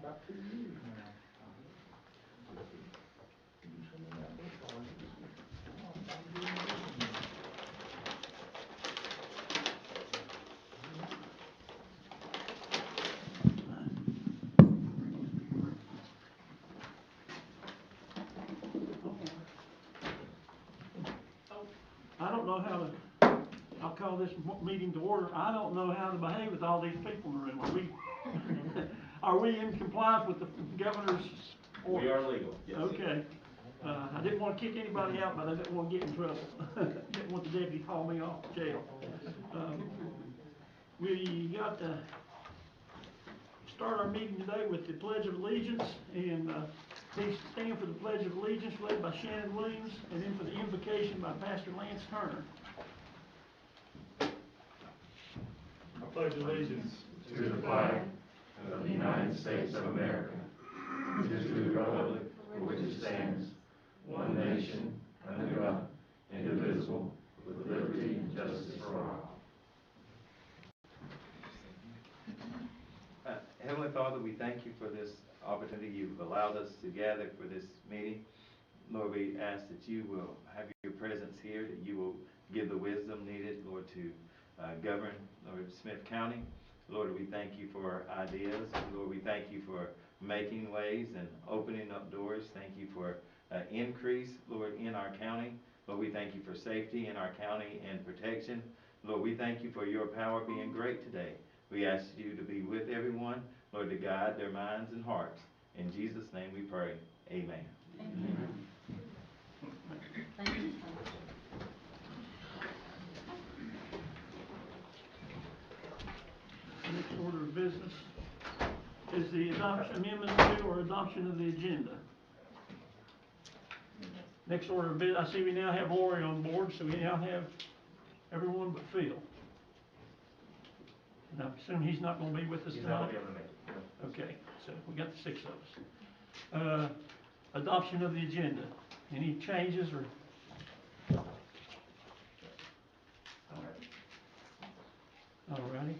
about 2 years now. I don't know how to, I'll call this meeting to order. I don't know how to behave with all these people in the room. Are we in compliance with the governor's orders? We are legal. Yes. Okay. I didn't want to kick anybody out, but I didn't want to get in trouble. Didn't want the deputy to haul me off to jail. We got to start our meeting today with the Pledge of Allegiance, and please stand for the Pledge of Allegiance led by Shannon Williams, and then for the invocation by Pastor Lance Turner. I pledge allegiance to the flag of the United States of America, and to the republic for which it stands, one nation, under God, indivisible, with liberty and justice for all. Heavenly Father, we thank you for this opportunity you've allowed us to gather for this meeting. Lord, we ask that you will have your presence here, that you will give the wisdom needed, Lord, to govern, Lord, Smyth County. Lord, we thank you for ideas. Lord, we thank you for making ways and opening up doors. Thank you for increase, Lord, in our county. Lord, we thank you for safety in our county and protection. Lord, we thank you for your power being great today. We ask you to be with everyone, Lord, to guide their minds and hearts. In Jesus' name we pray. Amen. Amen. Thank you. Next order of business is the amendment to or adoption of the agenda. Next order of business, I see we now have Lori on board, so we now have everyone but Phil. And I assume he's not going to be with us tonight? He's not going to be able to make it. Okay, so we got the 6 of us. Adoption of the agenda. Any changes or? Alrighty.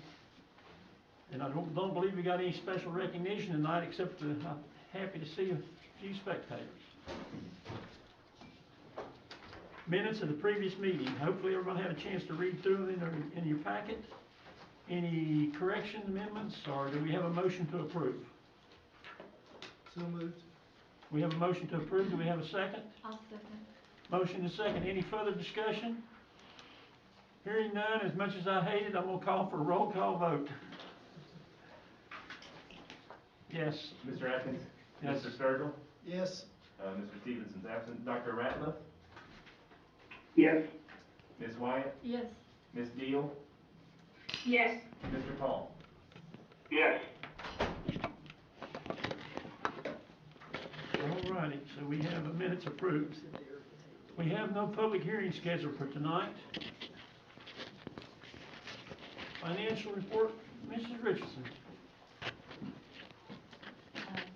And I don't believe we got any special recognition tonight, except I'm happy to see a few spectators. Minutes of the previous meeting. Hopefully everyone had a chance to read through them in your packet. Any correction amendments, or do we have a motion to approve? So moved. We have a motion to approve. Do we have a second? I'll second. Motion is second. Any further discussion? Hearing none, as much as I hate it, I'm going to call for a roll call vote. Yes. Mr. Atkins? Yes. Mr. Sturgill? Yes. Mr. Stevenson's absent. Dr. Ratliff? Yes. Ms. Wyatt? Yes. Ms. Deal? Yes. Mr. Paul? Yes. Alrighty, so we have the minutes approved. We have no public hearing scheduled for tonight. Financial report, Mrs. Richardson.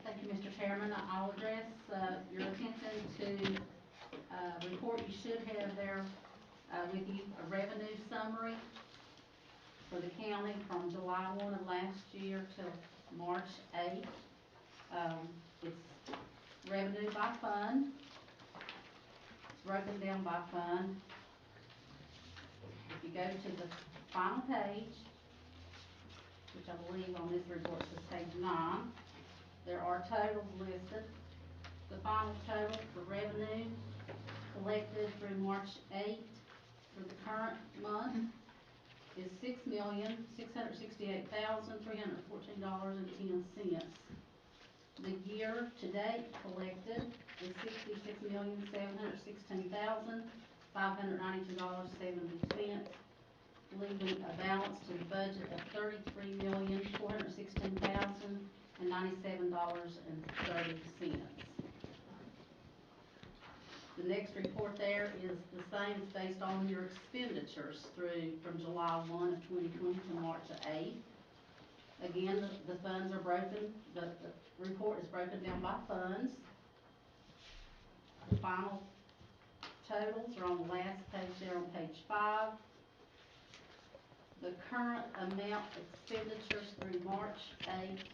Thank you, Mr. Chairman. I'll address your attention to a report you should have there with you, a revenue summary for the county from July 1 of last year till March 8th. It's revenue by fund. It's broken down by fund. If you go to the final page, which I believe on this report says page 9, there are totals listed. The final total for revenue collected through March 8th for the current month is $6,668,314.10. The year to date collected is $66,716,592.70, leaving a balance to the budget of $33,416,097.30. The next report there is the same. It's based on your expenditures from July 1 of 2020 to March 8th. Again, the funds are broken, the report is broken down by funds. The final totals are on the last page there on page 5. The current amount expenditures through March 8th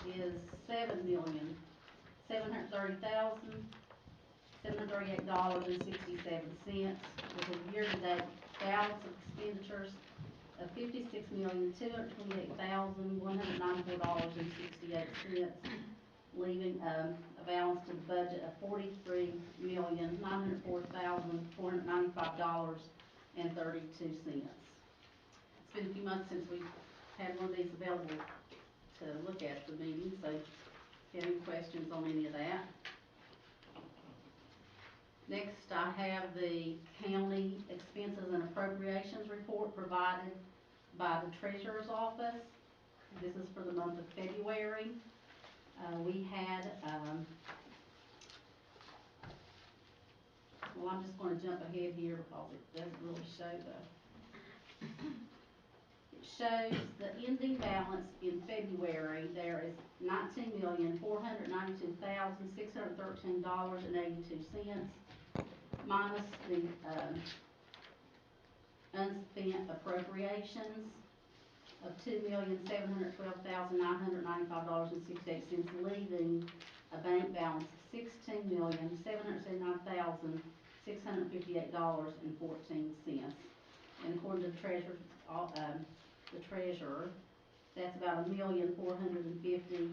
is $7,730,738.67, with a year-to-date balance of expenditures of $56,228,194.68, leaving a balance to the budget of $43,904,495.32. It's been a few months since we've had one of these available to look at the meeting, so if you have any questions on any of that. Next, I have the county expenses and appropriations report provided by the treasurer's office. This is for the month of February. We had, well, I'm just gonna jump ahead here because it doesn't really show it shows the ending balance in February. There is $19,492,613.82, minus the, unspent appropriations of $2,712,995.68, leaving a bank balance of $16,779,658.14. And according to the treasurer, that's about $1,450,000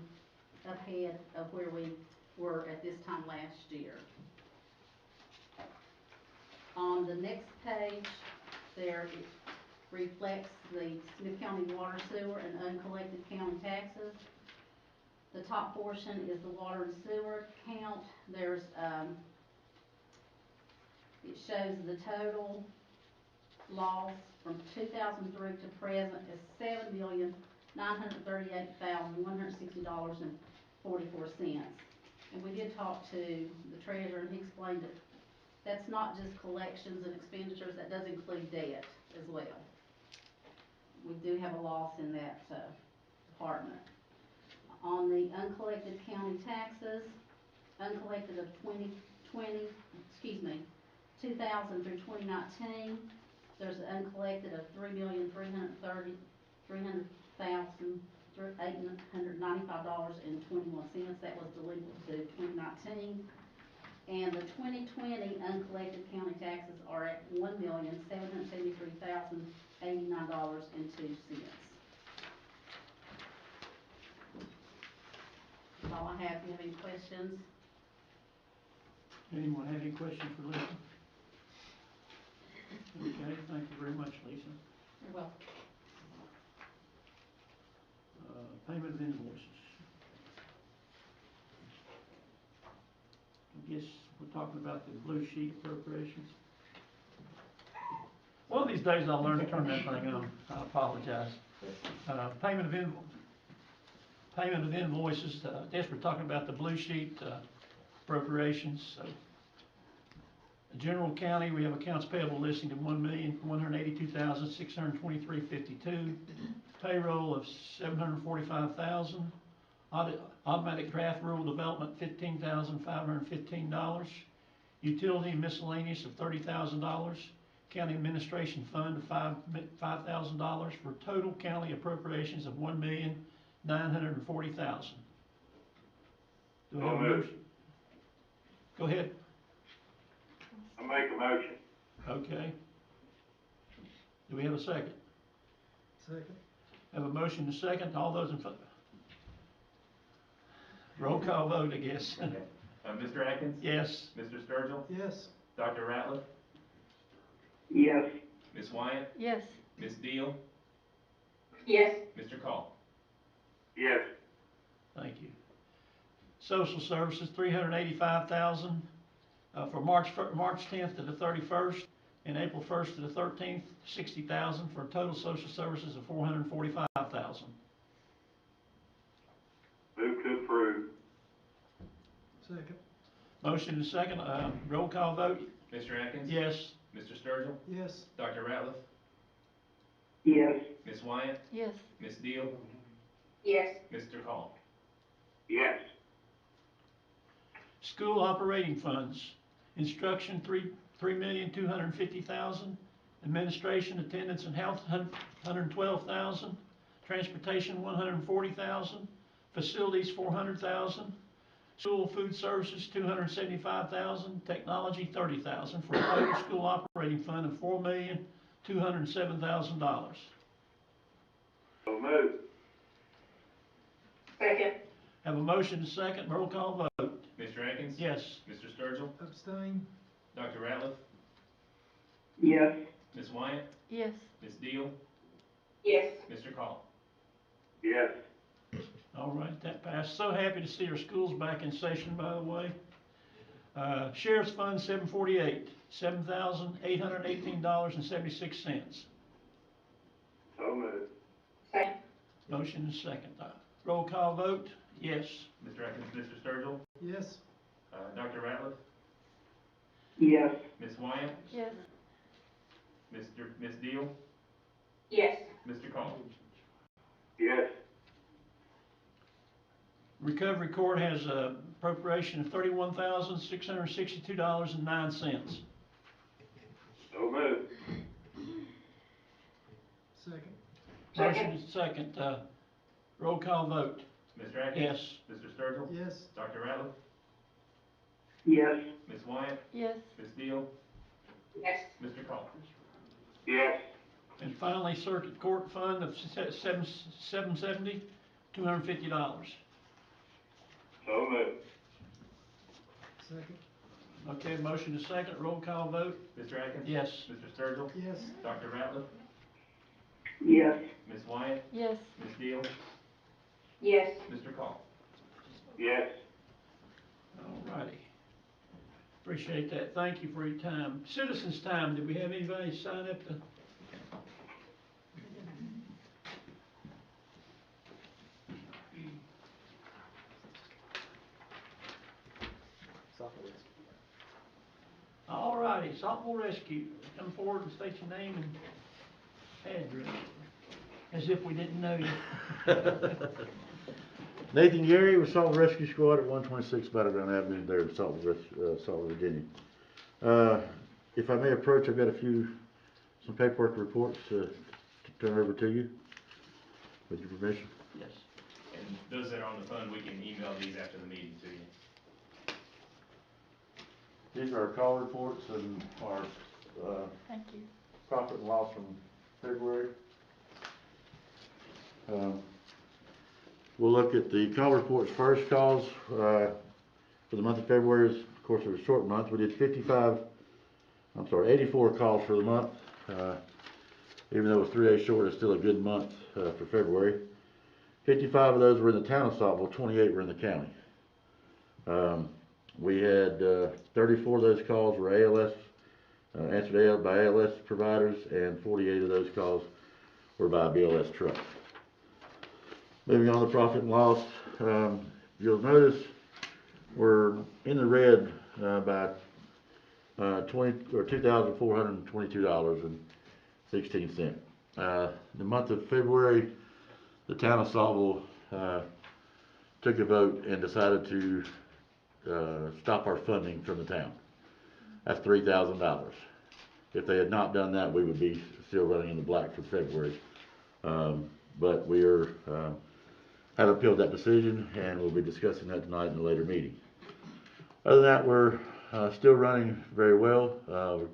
ahead of where we were at this time last year. On the next page, there it reflects the Smyth County water, sewer, and uncollected county taxes. The top portion is the water and sewer account. There's, it shows the total loss from 2003 to present is $7,938,160.44. And we did talk to the treasurer, and he explained that that's not just collections and expenditures, that does include debt as well. We do have a loss in that department. On the uncollected county taxes, uncollected of 2000 through 2019, there's an uncollected of $3,330,895.21. That was delinquent to 2019. And the 2020 uncollected county taxes are at $1,773,089.02. That's all I have. Do you have any questions? Anyone have any questions for Lisa? Okay, thank you very much, Lisa. You're welcome. Payment of invoices. I guess we're talking about the blue sheet appropriations. One of these days I'll learn to turn that thing on. I apologize. Payment of invoices. I guess we're talking about the blue sheet appropriations. So, the general county, we have accounts payable listing of $1,182,623.52. Payroll of $745,000. Automatic draft rule development, $15,515. Utility miscellaneous of $30,000. County administration fund of $5,000 for total county appropriations of $1,940,000. Do I have a motion? Go ahead. I make a motion. Okay. Do we have a second? Second. Have a motion and a second. All those in favor? Roll call vote, I guess. Okay. Mr. Atkins? Yes. Mr. Sturgill? Yes. Dr. Ratliff? Yes. Ms. Wyatt? Yes. Ms. Deal? Yes. Mr. Call? Yes. Thank you. Social services, $385,000 for March 10th to the 31st, and April 1st to the 13th, $60,000 for total social services of $445,000. Move to approve. Second. Motion and second. Roll call vote. Mr. Atkins? Yes. Mr. Sturgill? Yes. Dr. Ratliff? Yes. Ms. Wyatt? Yes. Ms. Deal? Yes. Mr. Call? Yes. School operating funds. Instruction, $3,250,000. Administration, attendance and health, $112,000. Transportation, $140,000. Facilities, $400,000. School food services, $275,000. Technology, $30,000, for a total school operating fund of $4,207,000. So moved. Second. Have a motion and a second, roll call vote. Mr. Atkins? Yes. Mr. Sturgill? Abstain. Dr. Ratliff? Yes. Ms. Wyatt? Yes. Ms. Deal? Yes. Mr. Call? Yes. All right, that passed. So happy to see our schools back in session, by the way. Sheriff's Fund, $748, $7,818.76. So moved. Second. Motion is second. Roll call vote, yes. Mr. Atkins, Mr. Sturgill? Yes. Dr. Ratliff? Yes. Ms. Wyatt? Yes. Ms. Deal? Yes. Mr. Call? Yes. Recovery Court has a appropriation of $31,662.09. So moved. Second. Motion is second. Roll call vote, Mr. Atkins? yes. Mr. Sturgill? Yes. Dr. Ratliff? Yes. Ms. Wyatt? Yes. Ms. Deal? Yes. Mr. Call? Yes. And finally, Circuit Court Fund of $770, $250. So moved. Second. Okay, motion is second, roll call vote, Mr. Atkins? yes. Mr. Sturgill? Yes. Dr. Ratliff? Yes. Ms. Wyatt? Yes. Ms. Deal? Yes. Mr. Call? Yes. All righty. Appreciate that, thank you for your time. Citizens' time, did we have anybody sign up to? All righty, Saltville Rescue, come forward and state your name and address, as if we didn't know you. Nathan Gary with Salt Rescue Squad at 126 Battleground Avenue there in Saltville, Virginia. If I may approach, I've got some paperwork reports to turn over to you, with your permission. Yes. And those that are on the phone, we can email these after the meeting to you. These are our call reports and our Thank you. profit and loss from February. We'll look at the call reports first. Calls for the month of February, of course, it was a short month. We did 84 calls for the month. Even though it was 3 days short, it's still a good month for February. 55 of those were in the town of Saltville, 28 were in the county. We had 34 of those calls were ALS, answered by ALS providers, and 48 of those calls were by a BLS truck. Moving on to profit and loss, you'll notice we're in the red by $2,422.16. The month of February, the town of Saltville took a vote and decided to stop our funding from the town. That's $3,000. If they had not done that, we would be still running in the black for February. But we have appealed that decision, and we'll be discussing that tonight in a later meeting. Other than that, we're still running very well. We're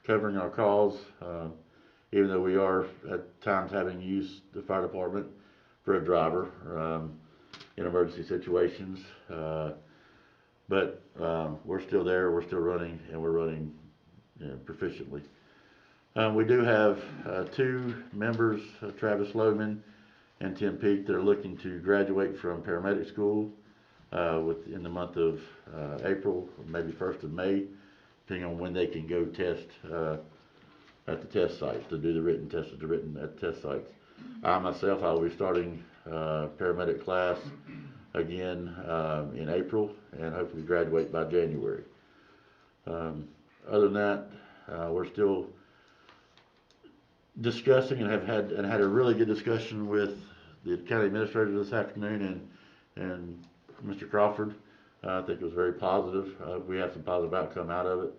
covering our calls, even though we are at times having to use the fire department for a driver in emergency situations. But we're still there, we're still running, and we're running proficiently. We do have 2 members, Travis Lohman and Tim Peak, that are looking to graduate from paramedic school in the month of April, or maybe 1st of May, depending on when they can go test at the test site, to do the written test at test sites. I myself, I will be starting paramedic class again in April, and hopefully graduate by January. Other than that, we're still discussing and had a really good discussion with the county administrator this afternoon and Mr. Crawford. I think it was very positive. We have some positive outcome out of it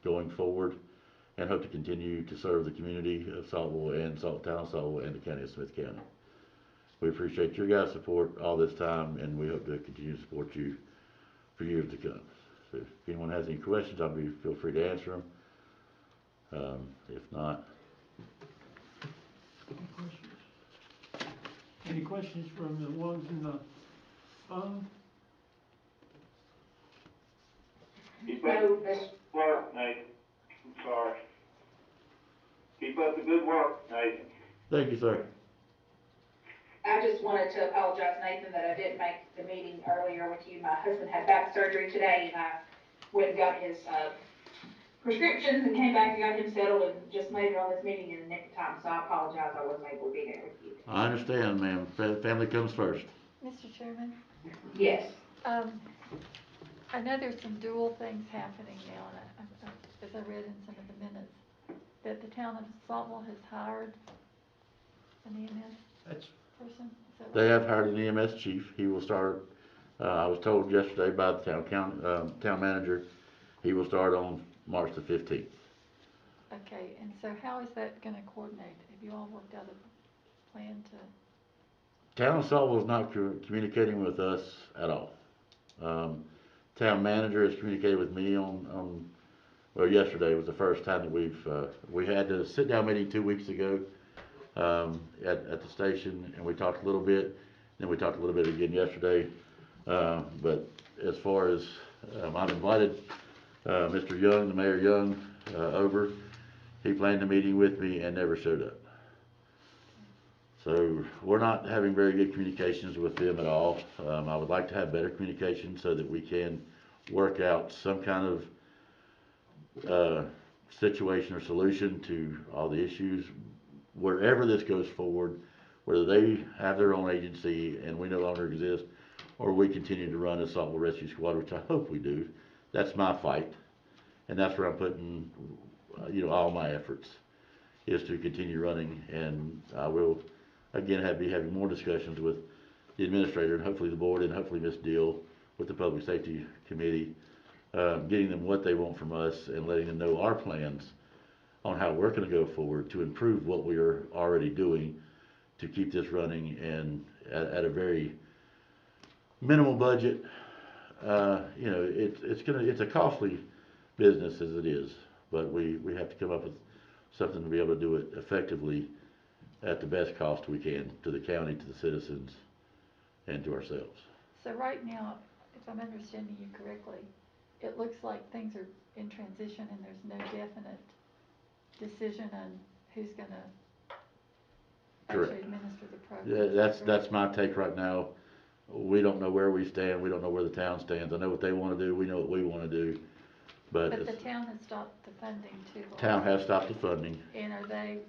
going forward, and hope to continue to serve the community of Saltville and town of Saltville and the county of Smyth County. We appreciate your guys' support all this time, and we hope to continue to support you for years to come. So if anyone has any questions, feel free to answer them. If not, Any questions? Any questions from the ones in the phone? Keep up the good work, Nathan. I'm sorry. Keep up the good work, Nathan. thank you, sir. I just wanted to apologize, Nathan, that I didn't make the meeting earlier with you. My husband had back surgery today, and I went and got his prescriptions and came back and got him settled and just made it on this meeting in the nick of time, so I apologize I wasn't able to be there with you. I understand, ma'am. Family comes first. Mr. Chairman, Yes. I know there's some dual things happening now, and as I read in some of the minutes, that the town of Saltville has hired an EMS That's, person. Is that They right? have hired an EMS chief. He will start, I was told yesterday by the town manager, he will start on March the 15th. Okay, and so how is that gonna coordinate? Have you all worked out a plan to? Town of Saltville is not communicating with us at all. Town manager has communicated with me well, yesterday was the first time that we had a sit-down meeting 2 weeks ago, at the station, and we talked a little bit, then we talked a little bit again yesterday. But as far as, I've invited, Mr. Young, the Mayor Young, over. He planned a meeting with me and never showed up. So we're not having very good communications with them at all. I would like to have better communication so that we can work out some kind of situation or solution to all the issues. Wherever this goes forward, whether they have their own agency and we no longer exist, or we continue to run a Saltville Rescue Squad, which I hope we do. That's my fight, and that's where I'm putting, all my efforts, is to continue running, and I will, again, be having more discussions with the administrator and hopefully the board and hopefully Ms. Deal with the Public Safety Committee, getting them what they want from us and letting them know our plans on how we're gonna go forward to improve what we are already doing to keep this running and at a very minimal budget. It's a costly business as it is, but we have to come up with something to be able to do it effectively at the best cost we can to the county, to the citizens, and to ourselves. So right now, if I'm understanding you correctly, it looks like things are in transition and there's no definite decision on who's gonna Correct. actually administer the program. Yeah, Is that that's correct? my take right now. We don't know where we stand, we don't know where the town stands. I know what they wanna do, we know what we wanna do, but But the it's, town has stopped the funding too. town has stopped the funding. And are they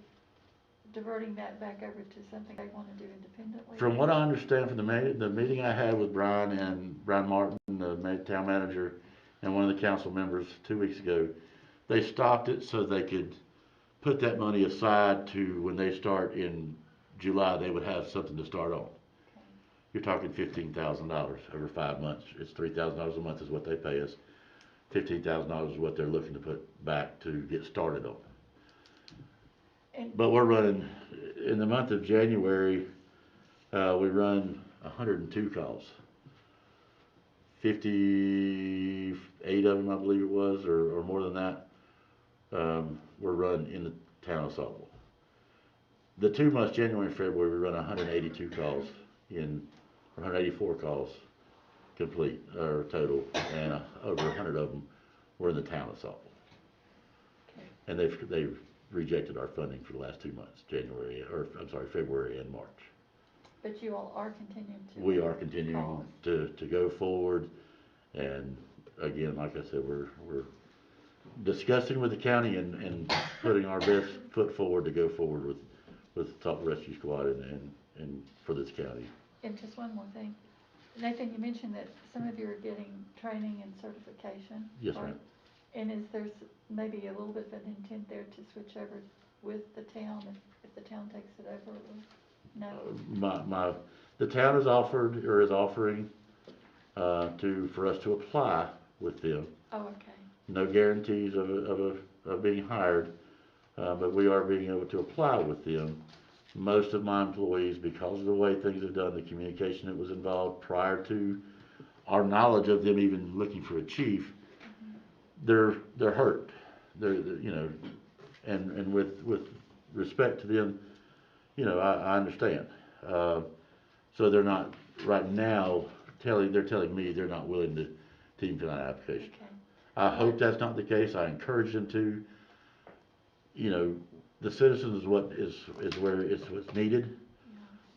diverting that back over to something they wanna do independently? From what I understand from the meeting I had with Brian Martin, the town manager, and one of the council members 2 weeks ago, they stopped it so they could put that money aside to when they start in July, they would have something to start on. Okay. You're talking $15,000 over 5 months. It's $3,000 a month is what they pay us. $15,000 is what they're looking to put back to get started on. And But we're running, in the month of January, we run 102 calls. 58 of them, I believe it was, or more than that, were run in the town of Saltville. The 2 months, January and February, we run 182 calls 184 calls complete, or total, and over 100 of them were in the town of Saltville. Okay. And they've rejected our funding for the last 2 months, February and March. But you all are continuing to. We are continuing calls. to go forward, and again, like I said, we're discussing with the county and putting our best foot forward to go forward with Top Rescue Squad and for this county. And just one more thing. Nathan, you mentioned that some of you are getting training and certification. Yes, right? ma'am. And is there maybe a little bit of an intent there to switch over with the town if the town takes it over? No? The town has offered, or is offering, for us to apply with them. Oh, okay. No guarantees of being hired, but we are being able to apply with them most of my employees, because of the way things are done, the communication that was involved prior to our knowledge of them even looking for a chief, they're hurt. They're you know, and with respect to them, you know, I understand. So they're not right now they're telling me they're not willing to even fill out an application. Okay. I hope that's not the case. I encourage them to. You know, the citizens is what's needed,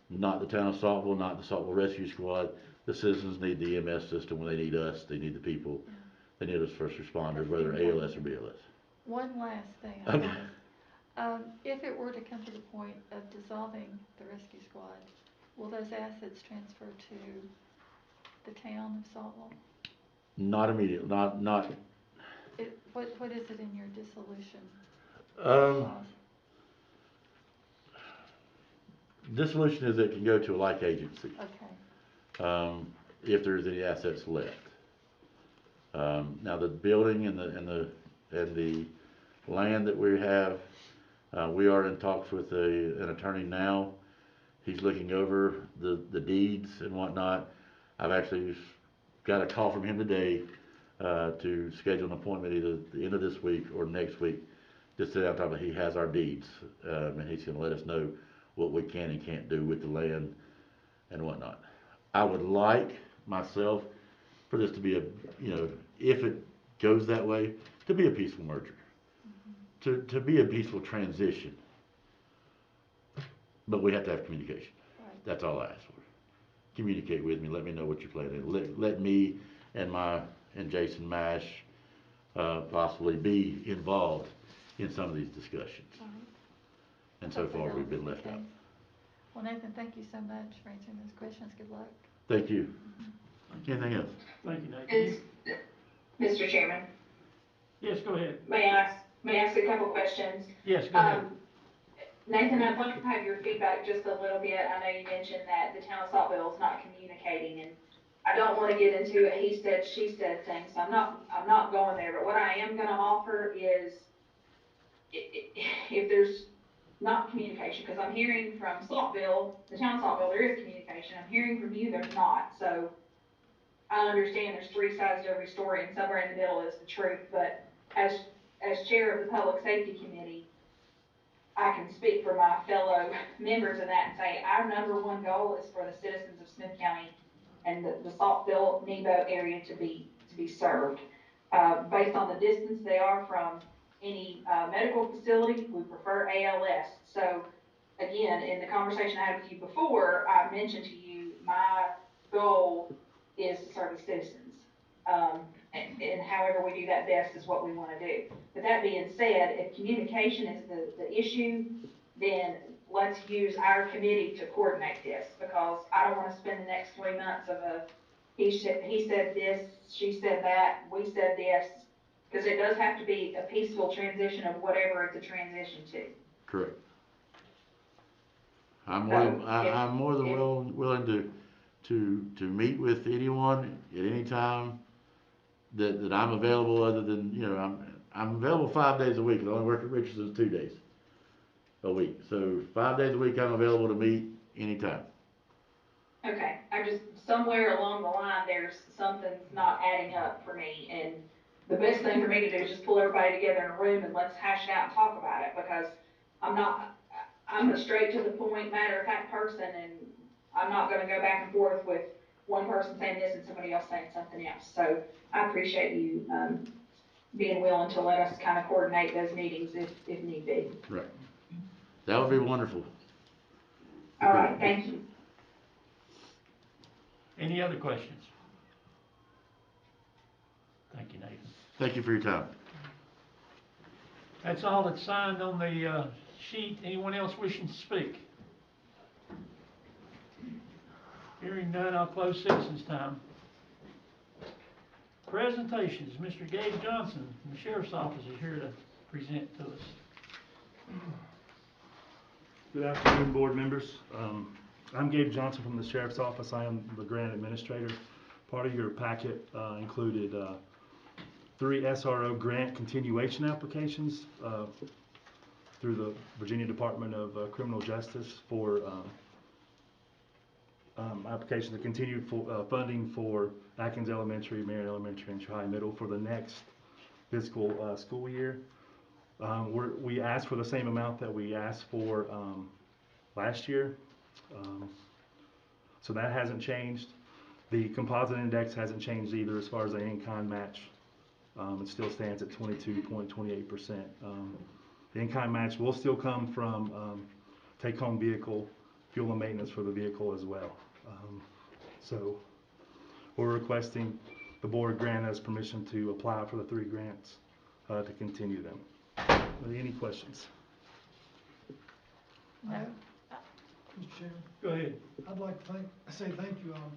not the town of Saltville, not the Saltville Rescue Squad. The citizens need the EMS system when they need us. They need the people. Yeah. They need us first responders, whether ALS or BLS. One last thing, Okay. if it were to come to the point of dissolving the rescue squad, will those assets transfer to the town of Saltville? Not immediately, not, What is it in your dissolution um, clause? dissolution is it can go to a like agency, Okay, if there's any assets left. Now the building and the land that we have, we are in talks with an attorney now. He's looking over the deeds and whatnot. I've actually got a call from him today, to schedule an appointment either the end of this week or next week. Just sit down and talk about, he has our deeds, and he's gonna let us know what we can and can't do with the land and whatnot. I would like myself for this to be if it goes that way, to be a peaceful merger, to be a peaceful transition. But we have to have communication. right. That's all I ask for. Communicate with me. Let me know what you're planning. Let me and Jason Mash possibly be involved in some of these discussions. All right. And so Hopefully far, that'll we've been be the left out. case. Well, Nathan, thank you so much for answering those questions. Good luck. Thank you. Anything else? Thank you, Nathan. Mr. Chairman, Yes, go ahead. may I ask a couple questions? Yes, go ahead. Nathan, I'd like to have your feedback just a little bit. I know you mentioned that the town of Saltville is not communicating, and I don't want to get into a he said, she said thing, so I'm not going there. But what I am going to offer is, if there's not communication, because I'm hearing from Saltville, the town of Saltville, there is communication. I'm hearing from you, there's not. So I understand there's three sides to every story, and somewhere in the middle is the truth. But as chair of the Public Safety Committee, I can speak for my fellow members of that and say our number one goal is for the citizens of Smyth County and the Saltville Nebo area to be served. Based on the distance they are from any medical facility, we prefer ALS. So again, in the conversation I had with you before, I mentioned to you my goal is to serve the citizens. And however we do that best is what we want to do. But that being said, if communication is the issue, then let's use our committee to coordinate this, because I don't want to spend the next 3 months of he said this, she said that, we said this, because it does have to be a peaceful transition of whatever it's a transition to. Correct. I'm more than willing to meet with anyone at any time that I'm available, other than, I'm available 5 days a week. I only work at Richardson's 2 days a week. So 5 days a week I'm available to meet anytime. Okay, somewhere along the line, something's not adding up for me, and the best thing for me to do is just pull everybody together in a room and let's hash it out and talk about it, because I'm a straight to the point, matter of fact person, and I'm not gonna go back and forth with one person saying this and somebody else saying something else. So I appreciate you, being willing to let us kind of coordinate those meetings if need be. Right. That would be wonderful. All right, thank you. Any other questions? Thank you, Nathan. Thank you for your time. That's all that's signed on the sheet. Anyone else wishing to speak? Hearing none, I'll close citizens' time. Presentations. Mr. Gabe Johnson from the Sheriff's Office is here to present to us. Good afternoon, board members. I'm Gabe Johnson from the Sheriff's Office. I am the grant administrator. Part of your packet included 3 SRO grant continuation applications through the Virginia Department of Criminal Justice for application to continue funding for Atkins Elementary, Marion Elementary, and High Middle for the next fiscal school year. We asked for the same amount that we asked for last year, so that hasn't changed. The composite index hasn't changed either as far as the in-kind match. It still stands at 22.28%. The in-kind match will still come from take-home vehicle, fuel and maintenance for the vehicle as well. So we're requesting the board grant us permission to apply for the 3 grants to continue them. Are there any questions? No? Mr. Chairman, Go ahead. I'd like to say thank you all.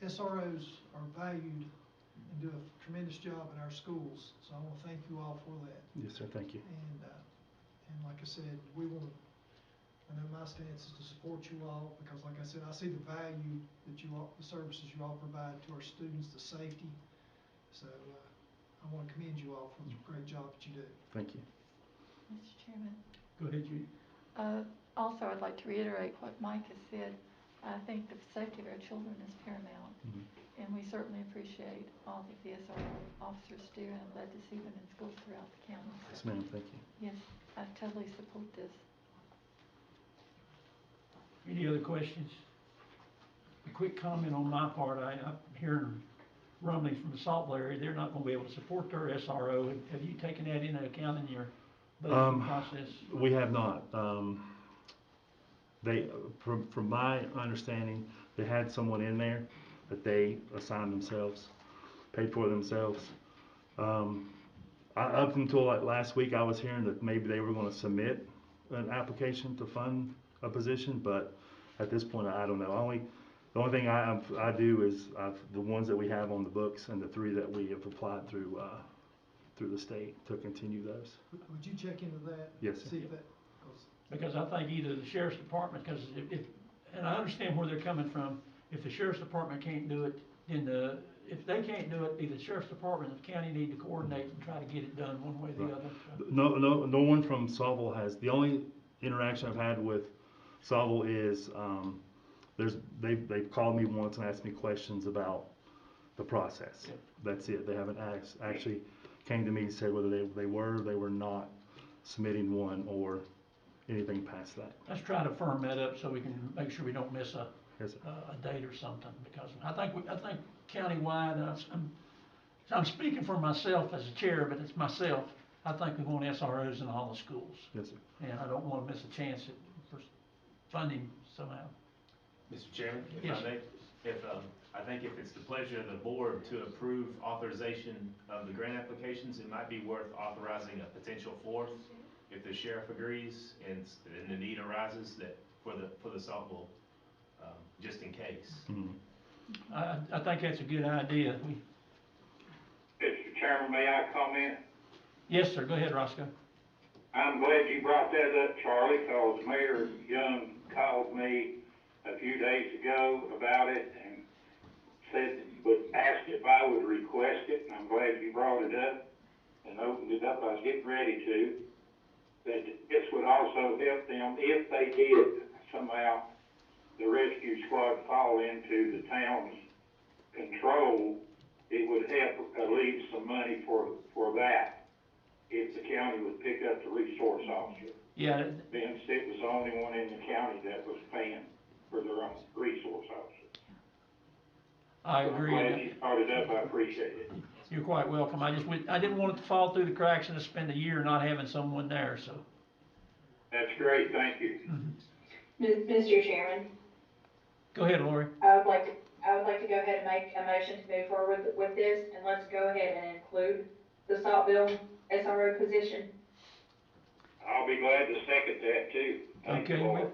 The SROs are valued and do a tremendous job in our schools, so I want to thank you all for that. Yes, sir, thank you. And like I said, I know my stance is to support you all, because like I said, I see the value that the services you all provide to our students, the safety. So, I want to commend you all for the great job that you do. Thank you. Mr. Chairman. Go ahead, Judy. Also, I'd like to reiterate what Mike has said. I think the safety of our children is paramount, and we certainly appreciate all that the SRO officers do, and I'm glad to see them in schools throughout the county. Yes, ma'am, thank you. Yes, I totally support this. Any other questions? A quick comment on my part, I'm hearing rumblings from the Saltville area, they're not gonna be able to support their SRO. Have you taken that into account in your budgeting process? We have not. From my understanding, they had someone in there that they assigned themselves, paid for themselves. Up until like last week, I was hearing that maybe they were gonna submit an application to fund a position, but at this point, I don't know. The only thing I do is the ones that we have on the books and the 3 that we have applied through the state to continue those. Would you check into that? Yes, sir. See if that, Because I think either the sheriff's department, because and I understand where they're coming from, if the sheriff's department can't do it, then if they can't do it, either the sheriff's department and the county need to coordinate and try to get it done one way or the other. So. No one from Saltville has. The only interaction I've had with Saltville is they've called me once and asked me questions about the process. Yep. That's it. They haven't actually came to me and said whether they were not submitting one or anything past that. Let's try to firm that up so we can make sure we don't miss a Yes, date or something, because I think countywide, I'm speaking for myself as a chair, but it's myself. I think we want SROs in all the schools. yes, sir. And I don't want to miss a chance for funding somehow. Mr. Chairman, if Yes. I may, I think if it's the pleasure of the board to approve authorization of the grant applications, it might be worth authorizing a potential 4th if the sheriff agrees and the need arises that for the Saltville, just in case. I think that's a good idea. Mr. Chairman, may I comment? Yes, sir. Go ahead, Roscoe. I'm glad you brought that up, Charlie, because Mayor Young called me a few days ago about it and said, asked if I would request it, and I'm glad you brought it up and opened it up. I was getting ready to. That this would also help them if they did somehow the rescue squad fall into the town's control. It would help leave some money for that if the county would pick up the resource officer. Yeah. Vince, it was the only one in the county that was paying for their own resource officer. I agree. I'm glad you brought it up. I appreciate it. You're quite welcome. I didn't want it to fall through the cracks and to spend a year not having someone there, so. That's great. Thank you. Mr. Chairman, Go ahead, Lori. I would like to go ahead and make a motion to move forward with this, and let's go ahead and include the Saltville SRO position. I'll be glad to second that too. Thank you, Okay, Lord.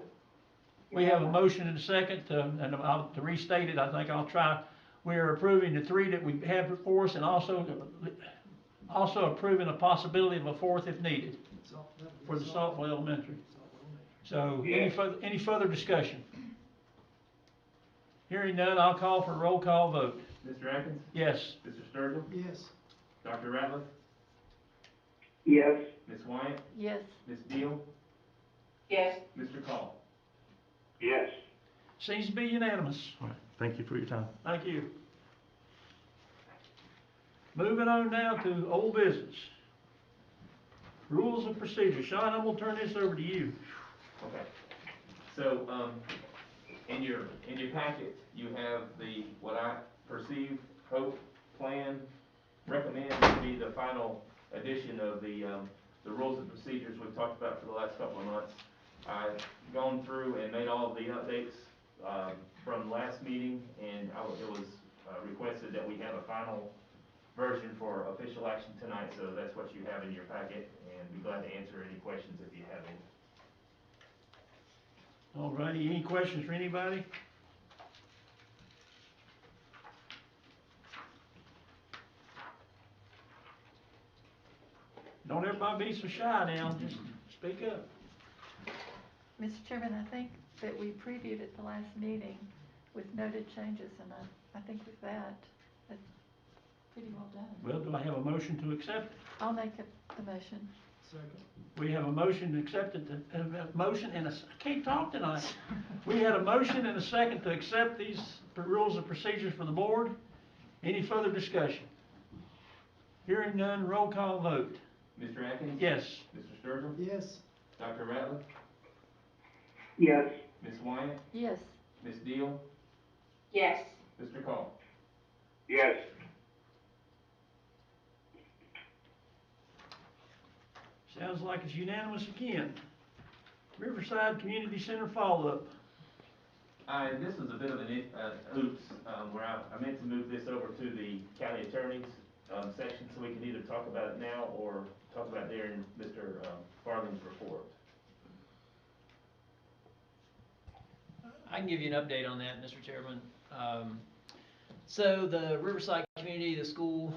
we have a motion and a second, and to restate it, I think I'll try. We are approving the 3 that we have before us, and also approving a possibility of a 4th if needed for the Saltville Elementary. So, any further discussion? Hearing none, I'll call for a roll call vote. Mr. Atkins? Yes. Mr. Sturgill? yes. Dr. Ratliff? Yes. Ms. Wyatt, Yes. Ms. Deal, Yes. Mr. Call. Yes. Seems to be unanimous. All right, thank you for your time. Thank you. Moving on now to old business. Rules of procedure. Sean, I'm gonna turn this over to you. Okay. So, in your packet, you have what I perceive, hope, plan, recommend to be the final edition of the rules and procedures we've talked about for the last couple of months. I've gone through and made all of the updates, from last meeting, and it was requested that we have a final version for official action tonight, so that's what you have in your packet, and be glad to answer any questions if you have any. All righty, any questions for anybody? Don't everybody be so shy now, just speak up. Mr. Chairman, I think that we previewed at the last meeting with noted changes, and I think with that, that's pretty well done. Well, do I have a motion to accept it? I'll make the motion. Second. We have a motion to accept it, a motion and I can't talk tonight. We had a motion and a second to accept these rules and procedures for the board. Any further discussion? Hearing none, roll call vote. Mr. Atkins? Yes. Mr. Sturgill? Yes. Dr. Ratliff? Yes. Ms. Wyatt? Yes. Ms. Deal? Yes. Mr. Call? Yes. Sounds like it's unanimous again. Riverside Community Center follow-up. This is a bit of an oops, where I meant to move this over to the county attorney's section, so we can either talk about it now or talk about it during Mr. Farling's report. I can give you an update on that, Mr. Chairman. So the Riverside community, the school,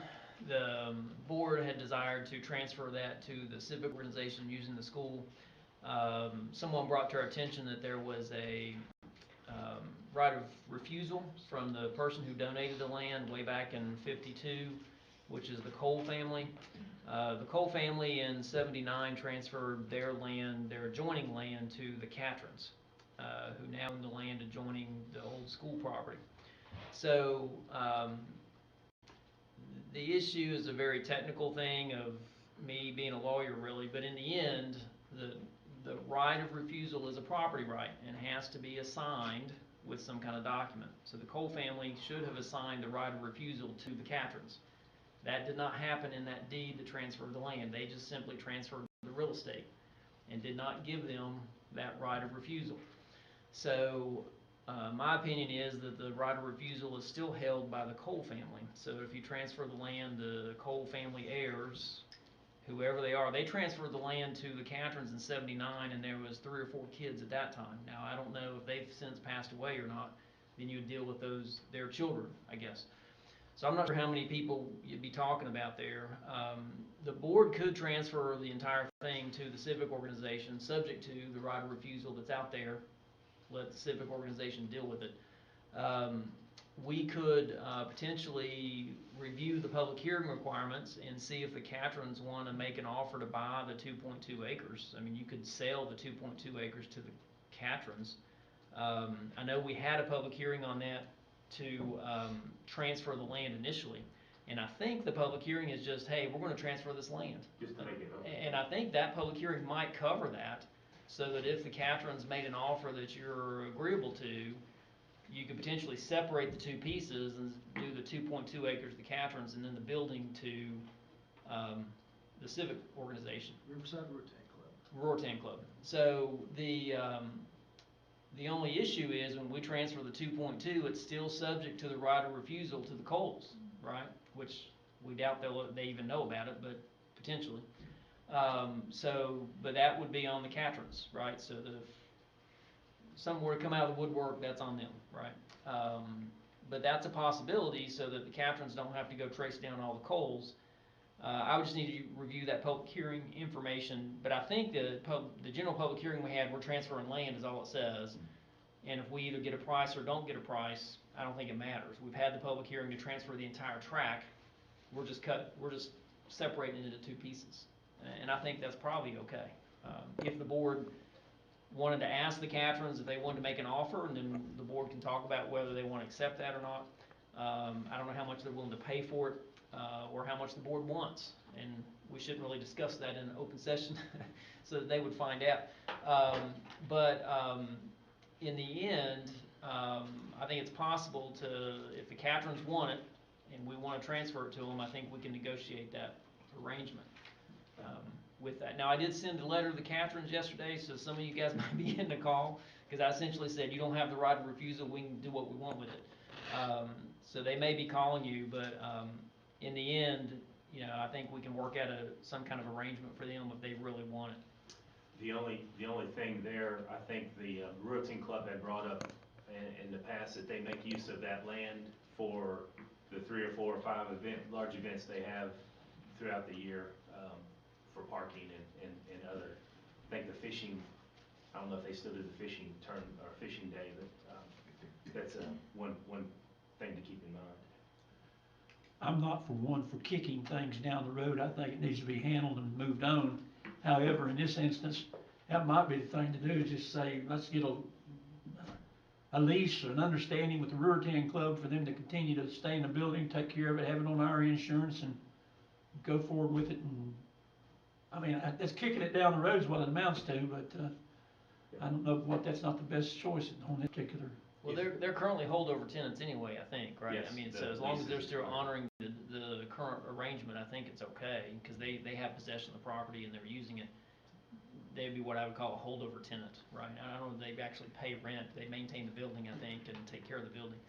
the board had desired to transfer that to the civic organization using the school. Someone brought to our attention that there was a right of refusal from the person who donated the land way back in '52, which is the Cole family. The Cole family in '79 transferred their land, their adjoining land, to the Catrons, who now own the land adjoining the old school property. So the issue is a very technical thing of me being a lawyer, really, but in the end, the right of refusal is a property right and has to be assigned with some kind of document. So the Cole family should have assigned the right of refusal to the Catrons. That did not happen in that deed that transferred the land. They just simply transferred the real estate and did not give them that right of refusal. So my opinion is that the right of refusal is still held by the Cole family. So if you transfer the land, the Cole family heirs, whoever they are, they transferred the land to the Catrons in '79, and there was 3 or 4 kids at that time. Now, I don't know if they've since passed away or not. Then you would deal with their children, I guess. So I'm not sure how many people you'd be talking about there. The board could transfer the entire thing to the civic organization, subject to the right of refusal that's out there. Let the civic organization deal with it. We could potentially review the public hearing requirements and see if the Catrons want to make an offer to buy the 2.2 acres. I mean, you could sell the 2.2 acres to the Catrons. I know we had a public hearing on that to transfer the land initially. And I think the public hearing is just, hey, we're going to transfer this land. Just to make it open. And I think that public hearing might cover that, so that if the Catrons made an offer that you're agreeable to, you could potentially separate the 2 pieces and do the 2.2 acres to the Catrons and then the building to the civic organization. Riverside Rotary Club. Rotary Club. So the only issue is when we transfer the 2.2, it's still subject to the right of refusal to the Coles, right? Which we doubt they even know about it, but potentially. But that would be on the Catrons, right? So if something were to come out of the woodwork, that's on them, right? But that's a possibility, so that the Catrons don't have to go trace down all the Coles. I would just need to review that public hearing information, but I think the general public hearing we had, we're transferring land is all it says. And if we either get a price or don't get a price, I don't think it matters. We've had the public hearing to transfer the entire tract. We're just separating it into 2 pieces. and I think that's probably okay. If the board wanted to ask the Catrins if they wanted to make an offer, and then the board can talk about whether they want to accept that or not. I don't know how much they're willing to pay for it, or how much the board wants, and we shouldn't really discuss that in an open session, so that they would find out. In the end, I think it's possible to, if the Catrins want it, and we want to transfer it to them, I think we can negotiate that arrangement with that. Now, I did send a letter to the Catrins yesterday, so some of you guys might be in the call, because I essentially said, you don't have the right of refusal, we can do what we want with it. So they may be calling you, but in the end, you know, I think we can work out some kind of arrangement for them if they really want it. The only thing there, I think the Routine Club had brought up in the past that they make use of that land for the 3 or 4 or 5 large events they have throughout the year, for parking and other. I think the fishing, I don't know if they still do the fishing term or fishing day, but that's one thing to keep in mind. I'm not for one for kicking things down the road. I think it needs to be handled and moved on. However, in this instance, that might be the thing to do, is just say, let's get a lease or an understanding with the Ruritan Club for them to continue to stay in the building, take care of it, have it on our insurance, and go forward with it. And I mean, that's kicking it down the road is what it amounts to, but I don't know what, that's not the best choice on that particular. Well, they're currently holdover tenants anyway, I think, right? Yes, I mean, so as long as they're still honoring the current arrangement, I think it's okay, because they have possession of the property and they're using it. They'd be what I would call a holdover tenant, right? I don't know if they actually pay rent, they maintain the building, I think, and take care of the building.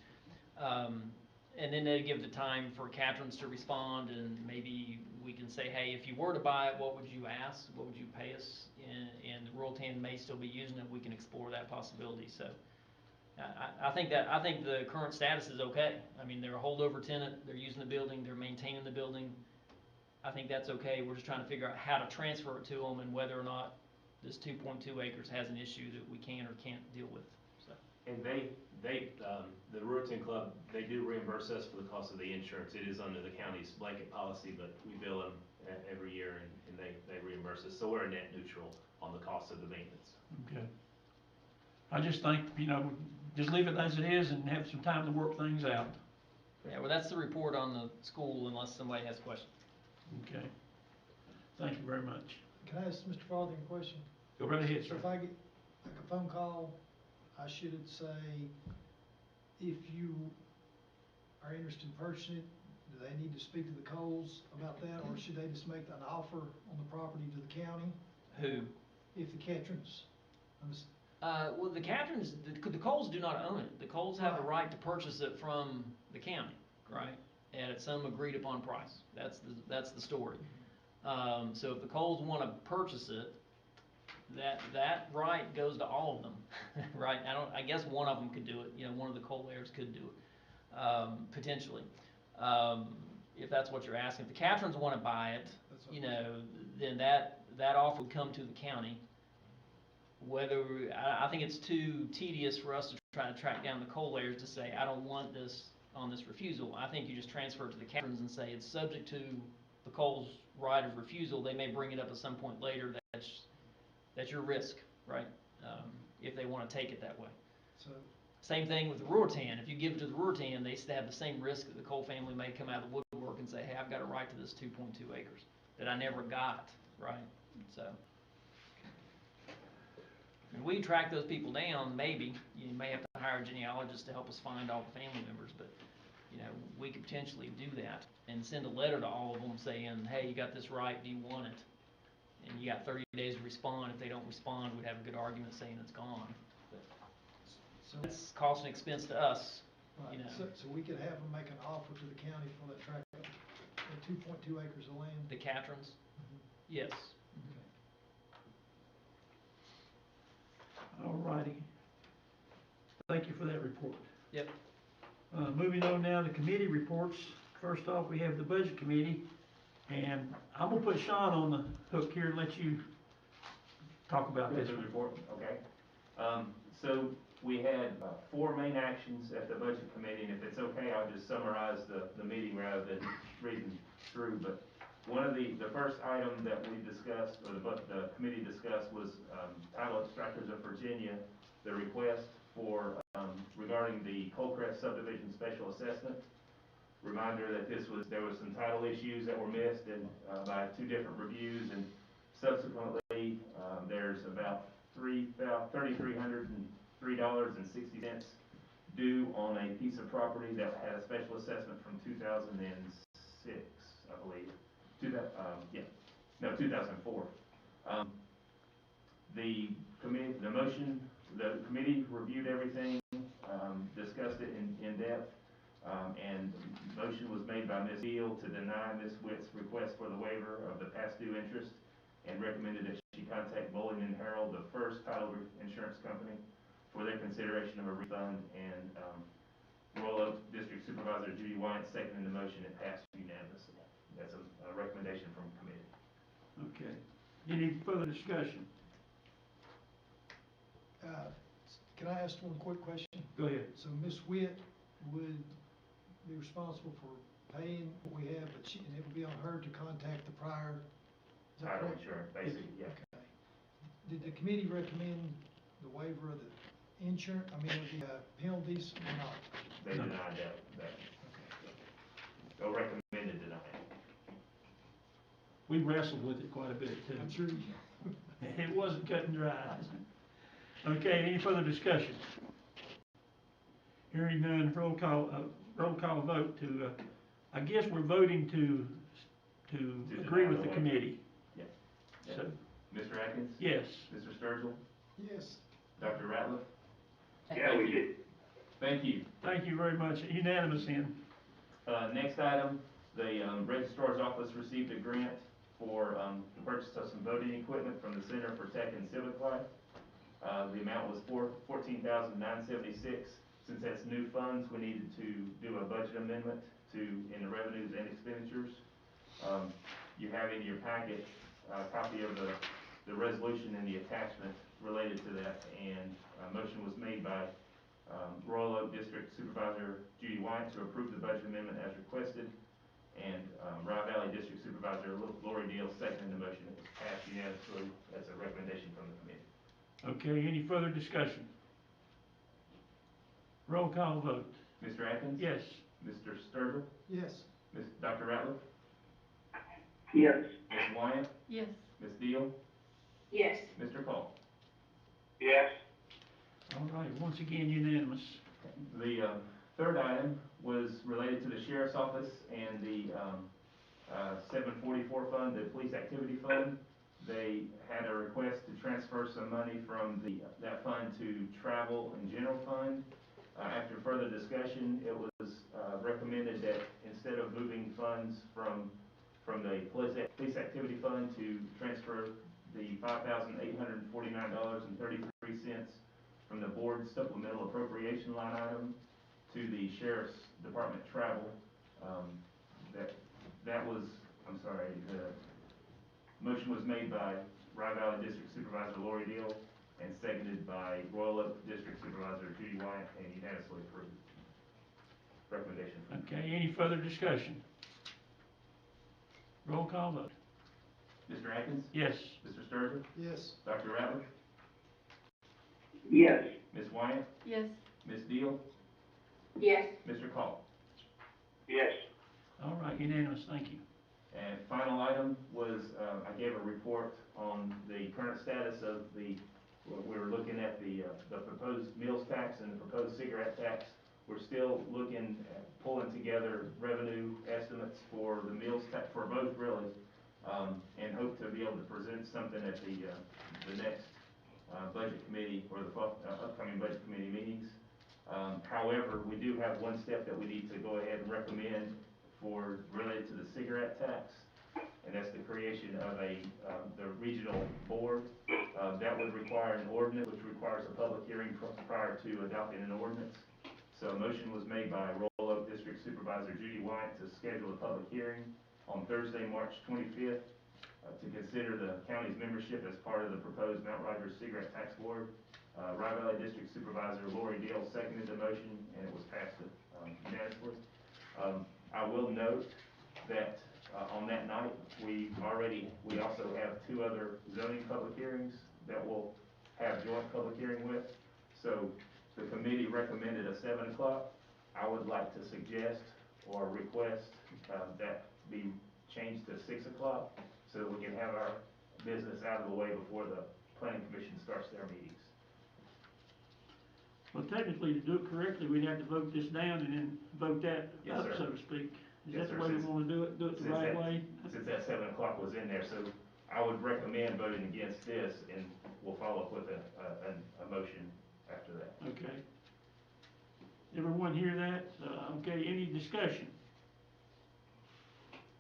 And then they give the time for Catrins to respond, and maybe we can say, hey, if you were to buy it, what would you ask? What would you pay us? And the Rural Tan may still be using it, we can explore that possibility, so. I think the current status is okay. I mean, they're a holdover tenant, they're using the building, they're maintaining the building. I think that's okay. We're just trying to figure out how to transfer it to them and whether or not this 2.2 acres has an issue that we can or can't deal with, so. And the Ruritan Club, they do reimburse us for the cost of the insurance. It is under the county's blanket policy, but we bill them every year and they reimburse us. So we're a net neutral on the cost of the maintenance. Okay. I just think, you know, just leave it as it is and have some time to work things out. Yeah, well, that's the report on the school, unless somebody has questions. Okay. Thank you very much. Can I ask Mr. Farthing a question? Go right ahead, sir. So if I get like a phone call, I should say, if you are interested in purchasing it, do they need to speak to the Coles about that, or should they just make an offer on the property to the county? Who? If the Catrins, Well, the Catrins, the Coles do not own it. The Coles have a right to purchase it from the county, right? And at some agreed upon price. That's the story. So if the Coles want to purchase it, that right goes to all of them, right? I guess one of them could do it. You know, one of the Cole heirs could do it, potentially. If that's what you're asking. If the Catrins want to buy it, you know, then that offer would come to the county. Whether, I think it's too tedious for us to try to track down the Cole heirs to say, I don't want this on this refusal. I think you just transfer it to the Catrins and say it's subject to the Cole's right of refusal. They may bring it up at some point later. That's your risk, right? If they want to take it that way. so, Same thing with the Ruritan. If you give it to the Ruritan, they have the same risk that the Cole family may come out of the woodwork and say, hey, I've got a right to this 2.2 acres that I never got, right? So. And we track those people down, maybe. You may have to hire a genealogist to help us find all the family members, but, you know, we could potentially do that and send a letter to all of them saying, hey, you got this right, do you want it? And you got 30 days to respond. If they don't respond, we'd have a good argument saying it's gone. But so, it's cost and expense to us, right, you know. so we could have them make an offer to the county for that tract, that 2.2 acres of land? The Catrins? Yes. All righty. Thank you for that report. Yep. Moving on now to committee reports. First off, we have the budget committee, and I'm gonna put Sean on the hook here and let you talk about this. Budget report, okay. So we had 4 main actions at the budget committee, and if it's okay, I'll just summarize the meeting rather than reading through, but One of the first item that we discussed, or the committee discussed, was Title Extractors of Virginia, the request for, regarding the Colcrest subdivision special assessment. Reminder that there was some title issues that were missed and, by two different reviews, and subsequently, there's about $3,303.60 due on a piece of property that had a special assessment from 2006, I believe. 2004. The committee reviewed everything, discussed it in depth, and motion was made by Ms. Deal to deny Ms. Witt's request for the waiver of the past due interest, and recommended that she contact Bowling and Harold, the first title insurance company, for their consideration of a refund, and Royal Oak District Supervisor Judy White seconded the motion. It passed unanimously. That's a recommendation from committee. Okay. Any further discussion? Can I ask one quick question? Go ahead. So Ms. Witt would be responsible for paying what we have, but and it would be on her to contact the prior. Is that Title correct? insurance, basically, yeah. Okay. Did the committee recommend the waiver of the insurance, of the penalties or not? They denied that. They recommended denying. We wrestled with it quite a bit too. I'm sure you. It wasn't cut and dry. Okay, any further discussion? Hearing none, roll call vote to, I guess we're voting to agree deny with the the waiver. committee. Yeah. So, Mr. Atkins? yes. Mr. Sturgill? Yes. Dr. Ratliff? Yeah, we did. Thank you. Thank you very much. Unanimous then. Next item, the Registrar's Office received a grant for the purchase of some voting equipment from the Center for Tech and Civic Life. The amount was $14,976. Since that's new funds, we needed to do a budget amendment in the revenues and expenditures. You have in your packet a copy of the resolution and the attachment related to that, and a motion was made by Royal Oak District Supervisor Judy White to approve the budget amendment as requested, and Rye Valley District Supervisor Lori Deal seconded the motion. It was passed unanimously. That's a recommendation from the committee. Okay, any further discussion? Roll call vote. Mr. Atkins? Yes. Mr. Sturgill? Yes. Dr. Ratliff? Yes. Ms. Wyatt? Yes. Ms. Deal? Yes. Mr. Cole? Yes. All right, once again unanimous. The third item was related to the Sheriff's Office and the 744 fund, the Police Activity Fund. They had a request to transfer some money from that fund to Travel and General Fund. After further discussion, it was recommended that instead of moving funds from the Police Activity Fund to transfer the $5,849.33 from the board supplemental appropriation line item to the Sheriff's Department travel. The motion was made by Rye Valley District Supervisor Lori Deal and seconded by Royal Oak District Supervisor Judy White, and unanimously approved. Recommendation. Okay, any further discussion? Roll call vote. Mr. Atkins? Yes. Mr. Sturgill? Yes. Dr. Ratliff? Yes. Ms. Wyatt? Yes. Ms. Deal? Yes. Mr. Cole? Yes. All right, unanimous, thank you. And final item was, I gave a report on the current status of we were looking at the proposed meals tax and the proposed cigarette tax. We're still looking at pulling together revenue estimates for the meals tax, for both really, and hope to be able to present something at the next budget committee or the upcoming budget committee meetings. However, we do have one step that we need to go ahead and recommend related to the cigarette tax, and that's the creation of the regional board. That would require an ordinance, which requires a public hearing prior to adopting an ordinance. So a motion was made by Royal Oak District Supervisor Judy White to schedule a public hearing on Thursday, March 25th, to consider the county's membership as part of the proposed Mount Rogers Cigarette Tax Board. Rye Valley District Supervisor Lori Deal seconded the motion, and it was passed unanimously. I will note that on that night, we also have 2 other zoning public hearings that we'll have joint public hearing with. So the committee recommended a 7 o'clock. I would like to suggest or request that be changed to 6 o'clock so that we can have our business out of the way before the planning commission starts their meetings. Well, technically, to do it correctly, we'd have to vote this down and then vote that Yes, up, sir. so to speak. Is Yes, that the sir. way we Since- wanna do it the since right that- way? Since that 7 o'clock was in there, so I would recommend voting against this, and we'll follow up with a motion after that. Okay. Everyone hear that? Okay, any discussion?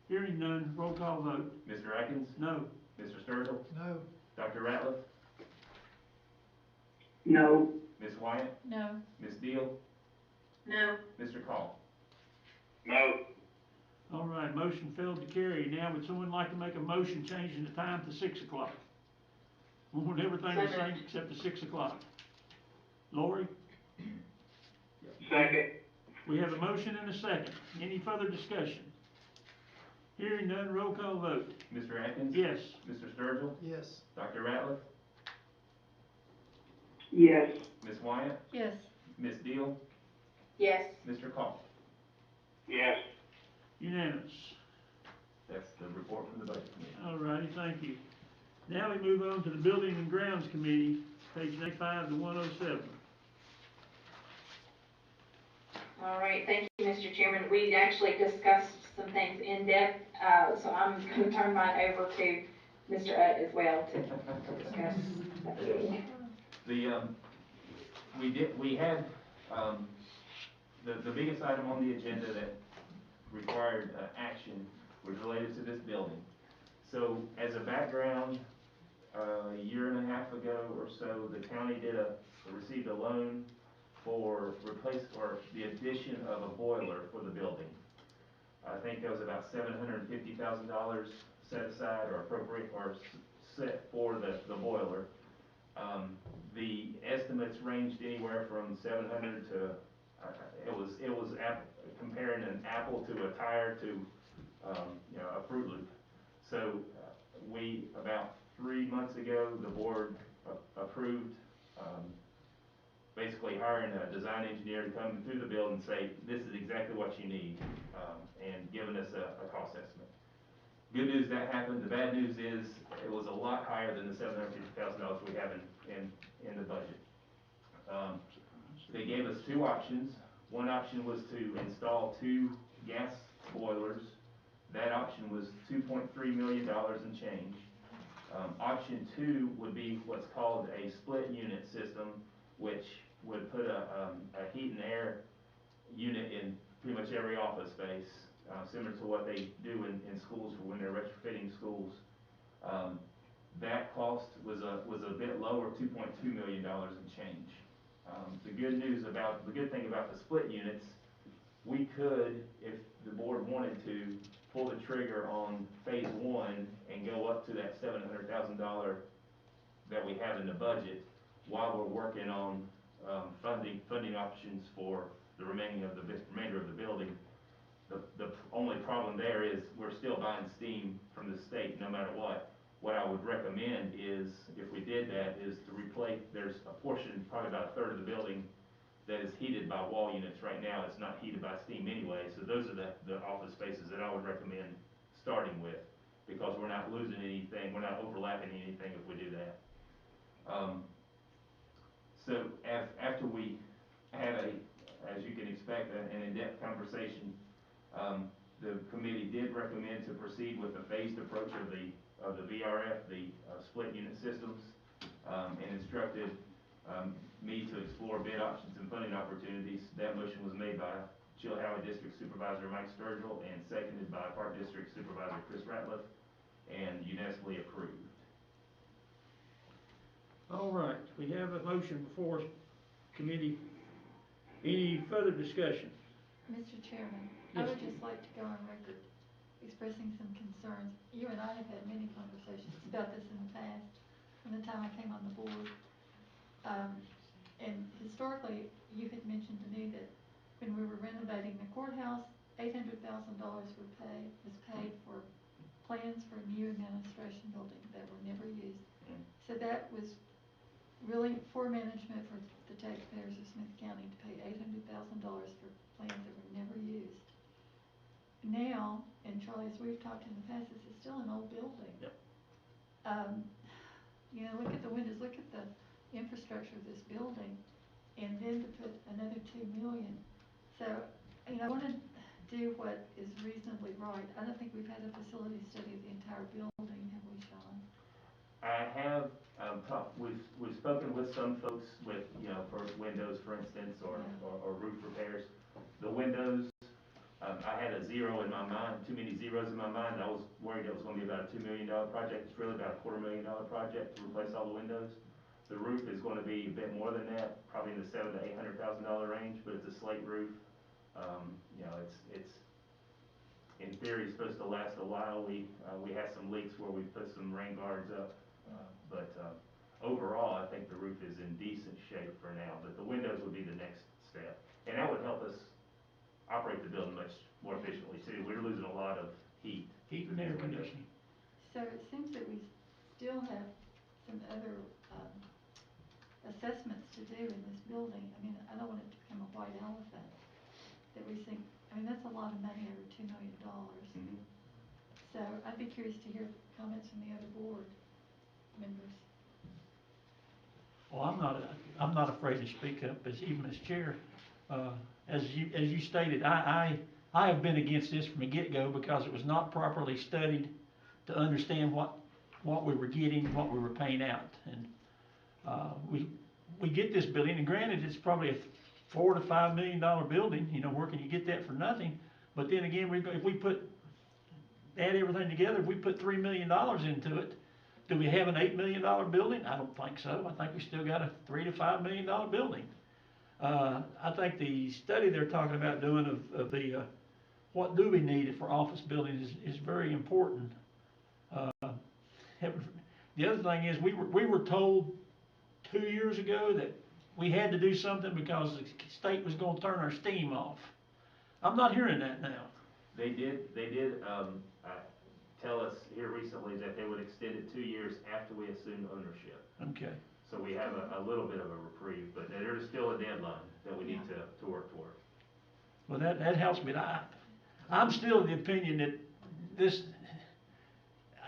Hearing none, roll call vote. Mr. Atkins? No. Mr. Sturgill? No. Dr. Ratliff? No. Ms. Wyatt? No. Ms. Deal? No. Mr. Call? No. All right, motion failed to carry. Now, would someone like to make a motion changing the time to 6 o'clock? We want everything the same except the 6 o'clock. Lori, Second. we have a motion and a second. Any further discussion? Hearing none, roll call vote. Mr. Atkins? Yes. Mr. Sturgill? Yes. Dr. Ratliff? Yes. Ms. Wyatt? Yes. Ms. Deal? Yes. Mr. Call? Yes. Unanimous. That's the report from the Budget Committee. All righty, thank you. Now we move on to the Building and Grounds Committee, page 95 to 107. All right, thank you, Mr. Chairman. We actually discussed some things in depth, so I'm gonna turn mine over to Mr. As well to discuss that meeting. The biggest item on the agenda that required action was related to this building. So as a background, a year and a half ago or so, the county received a loan for the addition of a boiler for the building. I think that was about $750,000 set aside or appropriate or set for the boiler. The estimates ranged anywhere from 700 to, it was comparing an apple to a tire to, a Fruit Loop. So about 3 months ago, the board approved, basically hiring a design engineer to come through the building and say, this is exactly what you need, and giving us a cost estimate. Good news, that happened. The bad news is, it was a lot higher than the $750,000 we have in the budget. They gave us 2 options. One option was to install 2 gas boilers. That option was $2.3 million and change. Option 2 would be what's called a split unit system, which would put a heat and air unit in pretty much every office space, similar to what they do in schools for when they're retrofitting schools. That cost was a bit lower, $2.2 million and change. The good thing about the split units, we could, if the board wanted to, pull the trigger on phase 1 and go up to that $700,000 that we have in the budget while we're working on funding options for the remainder of the building. The only problem there is we're still buying steam from the state no matter what. What I would recommend is, if we did that, is to replace, there's a portion, probably about a third of the building, that is heated by wall units right now. It's not heated by steam anyway, so those are the office spaces that I would recommend starting with, because we're not losing anything, we're not overlapping anything if we do that. So after we had as you can expect, an in-depth conversation, the committee did recommend to proceed with a phased approach of the VRF, the split unit systems, and instructed me to explore bid options and funding opportunities. That motion was made by Chilhowie District Supervisor Mike Sturgill and seconded by Park District Supervisor Chris Ratliff, and unanimously approved. All right, we have a motion before us, committee. Any further discussion? Mr. Chairman, I Yes, would just like to go on record expressing some concerns. You and I have had many conversations about this in the past, from the time I came on the board. And historically, you had mentioned to me that when we were renovating the courthouse, $800,000 was paid for plans for a new administration building that were never used. Mm. So that was really poor management for the taxpayers of Smyth County to pay $800,000 for plans that were never used. Now, and Charlie, as we've talked in the past, this is still an old building. Yep. You know, look at the windows, look at the infrastructure of this building, and then to put another $2 million. So, you know, I want to do what is reasonably right. I don't think we've had a facility study of the entire building, have we, Sean? I have, we've spoken with some folks with, you know, for windows, for instance, or roof repairs. The windows, I had a zero in my mind, too many zeros in my mind. I was worried it was gonna be about a $2 million project. It's really about a $250,000 project to replace all the windows. The roof is gonna be a bit more than that, probably in the $700,000 to $800,000 range, but it's a slate roof. You know, it's in theory supposed to last a while. We had some leaks where we put some rain guards up, but overall, I think the roof is in decent shape for now. But the windows would be the next step, and that would help us operate the building much more efficiently too. We're losing a lot of heat. Heat and air conditioning. So it seems that we still have some other assessments to do in this building. I mean, I don't want it to become a white elephant that we think, I mean, that's a lot of money, over $2 million. Mm-hmm. So I'd be curious to hear comments from the other board members. Well, I'm not afraid to speak up, even as chair. As you stated, I have been against this from the get-go because it was not properly studied to understand what we were getting, what we were paying out. And we get this building, and granted, it's probably a $4 to $5 million building. You know, where can you get that for nothing? But then again, if we add everything together, if we put $3 million into it, do we have an $8 million building? I don't think so. I think we still got a $3 to $5 million building. I think the study they're talking about doing of the what do we need for office buildings is very important. The other thing is we were told 2 years ago that we had to do something because the state was going to turn our steam off. I'm not hearing that now. They did tell us here recently that they would extend it 2 years after we assumed ownership. Okay. So we have a little bit of a reprieve, but there is still a deadline that we need to work toward. Well, that helps me. I'm still of the opinion that this,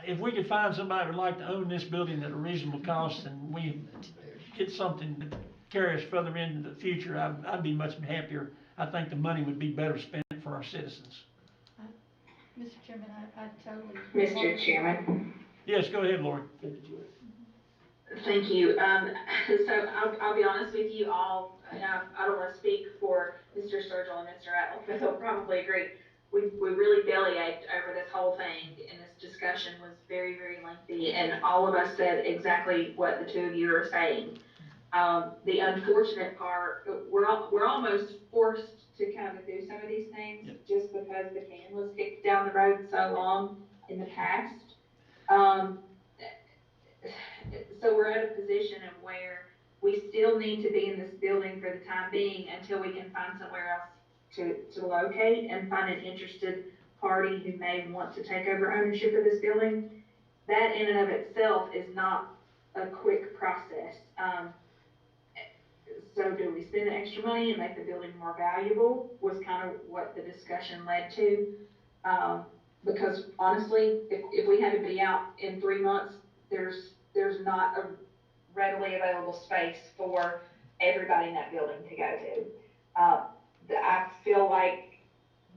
if we could find somebody who would like to own this building at a reasonable cost and we get something to carry us further into the future, I'd be much happier. I think the money would be better spent for our citizens. Mr. Chairman, I totally. Mr. Chairman. Yes, go ahead, Lori. Thank you. So I'll be honest with you all, and I don't want to speak for Mr. Sturgill and Mr. Ratliff, but they'll probably agree. We really bellyached over this whole thing, and this discussion was very, very lengthy, and all of us said exactly what the two of you are saying. The unfortunate part, we're almost forced to kind of do some of these things just because the can was kicked down the road so long in the past. So we're at a position of where we still need to be in this building for the time being until we can find somewhere else to locate and find an interested party who may want to take over ownership of this building. That in and of itself is not a quick process. So do we spend the extra money and make the building more valuable was kind of what the discussion led to. Because honestly, if we had to be out in 3 months, there's not a readily available space for everybody in that building to go to. I feel like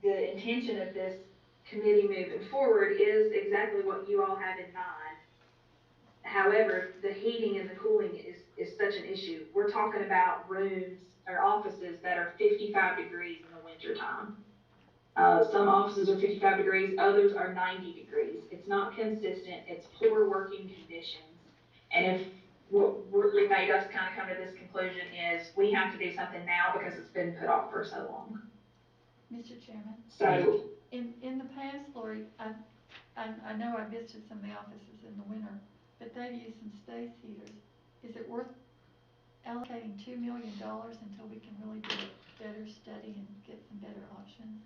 the intention of this committee moving forward is exactly what you all have in mind. However, the heating and the cooling is such an issue. We're talking about rooms or offices that are 55 degrees in the wintertime. Some offices are 55 degrees, others are 90 degrees. It's not consistent, it's poor working conditions. And if what really made us kind of come to this conclusion is we have to do something now because it's been put off for so long. Mr. Chairman? So, in the past, Lori, I know I visited some of the offices in the winter, but they've used some space heaters. Is it worth allocating $2 million until we can really do a better study and get some better options?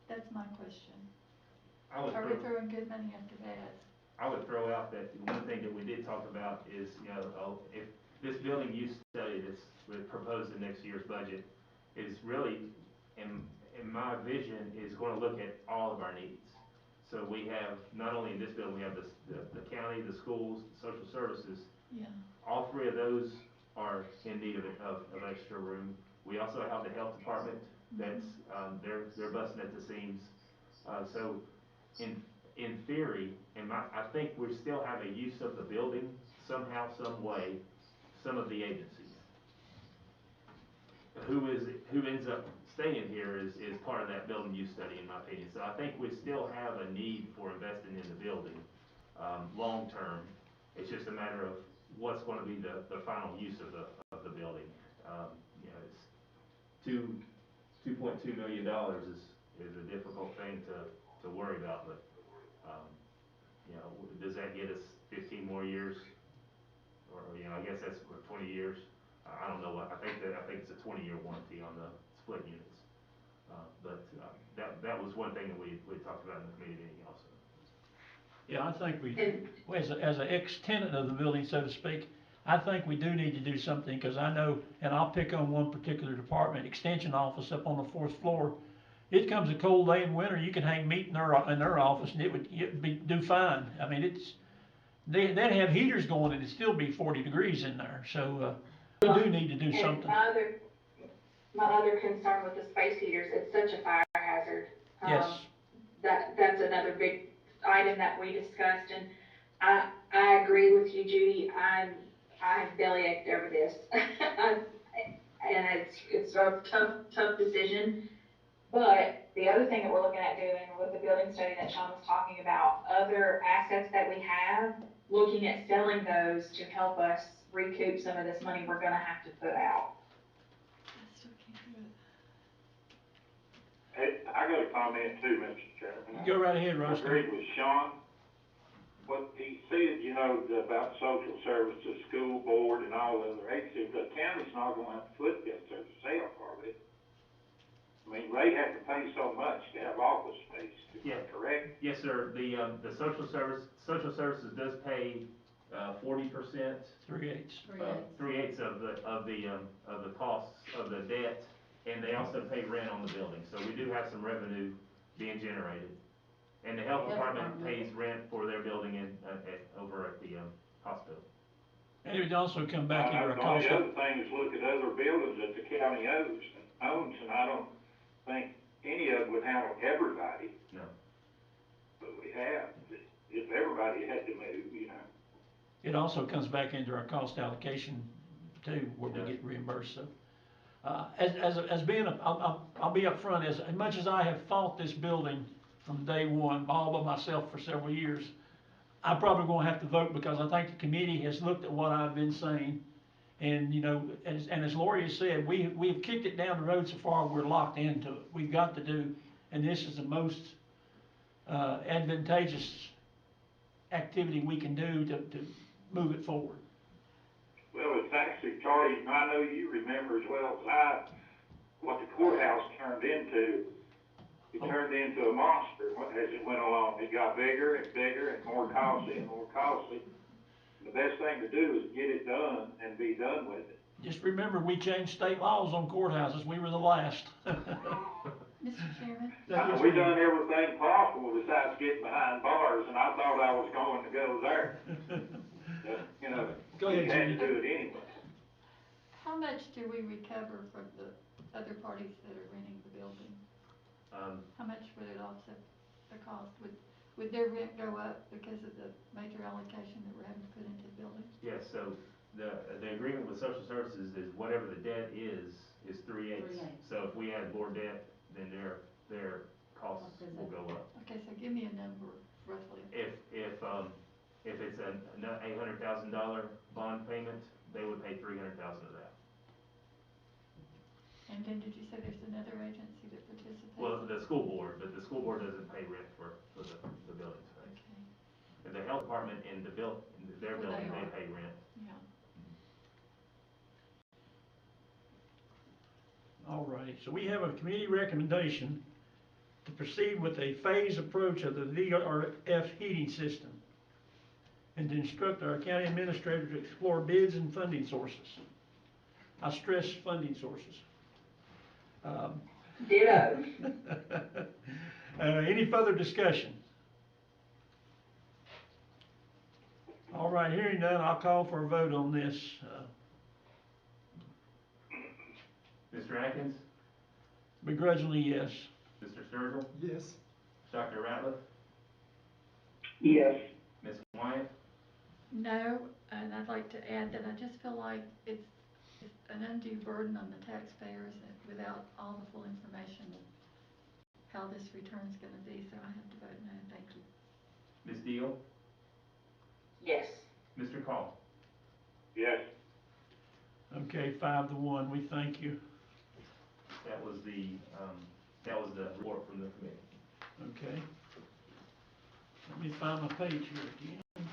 That's my question. I would Are we throw, throwing good money after bad? I would throw out that one thing that we did talk about is, if this building use study that's proposed in next year's budget is really, in my vision, is gonna look at all of our needs. So we have, not only in this building, we have the county, the schools, the social services. Yeah. All three of those are in need of extra room. We also have the health department that's, they're busting at the seams. So in theory, I think we still have a use of the building somehow, some way, some of the agencies. Who ends up staying here is part of that building use study, in my opinion. So I think we still have a need for investing in the building, long term. It's just a matter of what's gonna be the final use of the building. It's $2.2 million is a difficult thing to worry about, but, does that get us 15 more years? Or, I guess that's for 20 years. I don't know I think it's a 20-year warranty on the split units. But that was one thing that we talked about in the committee meeting also. Yeah, I think as an ex-tenant of the building, so to speak, I think we do need to do something, because I know, and I'll pick on one particular department, extension office up on the 4th floor. It comes a cold day in winter, you can hang meat in their office and it'd do fine. I mean, they'd have heaters going and it'd still be 40 degrees in there, so, we do need to do something. My other concern with the space heaters, it's such a fire hazard. Yes. That's another big item that we discussed, and I agree with you, Judy. I have bellyached over this. And it's a tough decision. But the other thing that we're looking at doing with the building study that Sean was talking about, other assets that we have, looking at selling those to help us recoup some of this money we're gonna have to put out. I still can't do it. Hey, I got a comment too, Mr. Chairman. Go right ahead, I Rusty. agreed with Sean. What he said, about social services, school board, and all the other agencies, the county's not gonna have to foot this themselves, are they? I mean, they have to pay so much to have office space, is that correct? Yes, sir. The social services does pay 40%. 3/8 of the costs of the debt, and they also pay rent on the building. So we do have some revenue being generated. And the health department pays rent for their building over at the hospital. And it would also come back into our The cost. only other thing is look at other buildings that the county owns, and I don't think any of them would handle everybody. No. But we have, if everybody had to move, It also comes back into our cost allocation too, where we get reimbursed, so. As being, I'll be upfront, as much as I have fought this building from day one, all by myself for several years, I'm probably gonna have to vote, because I think the committee has looked at what I've been saying. And, as Lori has said, we've kicked it down the road so far, we're locked into it. We've got to do, and this is the most, advantageous activity we can do to move it forward. well, it's actually, Charlie, I know you remember as well as I, what the courthouse turned into. It turned into a monster as it went along. It got bigger and bigger and more costly and more costly. The best thing to do is get it done and be done with it. Just remember, we changed state laws on courthouses, we were the last. Mr. Chairman? We done everything possible besides getting behind bars, and I thought I was going to go there. Go ahead, You had to Judy. do it anyway. How much do we recover from the other parties that are renting the building? How much would it offset the cost? Would their rent go up because of the major allocation that we're having to put into the building? Yes, so the agreement with social services is whatever the debt is 3/8. So if we add more debt, then their costs will go up. Okay, so give me a number roughly. If it's an $800,000 bond payment, they would pay $300,000 of that. And then did you say there's another agency that participates? Well, the school board, but the school board doesn't pay rent for the building space. Okay, And the health department and their building, they pay rent. yeah. All righty, so we have a committee recommendation to proceed with a phased approach of the VRF heating system, and to instruct our county administrator to explore bids and funding sources. I stress funding sources. Ditto. Any further discussion? All right, hearing none, I'll call for a vote on this. Mr. Atkins, Begrudgingly, yes. Mr. Sturgill, Yes. Dr. Ratliff, Yes. Ms. Wyatt, No, and I'd like to add that I just feel like it's an undue burden on the taxpayers without all the full information of how this return's gonna be, so I have to vote no, thank you. Ms. Deal, Yes. Mr. Call. Yes. Okay, 5-1, we thank you. That was the report from the committee. Okay. Let me find my page here again.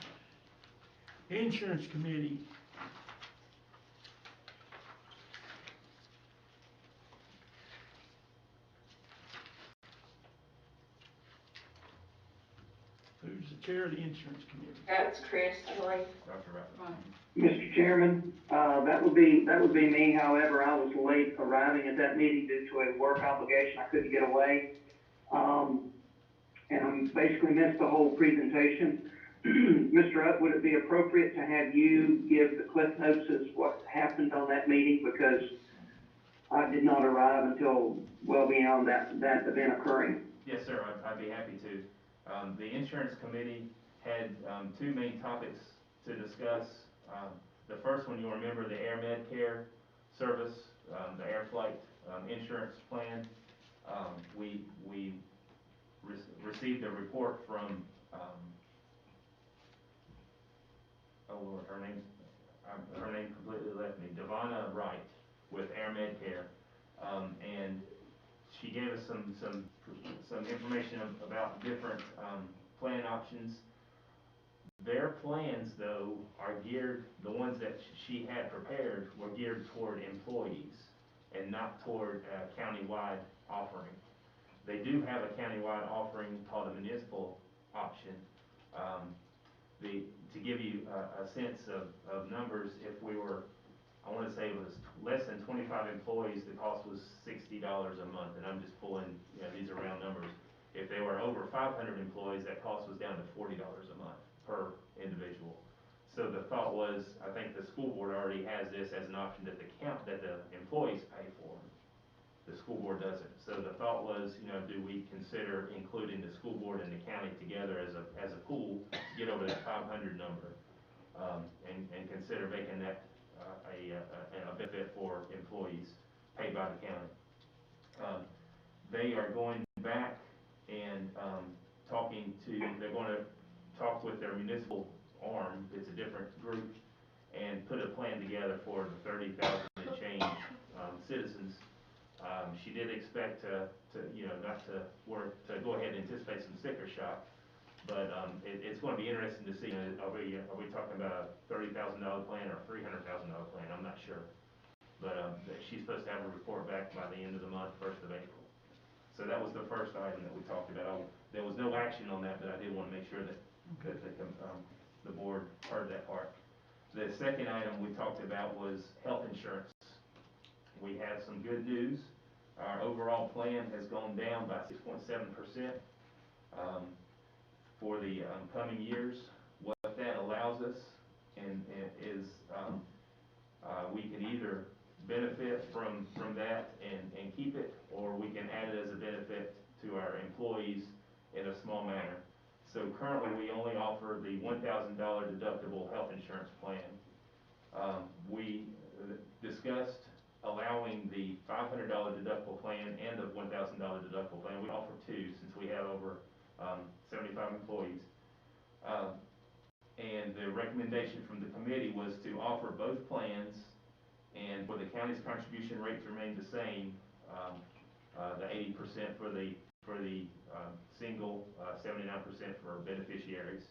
Insurance Committee. Who's the chair of the Insurance Committee? That's Chris, I believe. Dr. Ratliff. Right. Mr. Chairman, that would be me. However, I was late arriving at that meeting due to a work obligation. I couldn't get away. And I basically missed the whole presentation. Mr. Up, would it be appropriate to have you give the cliff notes as what happened on that meeting? Because I did not arrive until well beyond that event occurring. Yes, sir, I'd be happy to. The insurance committee had, two main topics to discuss. The first one, you'll remember, the Air Med Care service, the air flight, insurance plan. We received a report from, oh Lord, her name completely left me, Devonna Wright with Air Med Care. And she gave us some information about different, plan options. Their plans, though, are geared, the ones that she had prepared were geared toward employees and not toward a countywide offering. They do have a countywide offering called a municipal option. To give you a sense of numbers, if we were, I want to say it was less than 25 employees, the cost was $60 a month, and I'm just pulling, these are round numbers. If they were over 500 employees, that cost was down to $40 a month per individual. So the thought was, I think the school board already has this as an option that the employees pay for. The school board doesn't. So the thought was, do we consider including the school board and the county together as a pool to get over that 500 number, and consider making that a benefit for employees paid by the county. They are going back and they're going to talk with their municipal arm, it's a different group, and put a plan together for the 30,000 and change citizens. She did expect to go ahead and anticipate some sticker shock, but it's going to be interesting to see, are we talking about a $30,000 plan or a $300,000 plan? I'm not sure. But she's supposed to have a report back by the end of the month, 1st of April. So that was the first item that we talked about. There was no action on that, but I did want to make sure that the board heard that part. The second item we talked about was health insurance. We have some good news. Our overall plan has gone down by 6.7% for the coming years. What that allows us is we can either benefit from that and keep it, or we can add it as a benefit to our employees in a small manner. So currently we only offer the $1,000 deductible health insurance plan. We discussed allowing the $500 deductible plan and the $1,000 deductible plan. We offer two since we have over 75 employees. And the recommendation from the committee was to offer both plans, and for the county's contribution rate to remain the same, the 80% for the single, 79% for beneficiaries.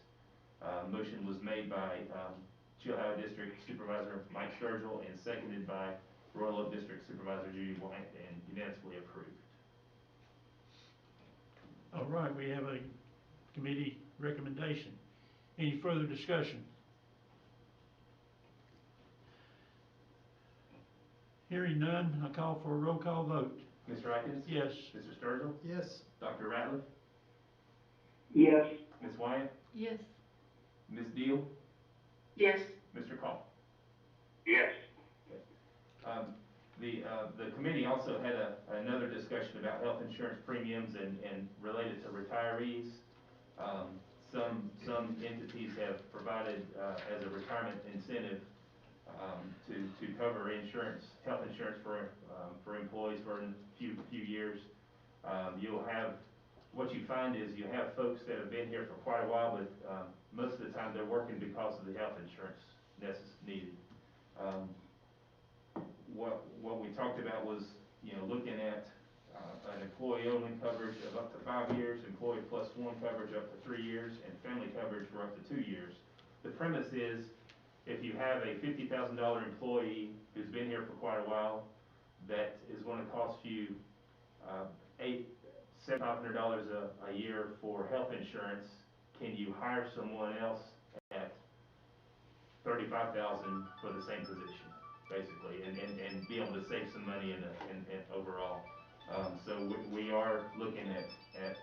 Motion was made by Ohio District Supervisor Mike Sturgill and seconded by Royal Oak District Supervisor Judy White, and unanimously approved. right, we have a committee recommendation. Any further discussion? Hearing none, I call for a roll call vote. Mr. Atkins? Yes. Mr. Sturgill? Yes. Dr. Ratliff? Yes. Ms. Wyatt? Yes. Ms. Deal? Yes. Mr. Call? Yes. The committee also had another discussion about health insurance premiums and related to retirees. Some entities have provided, as a retirement incentive, to cover health insurance for employees for a few years. What you find is you have folks that have been here for quite a while, but, most of the time they're working because of the health insurance needed. What we talked about was, looking at, an employee-only coverage of up to 5 years, employee plus one coverage up to 3 years, and family coverage for up to 2 years. The premise is, if you have a $50,000 employee who's been here for quite a while, that is gonna cost you, $700 a year for health insurance, can you hire someone else at $35,000 for the same position, basically, and be able to save some money in overall. So we are looking at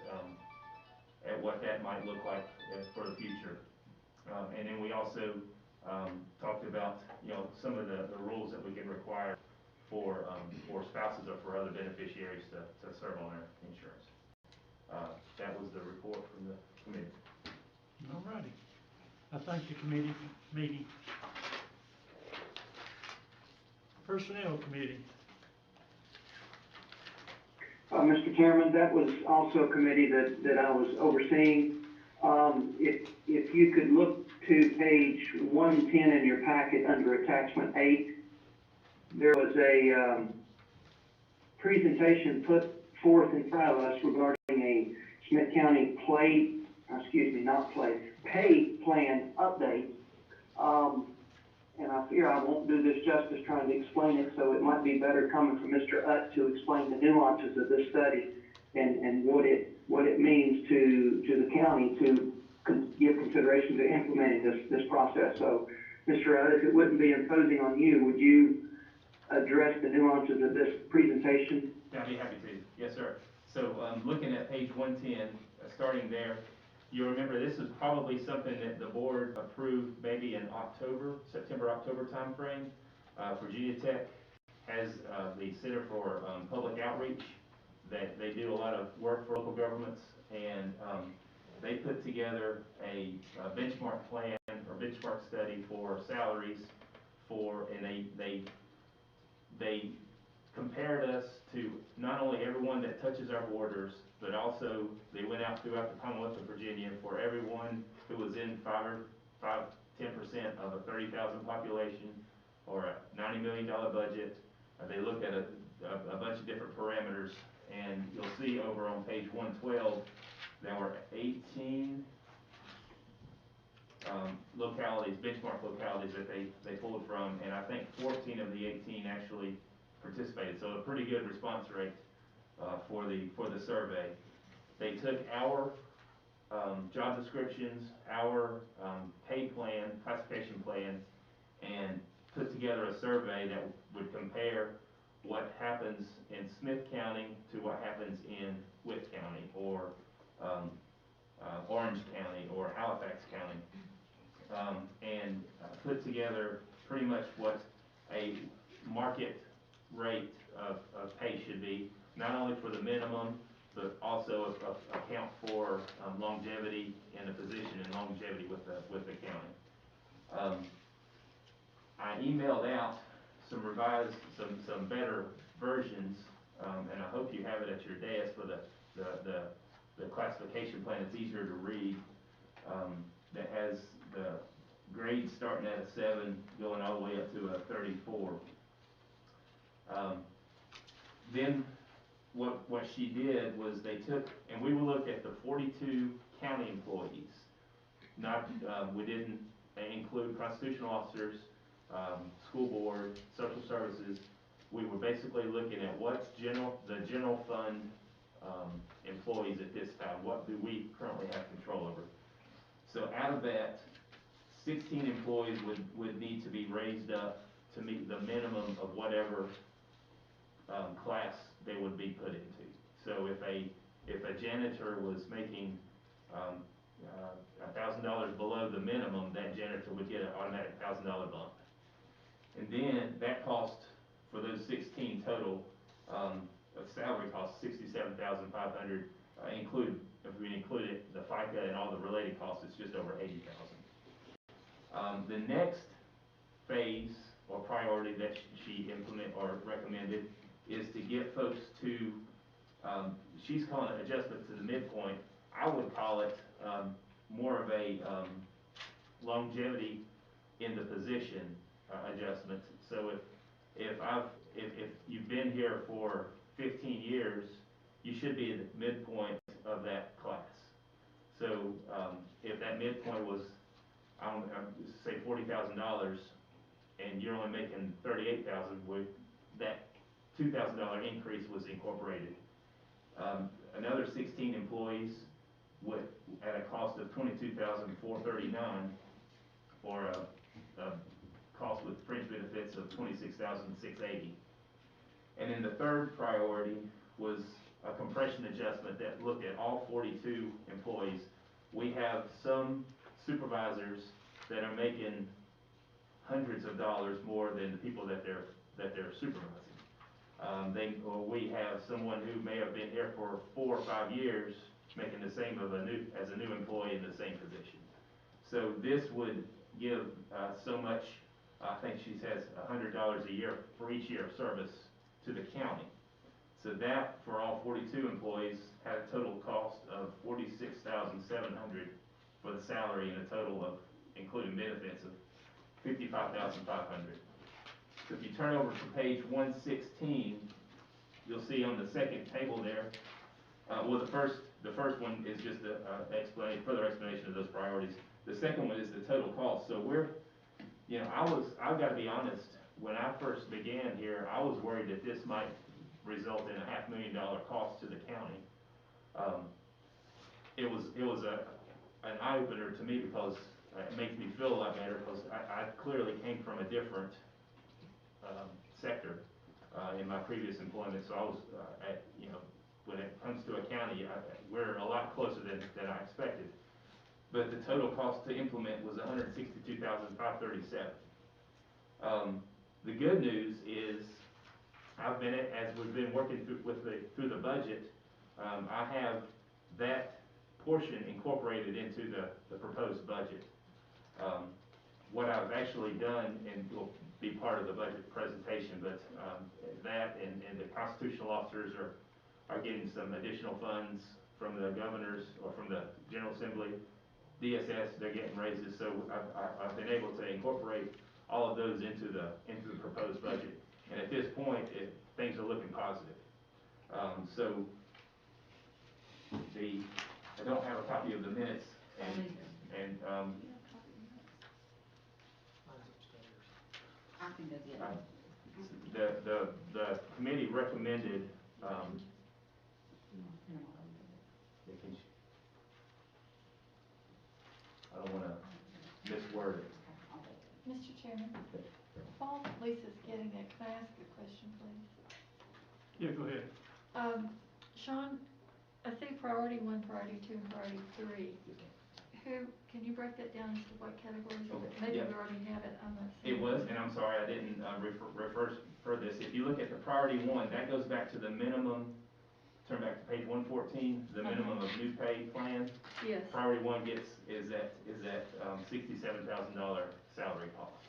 what that might look like for the future. And then we also talked about, some of the rules that we can require for spouses or for other beneficiaries to serve on our insurance. That was the report from the committee. All righty. I thank the committee meeting. Personnel committee. Mr. Chairman, that was also a committee that I was overseeing. If you could look to page 110 in your packet under attachment 8, there was a presentation put forth in front of us regarding a Smyth County pay plan update. And I fear I won't do this justice trying to explain it, so it might be better coming from Mr. Utt to explain the nuances of this study and what it means to the county to give consideration to implementing this process. So, Mr. Utt, if it wouldn't be imposing on you, would you address the nuances of this presentation? I'd be happy to. Yes, sir. So, looking at page 110, starting there, you remember this is probably something that the board approved maybe in September-October timeframe. Virginia Tech has the Center for Public Outreach that they do a lot of work for local governments, and they put together a benchmark plan or benchmark study for salaries and they compared us to not only everyone that touches our borders, but also they went out throughout the Commonwealth of Virginia for everyone who was in 10% of a 30,000 population or a $90 million budget. They looked at a bunch of different parameters, and you'll see over on page 112, there were 18 localities, benchmark localities that they pulled from, and I think 14 of the 18 actually participated, so a pretty good response rate for the survey. They took our job descriptions, our pay plan, classification plan, and put together a survey that would compare what happens in Smyth County to what happens in Witt County or Orange County or Halifax County, and put together pretty much what a market rate of pay should be, not only for the minimum, but also account for longevity in the position and longevity with the county. I emailed out some revised, some better versions, and I hope you have it at your desk for the classification plan. It's easier to read. That has the grades starting at a 7, going all the way up to a 34. Then what she did was they took, and we looked at the 42 county employees. We didn't include constitutional officers, school board, social services. We were basically looking at what's the general fund employees at this time? What do we currently have control over? So out of that, 16 employees would need to be raised up to meet the minimum of whatever class they would be put into. So if a janitor was making $1,000 below the minimum, that janitor would get an automatic $1,000 bump. And then that cost for those 16 total, salary cost $67,500, include, if we include it, the FICA and all the related costs, it's just over $80,000. The next phase or priority that she recommended is to get folks to, she's calling it adjustment to the midpoint. I would call it more of a longevity in the position adjustment. So if you've been here for 15 years, you should be at the midpoint of that class. So if that midpoint was, say $40,000, and you're only making $38,000, that $2,000 increase was incorporated. Another 16 employees would, at a cost of $22,439, or a cost with fringe benefits of $26,680. And then the third priority was a compression adjustment that looked at all 42 employees. We have some supervisors that are making hundreds of dollars more than the people that they're supervising. We have someone who may have been here for 4 or 5 years, making the same as a new employee in the same position. So this would give so much. I think she says $100 a year for each year of service to the county. So that, for all 42 employees, had a total cost of $46,700 for the salary, and a total of, including benefits, of $55,500. So if you turn over to page 116, you'll see on the second table there, well, the first one is just a further explanation of those priorities. The second one is the total cost. So I've got to be honest, when I first began here, I was worried that this might result in a $500,000 cost to the county. It was an eye-opener to me, because it makes me feel a lot better, because I clearly came from a different sector in my previous employment. So I was, when it comes to a county, we're a lot closer than I expected. But the total cost to implement was $162,537. The good news is, as we've been working through the budget, I have that portion incorporated into the proposed budget. What I've actually done, and will be part of the budget presentation, but that and the constitutional officers are getting some additional funds from the governors or from the General Assembly. DSS, they're getting raises, so I've been able to incorporate all of those into the proposed budget. And at this point, things are looking positive. So I don't have a copy of the minutes, and Mine's upstairs. I can go get it. the committee recommended, I don't want to misword it. Mr. Chairman, while Lisa's getting that, can I ask a question, please? Yeah, go ahead. Sean, I see priority 1, priority 2, and priority 3. Can you break that down as to what categories? Okay, Maybe yeah. we already have it, I'm not It seeing was, and I'm sorry, I didn't refer for this. If you look at the priority 1, that goes back to the minimum. Turn back to page 114, the minimum of new pay plan. Yes. Priority 1 is that $67,000 salary cost.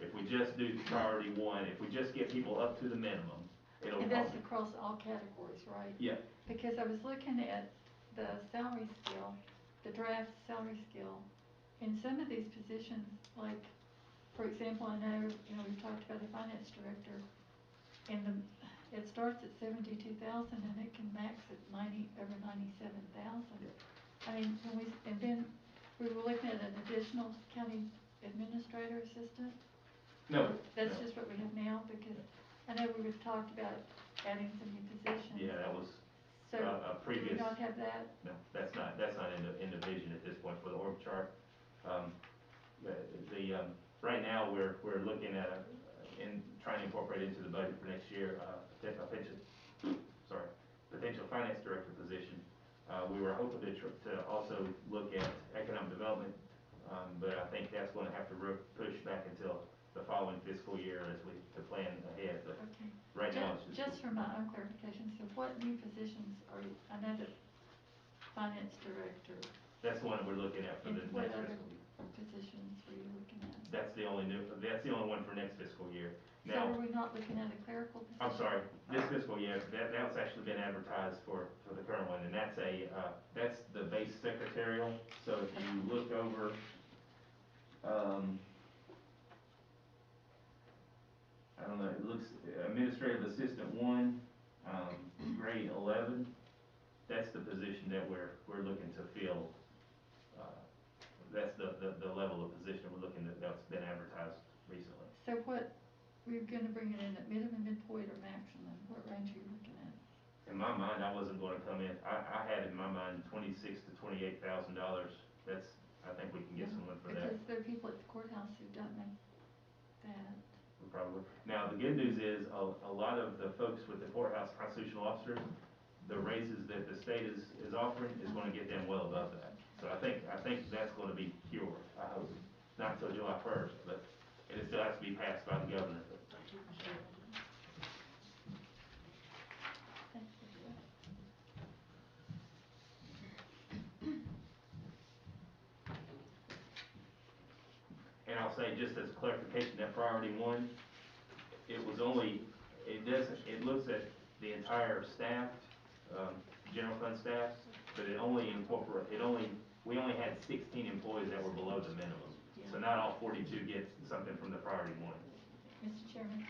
If we just do priority 1, if we just get people up to the minimum, it'll. And that's across all categories, right? Yeah. Because I was looking at the salary scale, the draft salary scale, in some of these positions, like, for example, I know, we've talked about the finance director, and it starts at $72,000 and it can max at over $97,000. I mean, and then we were looking at an additional county administrator assistant. No. That's no. just what we have now, because I know we've talked about adding some new positions. Yeah, that was So, a previous. do we not have that? No, that's not in the vision at this point for the org chart. Right now, we're looking at, trying to incorporate into the budget for next year, potential finance director position. We were hoping to also look at economic development, but I think that's gonna have to push back until the following fiscal year to plan ahead, but Okay. right now it's Just for my own clarification, so what new positions are you, I know the finance director, that's the one we're looking at for and the what next other fiscal year. positions were you looking at? That's the only one for next fiscal year. So Now, are we not looking at a clerical position? I'm sorry, this fiscal year, that's actually been advertised for the current one, and that's that's the base secretarial. So if you look over, I don't know, it looks administrative assistant 1, grade 11. That's the position that we're looking to fill. That's the level of position we're looking that's been advertised recently. So what, we're gonna bring it in at minimum, midpoint, or maximum? What range are you looking at? In my mind, I wasn't gonna come in, I had in my mind $26,000 to $28,000. I think we can get someone for that. Because there are people at the courthouse who don't make that. Probably. Now, the good news is, a lot of the folks with the courthouse constitutional officers, the raises that the state is offering is gonna get them well above that. So I think that's gonna be cured, I hope. Not until July 1st, but it still has to be passed by the governor. And I'll say, just as clarification, that priority 1, it looks at the entire staff, general fund staff, but we only had 16 employees that were below the minimum. So not all 42 get something from the priority 1. Mr. Chairman?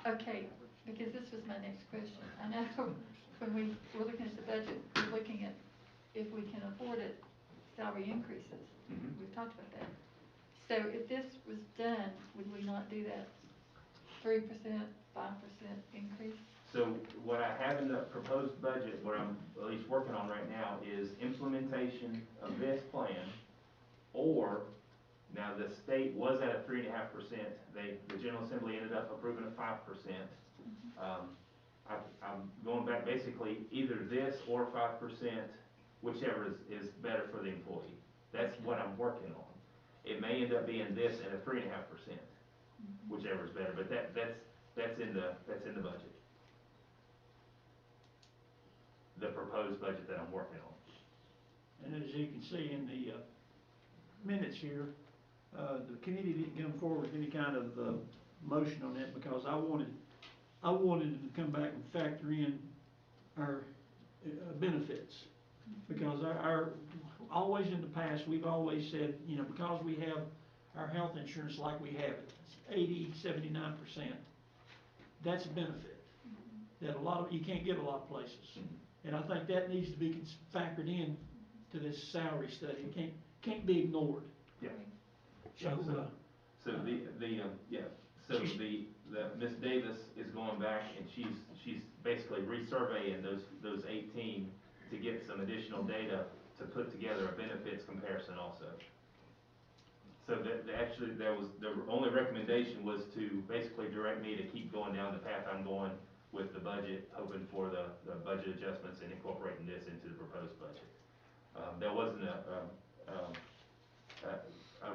Okay, because this was my next question. I know when we were looking at the budget, we're looking at if we can afford it, salary increases. Mhm. We've talked about that. So if this was done, would we not do that 3%, 5% increase? So what I have in the proposed budget, what I'm at least working on right now, is implementation of this plan, or, now the state was at a 3.5%, the General Assembly ended up approving a 5%. I'm going back, basically, either this or 5%, whichever is better for the employee. That's what I'm working on. It may end up being this and a 3.5%, whichever is better, but that's in the budget. The proposed budget that I'm working on. And as you can see in the minutes here, the committee didn't come forward with any kind of motion on that because I wanted them to come back and factor in our benefits. Because always in the past, we've always said, because we have our health insurance like we have it, it's 80-79%. That's a benefit that you can't get a lot of places. And I think that needs to be factored in to this salary study. It can't be ignored. Yeah. So Miss Davis is going back and she's basically resurveying those 18 to get some additional data to put together a benefits comparison also. So the only recommendation was to basically direct me to keep going down the path I'm going with the budget, hoping for the budget adjustments and incorporating this into the proposed budget. There wasn't a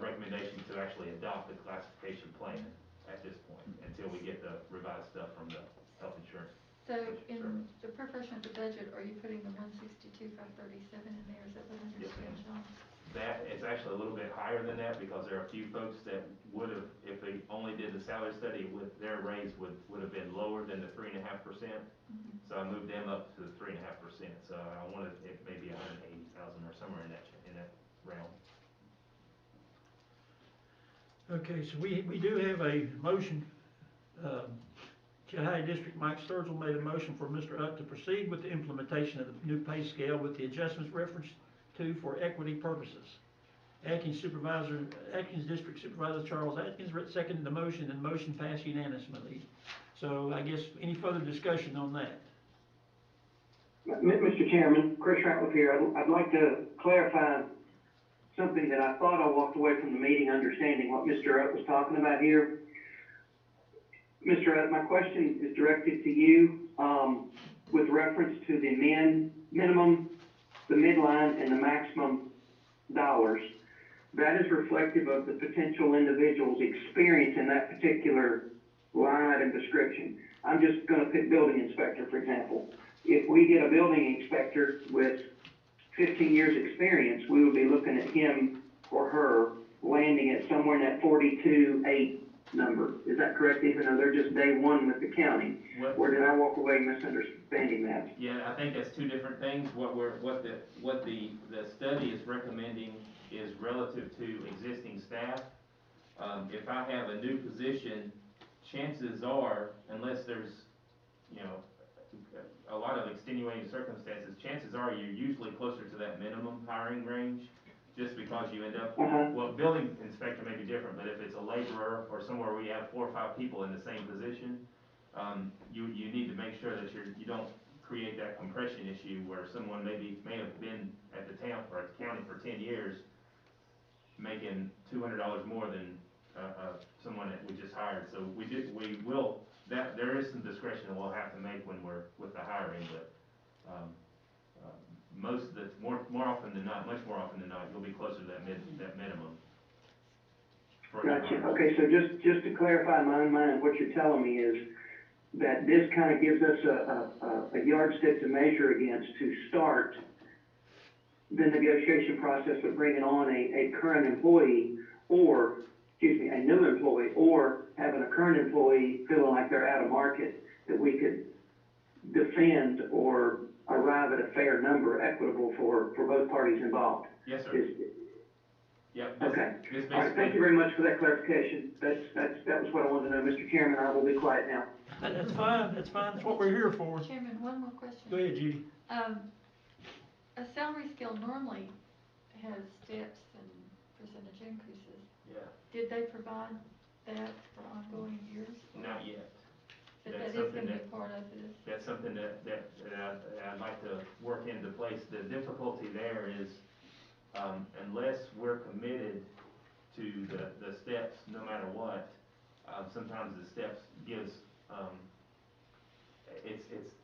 recommendation to actually adopt the classification plan at this point until we get the revised stuff from the health insurance. So in the preparation of the budget, are you putting the 162,537 in there? Is that what I Yes, understand, ma'am. John? That is actually a little bit higher than that because there are a few folks that would have, if they only did the salary study, their raise would have been lower than the 3.5%. So I moved them up to the 3.5%. So I wanted it maybe 180,000 or somewhere in that realm. Okay, so we do have a motion. Cudahy District Mike Sturgill made a motion for Mr. Up to proceed with the implementation of the new pay scale with the adjustments referenced to for equity purposes. Atkins District Supervisor Charles Atkins seconded the motion, and the motion passed unanimously. So I guess any further discussion on that? Mr. Chairman, Chris Ratliff here. I'd like to clarify something that I thought I walked away from the meeting understanding what Mr. Up was talking about here. Mr. Up, my question is directed to you, with reference to the minimum, the midline, and the maximum dollars. That is reflective of the potential individual's experience in that particular line item description. I'm just going to pick building inspector, for example. If we get a building inspector with 15 years experience, we would be looking at him or her landing at somewhere in that 42.8 number. Is that correct, even though they're just day one with the county? Or did I walk away misunderstanding that? Yeah, I think that's two different things. What the study is recommending is relative to existing staff. If I have a new position, chances are, unless there's, you know, a lot of extenuating circumstances, chances are you're usually closer to that minimum hiring range, just because you end up, well, building inspector may be different, but if it's a laborer or somewhere where you have 4 or 5 people in the same position, you need to make sure that you don't create that compression issue where someone may have been at the town or at the county for 10 years, making $200 more than someone that we just hired. So there is some discretion that we'll have to make when we're with the hiring, but more often than not, much more often than not, you'll be closer to that minimum. Gotcha. Okay, so just to clarify in my own mind, what you're telling me is that this kind of gives us a yardstick to measure against to start the negotiation process of bringing on a current employee, or, excuse me, a new employee, or having a current employee feeling like they're out of market, that we could defend or arrive at a fair number, equitable for both parties involved. Yes, sir. Yep. Okay. All right. Thank you very much for that clarification. That was what I wanted to know, Mr. Chairman. I will be quiet now. That's fine, that's fine, that's what we're here for. Chairman, one more question. Go ahead, Judy. A salary scale normally has steps and percentage increases. Yeah. Did they provide that for ongoing years? Not yet. But that is going to be part of this. That's something that I'd like to work into place. The difficulty there is, unless we're committed to the steps, no matter what, sometimes the steps gives,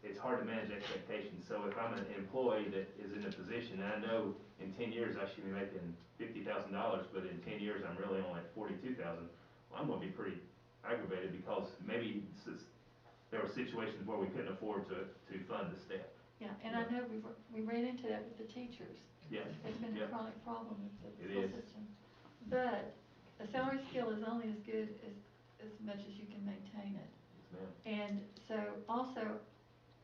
it's hard to manage expectations. So if I'm an employee that is in a position, and I know in 10 years I should be making $50,000, but in 10 years I'm really only at 42,000, well, I'm going to be pretty aggravated because maybe there were situations where we couldn't afford to fund the step. Yeah, and I know we ran into that with the teachers. Yeah. It's been a chronic problem with the It school is. system. But a salary scale is only as good as much as you can maintain it. Yes, ma'am. And so also,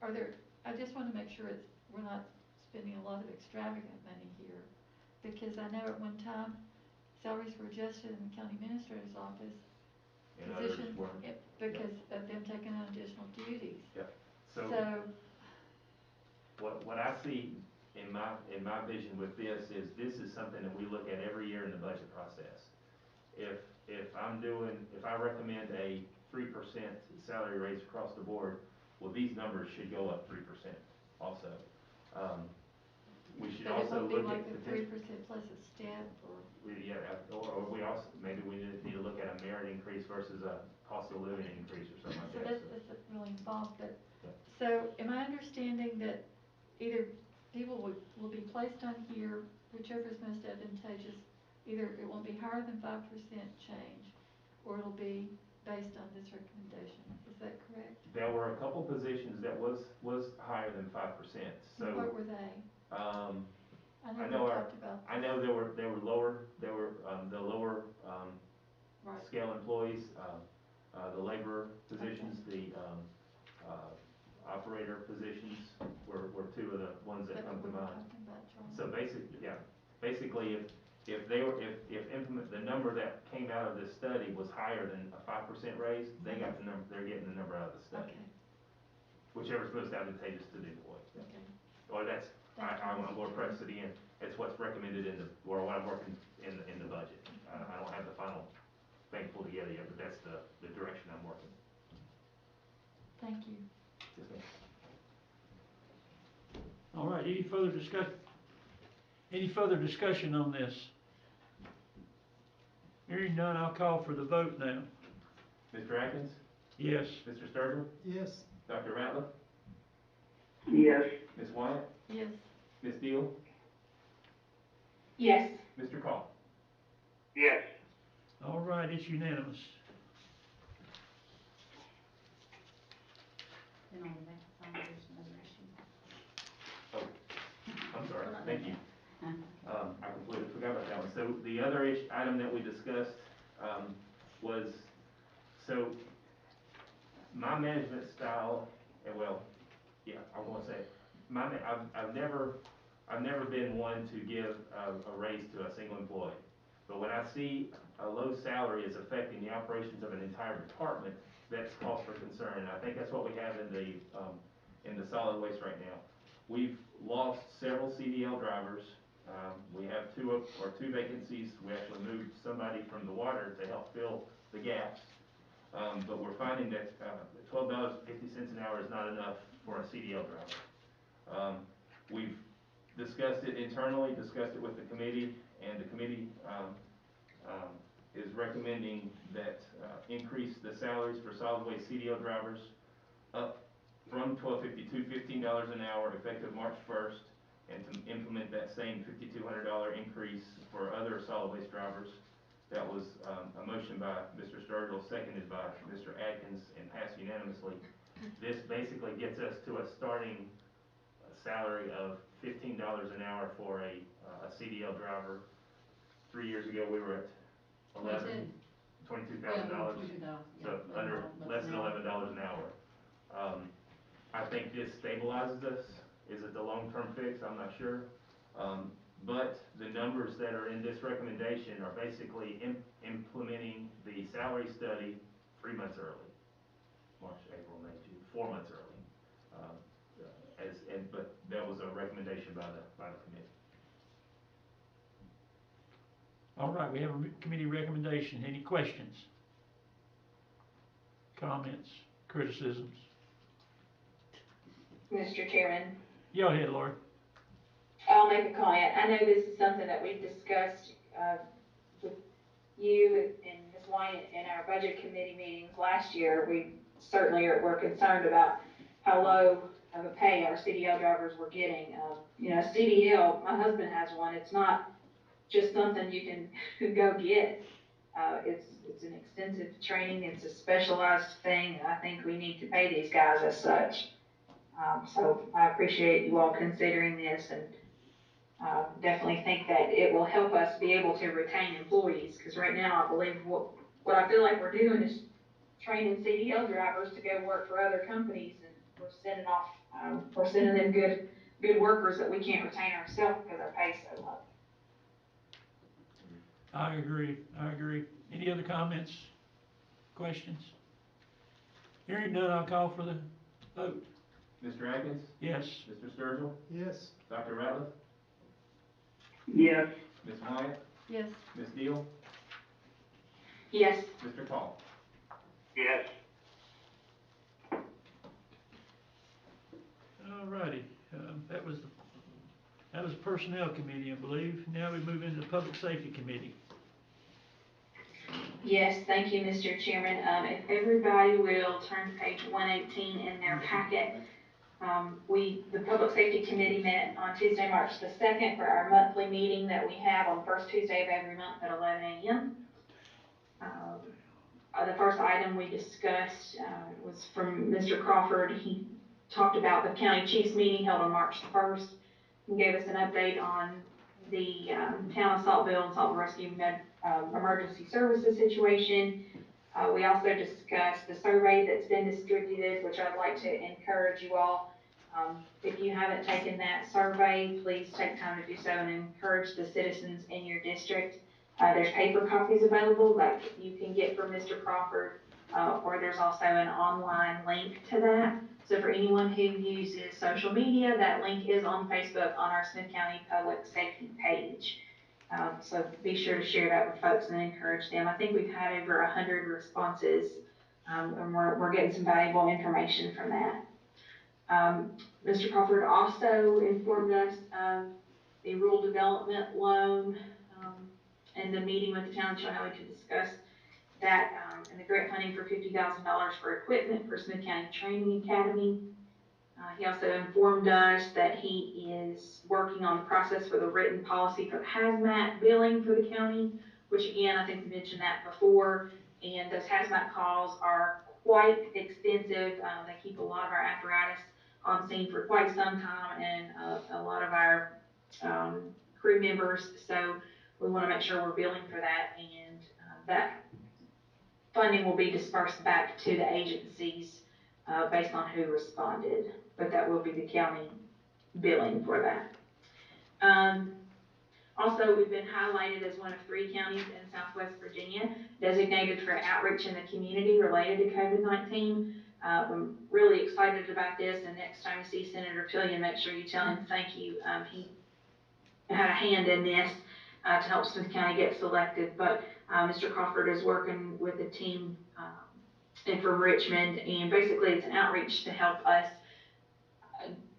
I just want to make sure we're not spending a lot of extravagant money here, because I know at one time salaries were adjusted in the county administrator's office. And others weren't. Because of them taking on additional duties. Yep. So what I see in my vision with this is something that we look at every year in the budget process. If I recommend a 3% salary raise across the board, well, these numbers should go up 3% also. We should also look at the 3% plus a step or we also maybe we need to look at a merit increase versus a cost of living increase or something like that. So that's really involved, but yeah. So am I understanding that either people will be placed on here, whichever is most advantageous, either it won't be higher than 5% change, or it'll be based on this recommendation. Is that correct? There were a couple positions that was higher than 5%. So and what were they? I know there were lower. There were the lower right. scale employees, the laborer positions, okay. the operator positions were two of the ones that come to mind. So basically, if the number that came out of this study was higher than a 5% raise, they got the number. They're getting the number out of the study. Okay. Whichever's most advantageous to the employee. Yeah. Okay. Or I'm going to press it in. It's what's recommended or what I'm working in the budget. I don't have the final thing pulled together yet, but that's the direction I'm working. Thank you. Yes, ma'am. All right, any further discussion on this? Hearing none, I'll call for the vote now. Mr. Atkins? Yes. Mr. Sturgill? Yes. Dr. Ratliff? Yes. Ms. Wyatt? Yes. Ms. Deal? Yes. Mr. Call? Yes. All right, it's unanimous. Then on the back side, there's another issue. I'm sorry, thank you. I completely forgot about that one. So the other item that we discussed, was, so my management style, and well, yeah, I won't say, it. I've never been one to give a raise to a single employee. But when I see a low salary is affecting the operations of an entire department, that's cause for concern. And I think that's what we have in the solid waste right now. We've lost several CDL drivers. We have two vacancies. We actually moved somebody from the water to help fill the gaps. But we're finding that $12.50 an hour is not enough for a CDL driver. We've discussed it internally, discussed it with the committee, and the committee is recommending that increase the salaries for solid waste CDL drivers up from $12.50 to $15 an hour effective March 1st, and to implement that same $5,200 increase for other solid waste drivers. That was a motion by Mr. Sturgill, seconded by Mr. Atkins, and passed unanimously. This basically gets us to a starting salary of $15 an hour for a CDL driver. 3 years ago, we were at $22,000, so under less than $11 an hour. I think this stabilizes us. Is it the long-term fix? I'm not sure. But the numbers that are in this recommendation are basically implementing the salary study 3 months early. March, April, May, June, 4 months early. But that was a recommendation by the committee. All right, we have a committee recommendation. Any questions? Comments? Criticisms? Mr. Chairman, Go ahead, Lori. I'll make a comment. I know this is something that we've discussed with you and Ms. Wyatt in our budget committee meetings last year. We certainly were concerned about how low of a pay our CDL drivers were getting. CDL, my husband has one. It's not just something you can go get. It's an extensive training. It's a specialized thing, and I think we need to pay these guys as such. So I appreciate you all considering this, and definitely think that it will help us be able to retain employees, because right now I believe what I feel like we're doing is training CDL drivers to go work for other companies, and we're sending them good workers that we can't retain ourselves because our pay's so low. I agree. Any other comments? Questions? Hearing none, I'll call for the vote. Mr. Atkins? Yes. Mr. Sturgill? Yes. Dr. Ratliff? Yes. Ms. Wyatt? Yes. Ms. Deal? Yes. Mr. Call? Yes. All righty. That was Personnel Committee, I believe. Now we move into the Public Safety Committee. Yes, thank you, Mr. Chairman. If everybody will turn to page 118 in their packet, the Public Safety Committee met on Tuesday, March the 2nd for our monthly meeting that we have on the first Tuesday of every month at 11 a.m. The first item we discussed was from Mr. Crawford. He talked about the county chiefs meeting held on March the 1st and gave us an update on the town of Saltville and Saltville Rescue emergency services situation. We also discussed the survey that's been distributed, which I'd like to encourage you all. If you haven't taken that survey, please take time to do so and encourage the citizens in your district. There's paper copies available that you can get from Mr. Crawford, or there's also an online link to that. So for anyone who uses social media, that link is on Facebook on our Smyth County Public Safety page. So be sure to share that with folks and encourage them. I think we've had over 100 responses, and we're getting some valuable information from that. Mr. Crawford also informed us of the rural development loan, and the meeting with the town of Shiloh to discuss that, and the grant funding for $50,000 for equipment for Smyth County Training Academy. He also informed us that he is working on the process for the written policy for the hazmat billing for the county, which again, I think we mentioned that before, and those hazmat calls are quite extensive. They keep a lot of our apparatus on scene for quite some time, and a lot of our crew members, so we want to make sure we're billing for that, and that funding will be dispersed back to the agencies based on who responded, but that will be the county billing for that. Also, we've been highlighted as one of 3 counties in Southwest Virginia designated for outreach in the community related to COVID-19. I'm really excited about this, and next time you see Senator Pillion, make sure you tell him thank you. He had a hand in this to help Smyth County get selected, but Mr. Crawford is working with a team and from Richmond, and basically it's an outreach to help us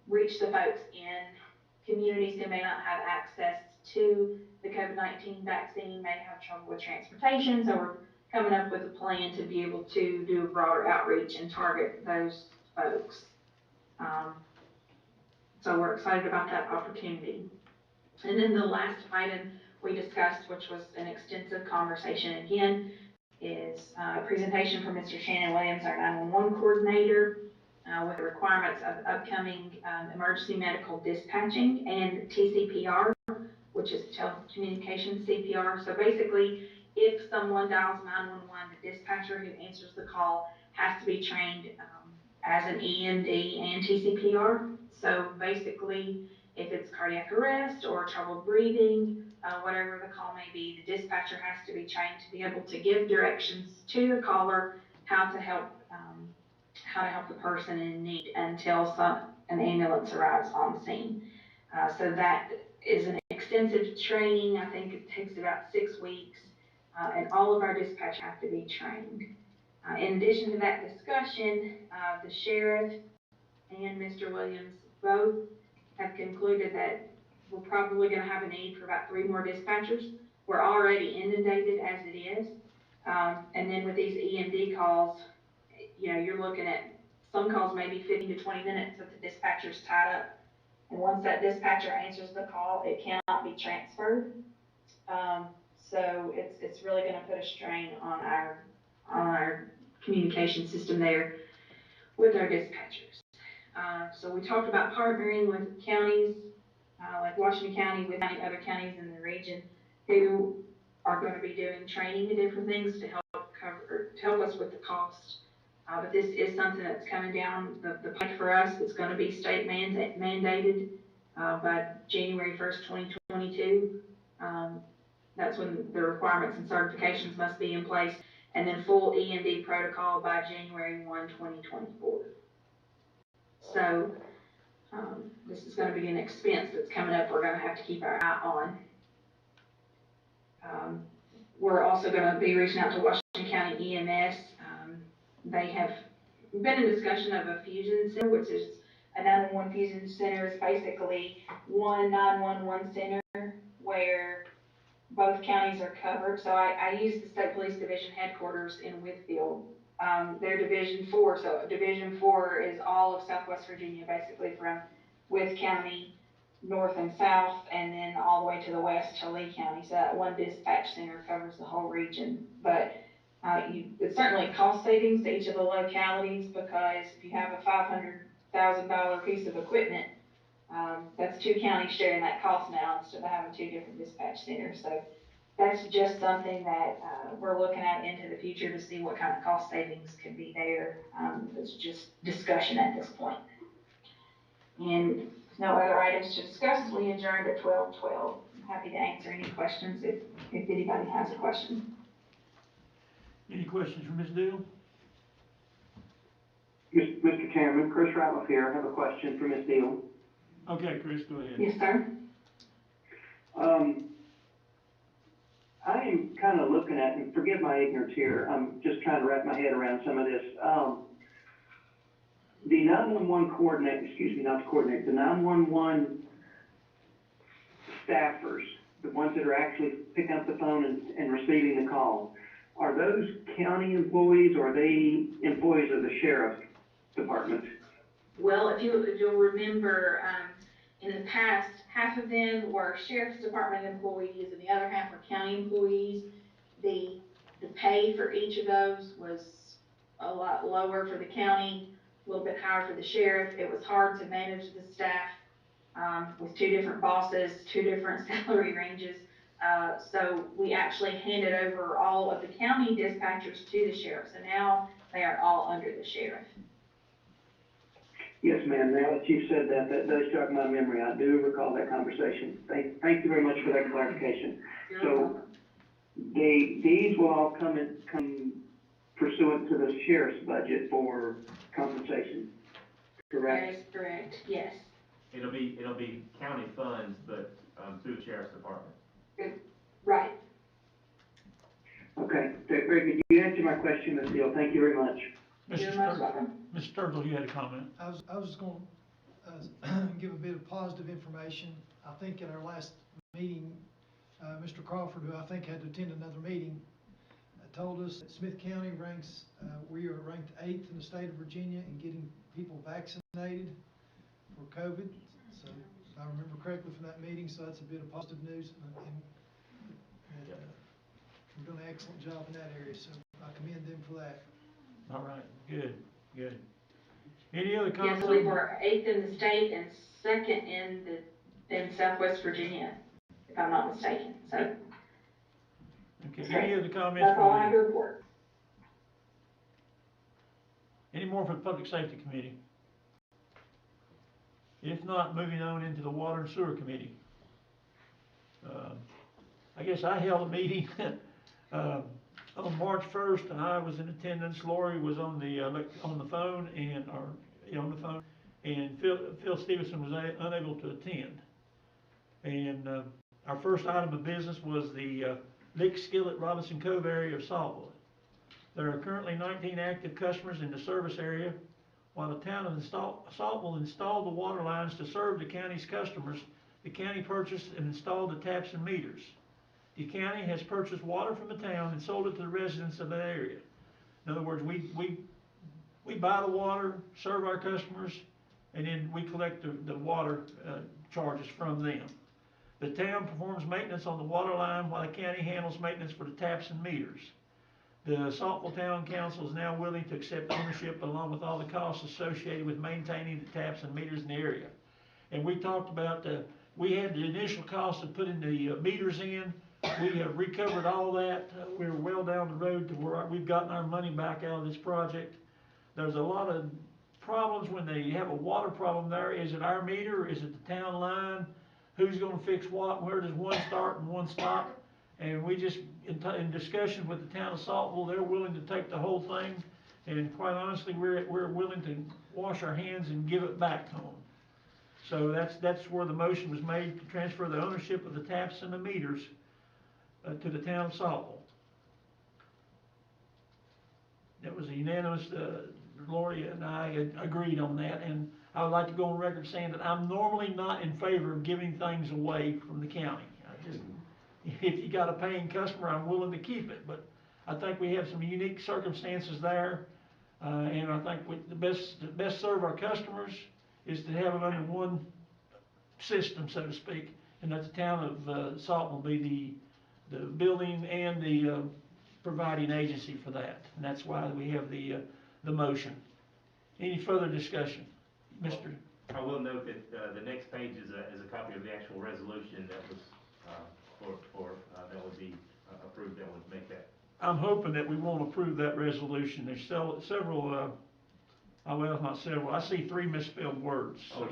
reach the folks in communities who may not have access to the COVID-19 vaccine, may have trouble with transportation, so we're coming up with a plan to be able to do a broader outreach and target those folks. So we're excited about that opportunity. And then the last item we discussed, which was an extensive conversation again, is a presentation from Mr. Shannon Williams, our 911 coordinator, with the requirements of upcoming emergency medical dispatching and TCPR, which is telecommunications CPR. So basically, if someone dials 911, the dispatcher who answers the call has to be trained as an EMD and TCPR. So basically, if it's cardiac arrest or trouble breathing, whatever the call may be, the dispatcher has to be trained to be able to give directions to the caller how to help the person in need until an ambulance arrives on scene. So that is an extensive training. I think it takes about 6 weeks, and all of our dispatchers have to be trained. In addition to that discussion, the sheriff and Mr. Williams both have concluded that we're probably going to have a need for about 3 more dispatchers. We're already inundated as it is. And then with these EMD calls, you're looking at some calls maybe 15 to 20 minutes that the dispatcher's tied up. And once that dispatcher answers the call, it cannot be transferred. So it's really going to put a strain on our communication system there with our dispatchers. So we talked about partnering with counties, like Washington County, with other counties in the region who are going to be doing training and different things to help us with the cost. But this is something that's coming down the pike for us. It's going to be state mandated by January 1st, 2022. That's when the requirements and certifications must be in place, and then full EMD protocol by January 1, 2024. So this is going to be an expense that's coming up we're going to have to keep our eye on. We're also going to be reaching out to Washington County EMS. They have been in discussion of a fusion center, which is a 911 fusion center. Is basically one 911 center where both counties are covered. So I use the State Police Division headquarters in Whitfield. They're Division 4, so Division 4 is all of Southwest Virginia, basically from Wythe County, north and south, and then all the way to the west to Lee County. So that one dispatch center covers the whole region. But it's certainly cost savings to each of the localities, because if you have a $500,000 piece of equipment, that's 2 counties sharing that cost now instead of having 2 different dispatch centers. So that's just something that we're looking at into the future to see what kind of cost savings could be there. It's just discussion at this point. And with no other items to discuss, we adjourned at 12:12. I'm happy to answer any questions if anybody has a question. Any questions for Ms. Deal? Mr. Chairman, Chris Ratliff here. I have a question for Ms. Deal. Okay, Chris, go ahead. Yes, sir. I am kind of looking at, and forgive my ignorance here, I'm just trying to wrap my head around some of this. the 911 coordinator, excuse me, not the coordinator, the 911 staffers, the ones that are actually picking up the phone and receiving the call, are those county employees or are they employees of the sheriff's department? Well, if you'll remember, in the past, half of them were sheriff's department employees and the other half were county employees. The pay for each of those was a lot lower for the county, a little bit higher for the sheriff. It was hard to manage the staff, with two different bosses, two different salary ranges. So we actually handed over all of the county dispatchers to the sheriff. So now they are all under the sheriff. Yes, ma'am. Now that you've said that, that does jog my memory. I do recall that conversation. Thank you very much for that clarification. So these will all come pursuant to the sheriff's budget for compensation, correct? That is correct, yes. It'll be county funds, but, through the sheriff's department. Right. Okay, very good. You answered my question, Ms. Deal. Thank you very much. You're most welcome. Mr. Sturgill, you had a comment? I was just going to give a bit of positive information. I think at our last meeting, Mr. Crawford, who I think had to attend another meeting, told us that Smyth County we are ranked 8th in the state of Virginia in getting people vaccinated for COVID. So if I remember correctly from that meeting, so that's a bit of positive news. And we're doing an excellent job in that area, so I commend them for that. All right, good. Any other Yes, comments? I believe we're 8th in the state and 2nd in Southwest Virginia, if I'm not mistaken, so. Okay, any other comments? That's all I have to report. Any more for the Public Safety Committee? If not, moving on into the Water and Sewer Committee. I guess I held a meeting on March 1st, and I was in attendance. Lori was on the phone, and Phil Stevenson was unable to attend. And our first item of business was the Lick Skillet Robinson Cove area of Saltville. There are currently 19 active customers in the service area. While the town of Saltville installed the water lines to serve the county's customers, the county purchased and installed the taps and meters. The county has purchased water from the town and sold it to the residents of that area. In other words, we buy the water, serve our customers, and then we collect the water charges from them. The town performs maintenance on the water line while the county handles maintenance for the taps and meters. The Saltville Town Council is now willing to accept ownership along with all the costs associated with maintaining the taps and meters in the area. And we talked about we had the initial cost of putting the meters in. We have recovered all that. We're well down the road to where we've gotten our money back out of this project. There's a lot of problems when they have a water problem there. Is it our meter? Is it the town line? Who's going to fix what? Where does one start and one stop? And we just, in discussion with the town of Saltville, they're willing to take the whole thing. And quite honestly, we're willing to wash our hands and give it back to them. So that's where the motion was made to transfer the ownership of the taps and the meters to the town of Saltville. That was a unanimous, Lori and I agreed on that, and I would like to go on record saying that I'm normally not in favor of giving things away from the county. If you got a paying customer, I'm willing to keep it, but I think we have some unique circumstances there, and I think the best serve our customers is to have it under one system, so to speak, and that the town of Saltville will be the building and the providing agency for that, and that's why we have the motion. Any further discussion, Mr.? I will note that the next page is a copy of the actual resolution that was that would be approved, that would make that. I'm hoping that we won't approve that resolution. There's several, well, not several. I see 3 misspelled words. So,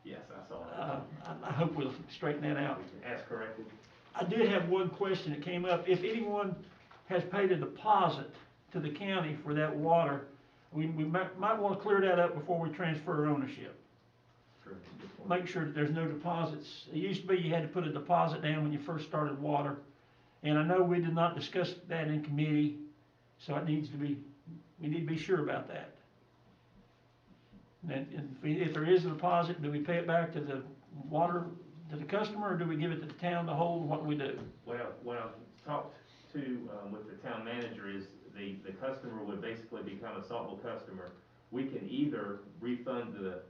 yes, I saw that. I hope we'll straighten that out. As corrected. I did have one question that came up. If anyone has paid a deposit to the county for that water, we might want to clear that up before we transfer ownership. Make sure that there's no deposits. It used to be you had to put a deposit down when you first started water. And I know we did not discuss that in committee, so we need to be sure about that. And if there is a deposit, do we pay it back to the to the customer, or do we give it to the town to hold? What do we do? What I've talked to, with the town manager is the customer would basically become a Saltville customer. We can either refund to the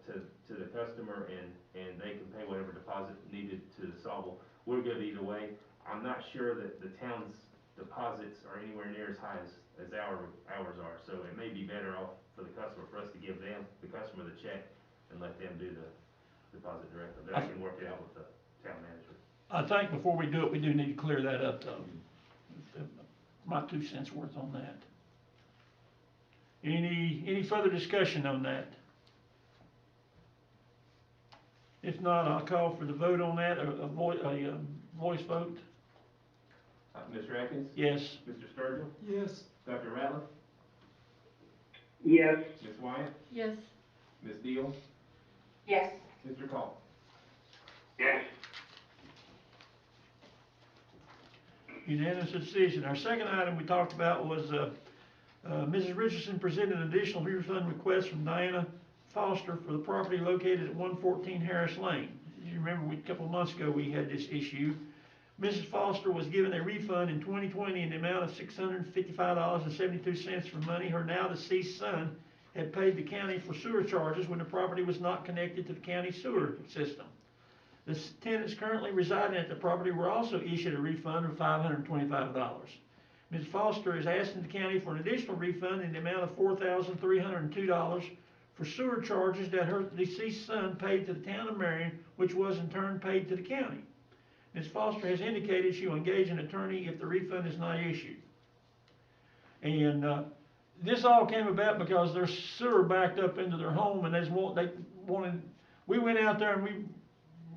customer and they can pay whatever deposit needed to the Saltville. We're good either way. I'm not sure that the town's deposits are anywhere near as high as ours are, so it may be better off for the customer, for us to give them, the customer, the check and let them do the deposit directly. But I can work it out with the town manager. I think before we do it, we do need to clear that up, though. My 2 cents worth on that. Any further discussion on that? If not, I'll call for the vote on that, a voice vote. Mr. Atkins? Yes. Mr. Sturgill? Yes. Dr. Ratliff? Yes. Ms. Wyatt? Yes. Ms. Deal? Yes. Mr. Call? Yes. Unanimous decision. Our second item we talked about was, Mrs. Richardson presented an additional refund request from Diana Foster for the property located at 114 Harris Lane. As you remember, a couple of months ago, we had this issue. Mrs. Foster was given a refund in 2020 in the amount of $655.72 for money her now deceased son had paid the county for sewer charges when the property was not connected to the county sewer system. The tenants currently residing at the property were also issued a refund of $525. Ms. Foster is asking the county for an additional refund in the amount of $4,302 for sewer charges that her deceased son paid to the town of Marion, which was in turn paid to the county. Ms. Foster has indicated she will engage an attorney if the refund is not issued. And this all came about because their sewer backed up into their home, and we went out there and we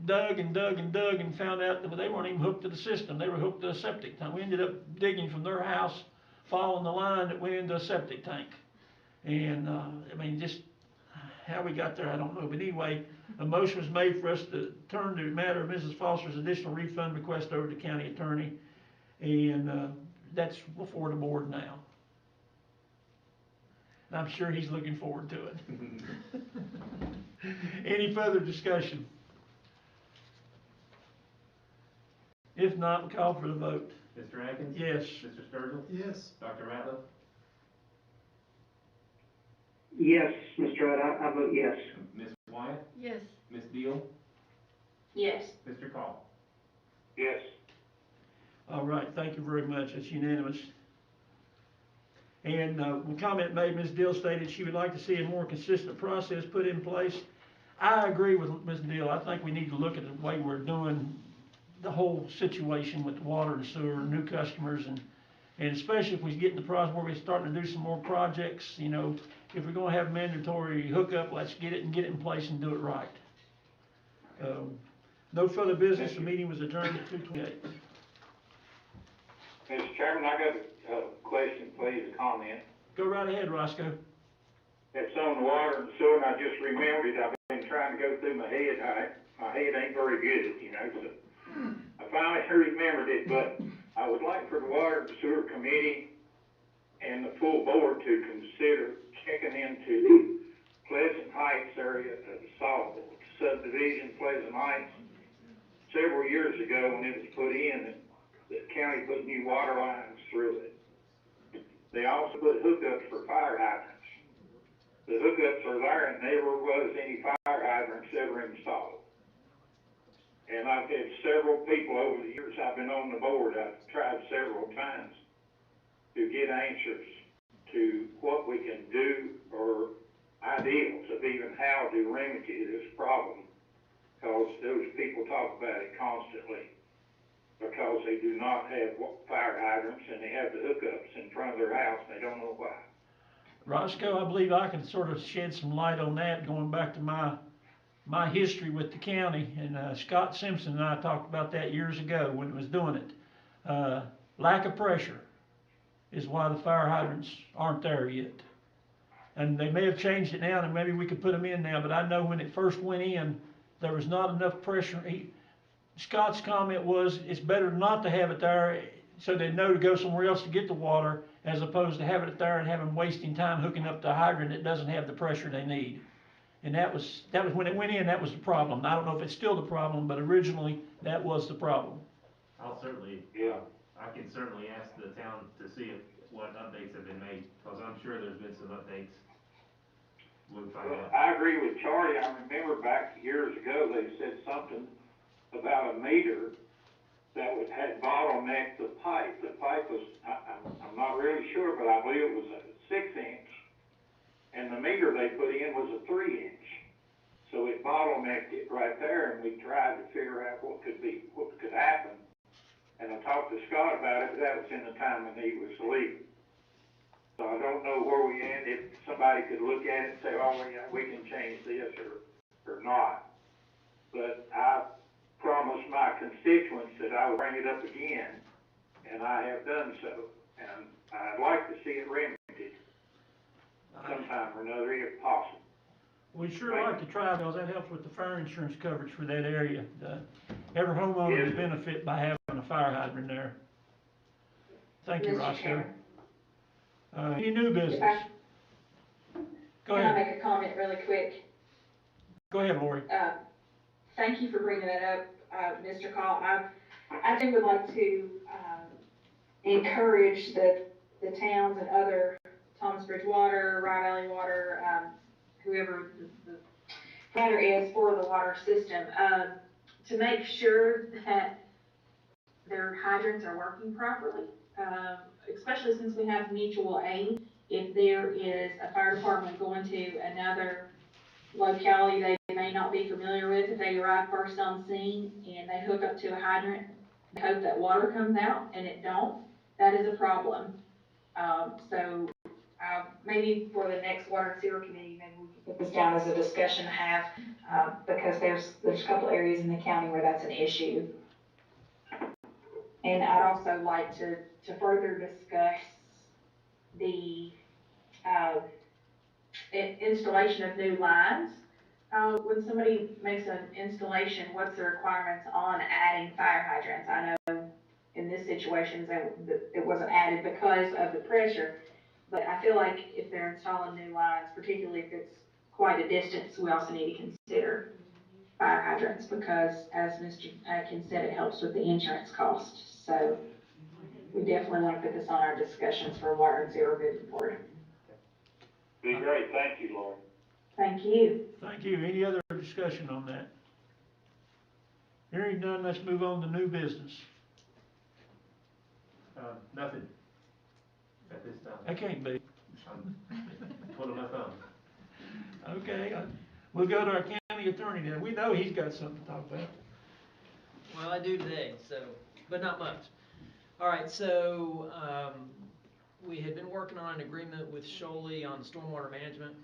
dug and dug and dug and found out that they weren't even hooked to the system. They were hooked to a septic tank. We ended up digging from their house, following the line that went into a septic tank. And just how we got there, I don't know. But anyway, a motion was made for us to turn the matter of Mrs. Foster's additional refund request over to the county attorney. And that's before the board now. And I'm sure he's looking forward to it. Any further discussion? If not, we'll call for the vote. Mr. Atkins? Yes. Mr. Sturgill? Yes. Dr. Ratliff? Yes, Mr. Rudd, I vote yes. Ms. Wyatt? Yes. Ms. Deal? Yes. Mr. Call? Yes. All right, thank you very much. It's unanimous. And with comment made, Ms. Dill stated she would like to see a more consistent process put in place. I agree with Ms. Dill. I think we need to look at the way we're doing the whole situation with the water and sewer, new customers, and especially if we get in the process where we're starting to do some more projects, if we're gonna have mandatory hookup, let's get it in place and do it right. No further business. The meeting was adjourned at 2:28. Mr. Chairman, I got a question, please, a comment. Go right ahead, Roscoe. It's on the water and sewer, and I just remembered it. I've been trying to go through my head. My head ain't very good, so I finally remembered it, but I would like for the Water and Sewer Committee and the full board to consider checking into the Pleasant Heights area of the Saltville subdivision, Pleasant Heights. Several years ago, when it was put in, the county put new water lines through it. They also put hookups for fire hydrants. The hookups are there, and never was any fire hydrants ever installed. And I've had several people over the years I've been on the board, I've tried several times to get answers to what we can do or ideals of even how to remedy this problem. Because those people talk about it constantly. Because they do not have fire hydrants and they have the hookups in front of their house and they don't know why. Roscoe, I believe I can sort of shed some light on that, going back to my history with the county, and Scott Simpson and I talked about that years ago when it was doing it. Lack of pressure is why the fire hydrants aren't there yet. And they may have changed it now, and maybe we could put them in now, but I know when it first went in, there was not enough pressure. Scott's comment was, it's better not to have it there so they know to go somewhere else to get the water, as opposed to having it there and having wasting time hooking up the hydrant that doesn't have the pressure they need. And that was when it went in, that was the problem. I don't know if it's still the problem, but originally, that was the problem. I'll certainly, Yeah. I can certainly ask the town to see what updates have been made, because I'm sure there's been some updates. We'll find Well, out. I agree with Charlie. I remember back years ago, they said something about a meter that had bottlenecked the pipe. The pipe was, I'm not really sure, but I believe it was a 6-inch. And the meter they put in was a 3-inch. So it bottlenecked it right there, and we tried to figure out what could happen. And I talked to Scott about it, but that was in the time when he was leaving. So I don't know where we end, if somebody could look at it and say, oh, yeah, we can change this or not. But I promised my constituents that I would bring it up again, and I have done so. And I'd like to see it remedied sometime or another if possible. We sure like to try, because that helps with the fire insurance coverage for that area. Every homeowner would benefit by having a fire hydrant there. Thank you, Mr. Roscoe. Chairman. Any new business? Go Can I ahead. make a comment really quick? Go ahead, Lori. Thank you for bringing that up, Mr. Call. I do would like to encourage the towns and other, Thomas Bridge Water, Rye Valley Water, whoever the matter is for the water system, to make sure that their hydrants are working properly, especially since we have mutual aid. If there is a fire department going to another locality they may not be familiar with, if they arrive first on scene and they hook up to a hydrant, they hope that water comes out and it don't, that is a problem. So maybe for the next water and sewer committee, maybe we can put this down as a discussion to have, because there's a couple areas in the county where that's an issue. And I'd also like to further discuss the installation of new lines. When somebody makes an installation, what's the requirements on adding fire hydrants? I know in this situation it wasn't added because of the pressure, but I feel like if they're installing new lines, particularly if it's quite a distance, we also need to consider fire hydrants, because as Mr. Atkins said, it helps with the insurance cost. So we definitely want to put this on our discussions for water and sewer moving forward. Be great. Thank you, Lori. Thank you. Thank you. Any other discussion on that? Hearing none, let's move on to new business. Nothing at this time. That can't be. I'm twiddling my thumb. Okay, we'll go to our county attorney now. We know he's got something to talk about. Well, I do today, so, but not much. All right, so, we had been working on an agreement with Sholey on stormwater management.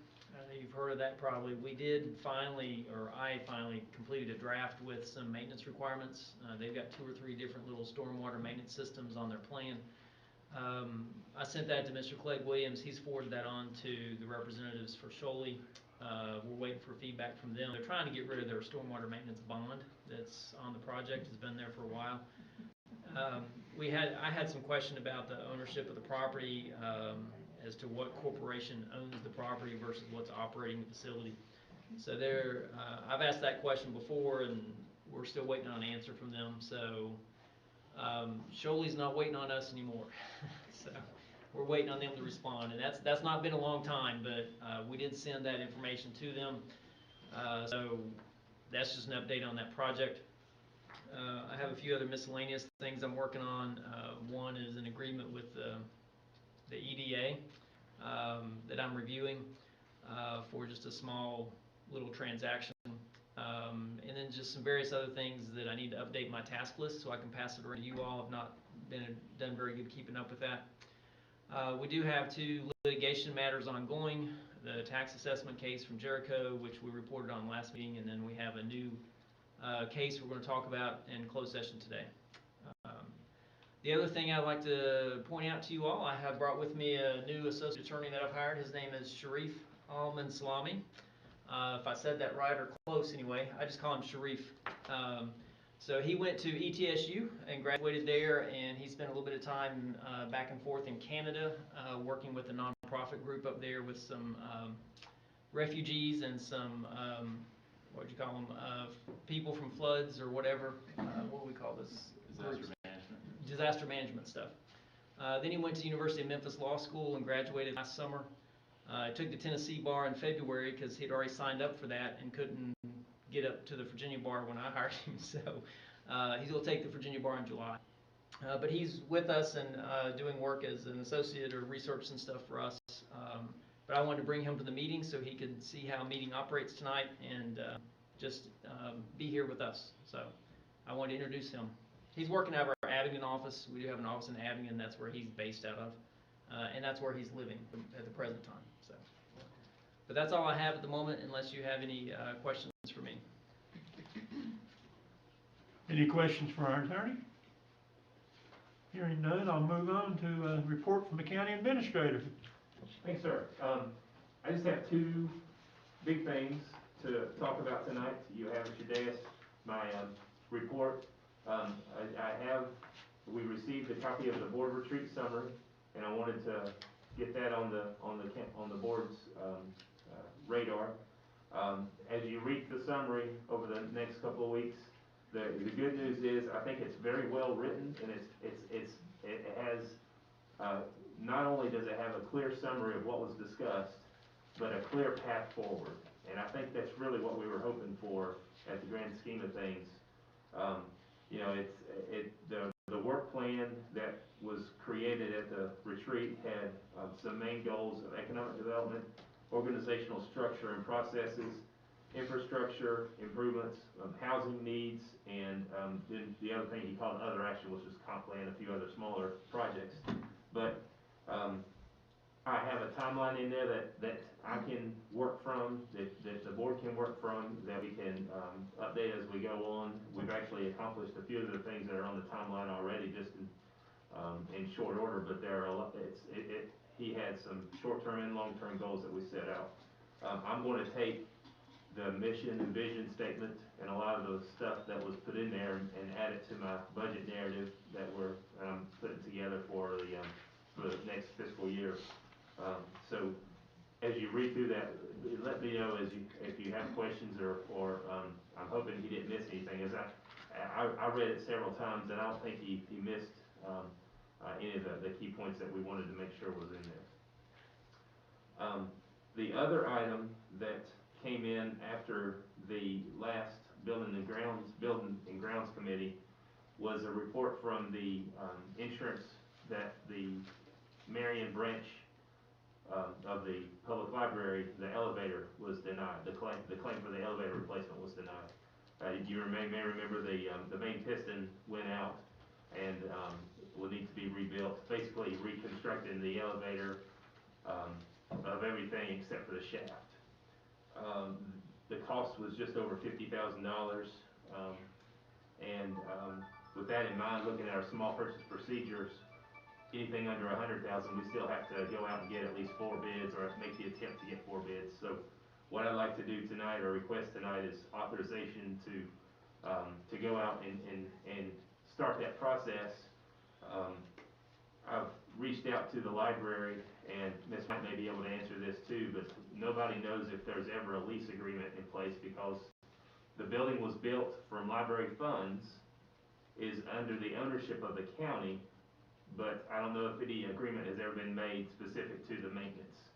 You've heard of that probably. We did finally, or I finally completed a draft with some maintenance requirements. They've got 2 or 3 different little stormwater maintenance systems on their plan. I sent that to Mr. Clegg Williams. He's forwarded that on to the representatives for Sholey. We're waiting for feedback from them. They're trying to get rid of their stormwater maintenance bond that's on the project. It's been there for a while. I had some question about the ownership of the property, as to what corporation owns the property versus what's operating the facility. So I've asked that question before, and we're still waiting on an answer from them. So Sholey's not waiting on us anymore. So we're waiting on them to respond, and that's not been a long time, but we did send that information to them. So that's just an update on that project. I have a few other miscellaneous things I'm working on. One is an agreement with the EDA that I'm reviewing for just a small little transaction. And then just some various other things that I need to update my task list so I can pass it around to you all. I've not done very good keeping up with that. We do have 2 litigation matters ongoing. The tax assessment case from Jericho, which we reported on last meeting, and then we have a new case we're going to talk about in closed session today. The other thing I'd like to point out to you all, I have brought with me a new associate attorney that I've hired. His name is Sharif Al-Manslami. If I said that right, or close anyway, I just call him Sharif. So he went to ETSU and graduated there, and he spent a little bit of time back and forth in Canada, working with a nonprofit group up there with some refugees and some, what'd you call them, people from floods or whatever, what do we call this? Disaster management. Disaster management stuff. Then he went to University of Memphis Law School and graduated last summer. Took the Tennessee bar in February because he'd already signed up for that and couldn't get up to the Virginia bar when I hired him. So he's going to take the Virginia bar in July. But he's with us and doing work as an associate or research and stuff for us. But I wanted to bring him to the meeting so he could see how a meeting operates tonight and just be here with us. So I wanted to introduce him. He's working out of our Abingdon office. We do have an office in Abingdon. That's where he's based out of. And that's where he's living at the present time. So, but that's all I have at the moment unless you have any questions for me. Any questions for our attorney? Hearing none, I'll move on to a report from the county administrator. Thanks, sir. I just have two big things to talk about tonight. You have at your desk my report. We received a copy of the board retreat summary, and I wanted to get that on the board's radar. As you read the summary over the next couple of weeks, the good news is I think it's very well written, and it has not only does it have a clear summary of what was discussed, but a clear path forward. And I think that's really what we were hoping for at the grand scheme of things. You know, the work plan that was created at the retreat had some main goals of economic development, organizational structure and processes, infrastructure improvements, housing needs, and then the other thing he called other action, which was comp plan, a few other smaller projects. But I have a timeline in there that I can work from, that the board can work from, that we can update as we go on. We've actually accomplished a few of the things that are on the timeline already, just in short order. But there are a lot. He had some short-term and long-term goals that we set out. I'm going to take the mission and vision statement and a lot of the stuff that was put in there and add it to my budget narrative that we're putting together for the next fiscal year. So as you read through that, let me know if you have questions or I'm hoping he didn't miss anything. As I read it several times, and I don't think he missed any of the key points that we wanted to make sure was in there. The other item that came in after the last Building and Grounds Committee was a report from the insurance that the Marion branch of the public library, the elevator was denied. The claim for the elevator replacement was denied. You may remember the main piston went out and will need to be rebuilt, basically reconstructing the elevator of everything except for the shaft. The cost was just over $50,000, and with that in mind, looking at our small purchase procedures, anything under $100,000, we still have to go out and get at least 4 bids or make the attempt to get 4 bids. So what I'd like to do tonight or request tonight is authorization to go out and start that process. I've reached out to the library, and Ms. White may be able to answer this too, but nobody knows if there's ever a lease agreement in place because the building was built from library funds, is under the ownership of the county, but I don't know if any agreement has ever been made specific to the maintenance.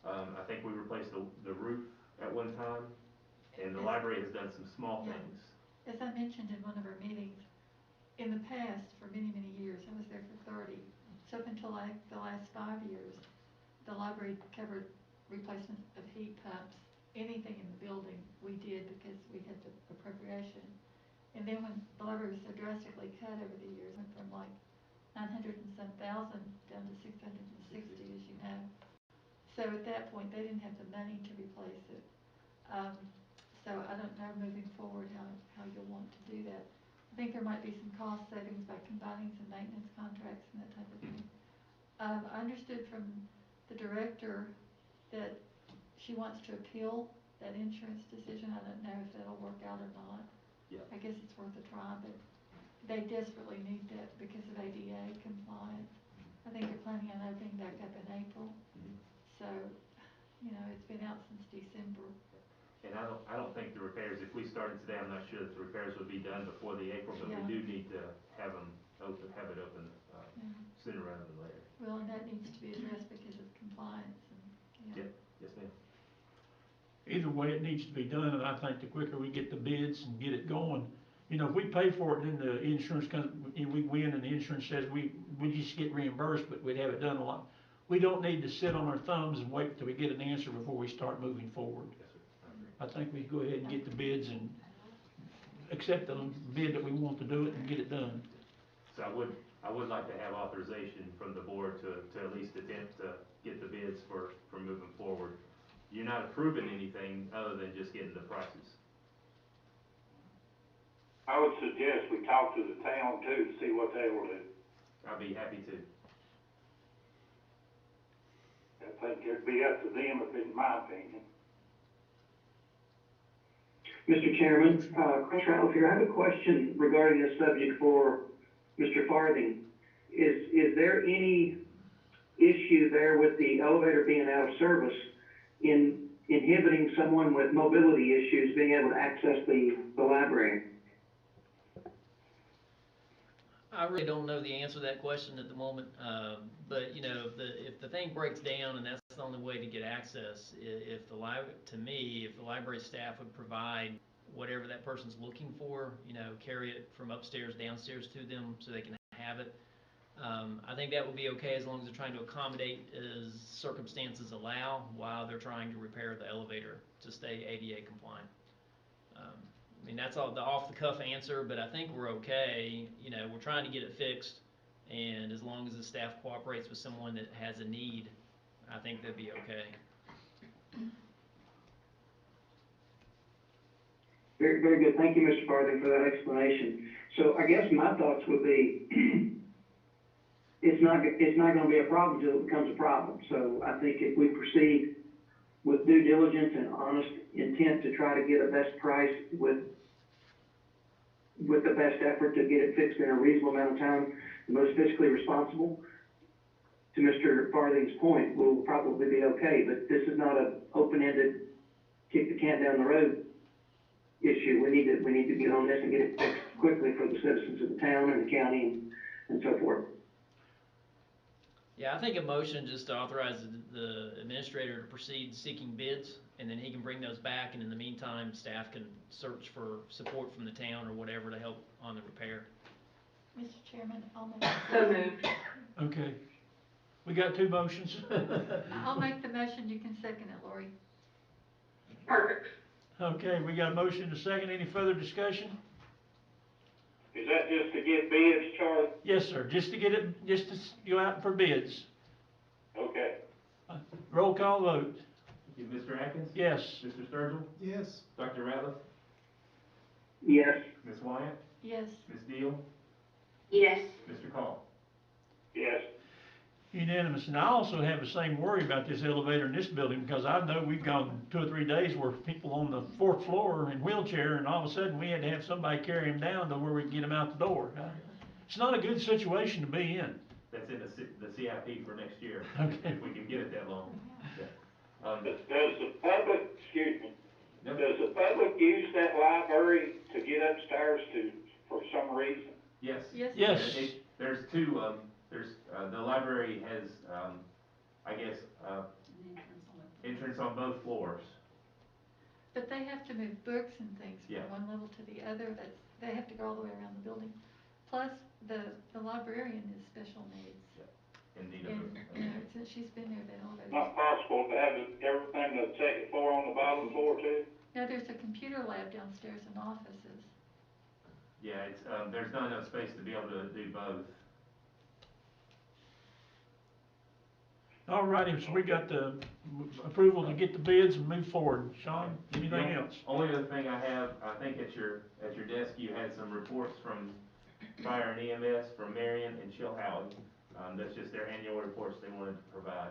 I think we replaced the roof at one time, and the library has done some small things. As I mentioned in one of our meetings, in the past, for many, many years, I was there for 30, so up until the last 5 years, the library covered replacement of heat pumps, anything in the building we did because we had the appropriation. And then when the library was so drastically cut over the years, went from like 900 and some thousand down to 660, as you know. So at that point, they didn't have the money to replace it. So I don't know moving forward how you'll want to do that. I think there might be some cost savings by combining some maintenance contracts and that type of thing. I understood from the director that she wants to appeal that insurance decision. I don't know if that'll work out or not. Yeah. I guess it's worth a try, but they desperately need that because of ADA compliance. I think they're planning on opening back up in April. So You know, it's been out since December. And I don't think the repairs, if we started today, I'm not sure that the repairs would be done before the April, but Yeah. we do need to have them open, have it open, Yeah. sooner rather than later. Well, and that needs to be addressed because of compliance and, yeah. Yep, yes ma'am. Either way, it needs to be done, and I think the quicker we get the bids and get it going, you know, if we pay for it and then the insurance comes, and we win and the insurance says we just get reimbursed, but we'd have it done a lot. We don't need to sit on our thumbs and wait till we get an answer before we start moving forward. Yes, sir. I agree. I think we go ahead and get the bids and accept the bid that we want to do it and get it done. So I would like to have authorization from the board to at least attempt to get the bids for moving forward. You're not approving anything other than just getting the prices. I would suggest we talk to the town too, to see what they will do. I'd be happy to. I think it'd be up to them, in my opinion. Mr. Chairman, Chris Ratliff here. I have a question regarding this subject for Mr. Farthing. Is there any issue there with the elevator being out of service in inhibiting someone with mobility issues being able to access the library? I really don't know the answer to that question at the moment, but you know, if the thing breaks down and that's the only way to get access, if the library staff would provide whatever that person's looking for, you know, carry it from upstairs, downstairs to them so they can have it, I think that would be okay as long as they're trying to accommodate as circumstances allow while they're trying to repair the elevator to stay ADA compliant. I mean, that's all the off-the-cuff answer, but I think we're okay. You know, we're trying to get it fixed, and as long as the staff cooperates with someone that has a need, I think that'd be okay. Very, very good. Thank you, Mr. Farthing, for that explanation. So I guess my thoughts would be, it's not going to be a problem until it becomes a problem. So I think if we proceed with due diligence and honest intent to try to get a best price with the best effort to get it fixed in a reasonable amount of time, the most fiscally responsible, to Mr. Farthing's point, we'll probably be okay. But this is not an open-ended kick the can down the road issue. We need to get on this and get it fixed quickly for the citizens of the town and the county and so forth. Yeah, I think a motion just to authorize the administrator to proceed seeking bids, and then he can bring those back, and in the meantime, staff can search for support from the town or whatever to help on the repair. Mr. Chairman, I'll make. So moved. Okay. We got two motions. I'll make the motion, you can second it, Lori. Perfect. Okay, we got a motion and a second. Any further discussion? Is that just to get bids, Charlie? Yes, sir. Just to go out for bids. Okay. Roll call vote. Thank you, Mr. Atkins? Yes. Mr. Sturgill? Yes. Dr. Ratliff? Yes. Ms. Wyatt? Yes. Ms. Deal? Yes. Mr. Call? Yes. Unanimous. And I also have the same worry about this elevator in this building, because I know we've gone 2 or 3 days where people on the 4th floor in wheelchair, and all of a sudden we had to have somebody carry them down to where we can get them out the door. It's not a good situation to be in. That's in the CIP for next year. Okay. If we can get it that long. Yeah. Does the public, excuse me, Yep. does the public use that library to get upstairs for some reason? Yes. Yes. Yes. There's two, the library has, I guess, entrance on both floors. But they have to move books and things Yeah. from one level to the other. They have to go all the way around the building. Plus, the librarian is special needs. Indeed. And, you know, since she's been there, the elevator. Not possible to have everything on the second floor on the bottom floor too? No, there's a computer lab downstairs and offices. Yeah, it's, there's not enough space to be able to do both. All righty, so we got the approval to get the bids and move forward. Sean, anything else? Only other thing I have, I think at your desk, you had some reports from Fire and EMS from Marion and Chilhowie. That's just their annual reports they wanted to provide.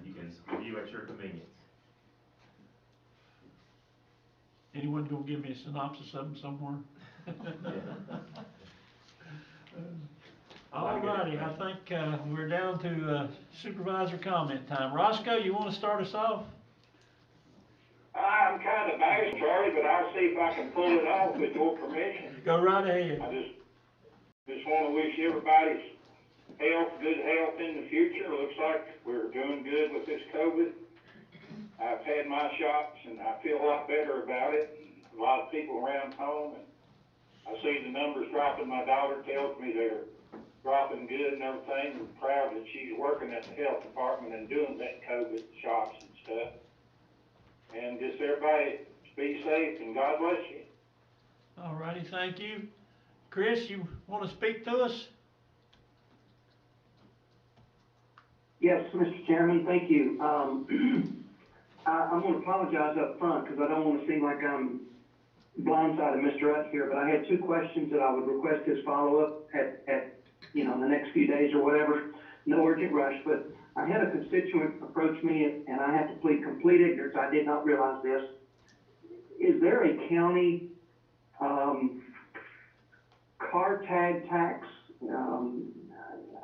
You can review at your convenience. Anyone gonna give me a synopsis of them somewhere? I I'll get it. righty, I think, we're down to, supervisor comment time. Roscoe, you wanna start us off? I'm kind of biased, Charlie, but I'll see if I can pull it off with your permission. Go right ahead. I just want to wish everybody's good health in the future. Looks like we're doing good with this COVID. I've had my shots and I feel a lot better about it. A lot of people around home, and I see the numbers dropping. My daughter tells me they're dropping good and everything. I'm proud that she's working at the health department and doing that COVID shots and stuff. And just everybody be safe and God bless you. All righty, thank you. Chris, you wanna speak to us? Yes, Mr. Chairman, thank you. I'm gonna apologize up front because I don't want to seem like I'm blindsided Mr. Utt here, but I had two questions that I would request his follow-up at the next few days or whatever. No urgent rush, but I had a constituent approach me and I have to plead complete ignorance. I did not realize this. Is there a county, car tag tax?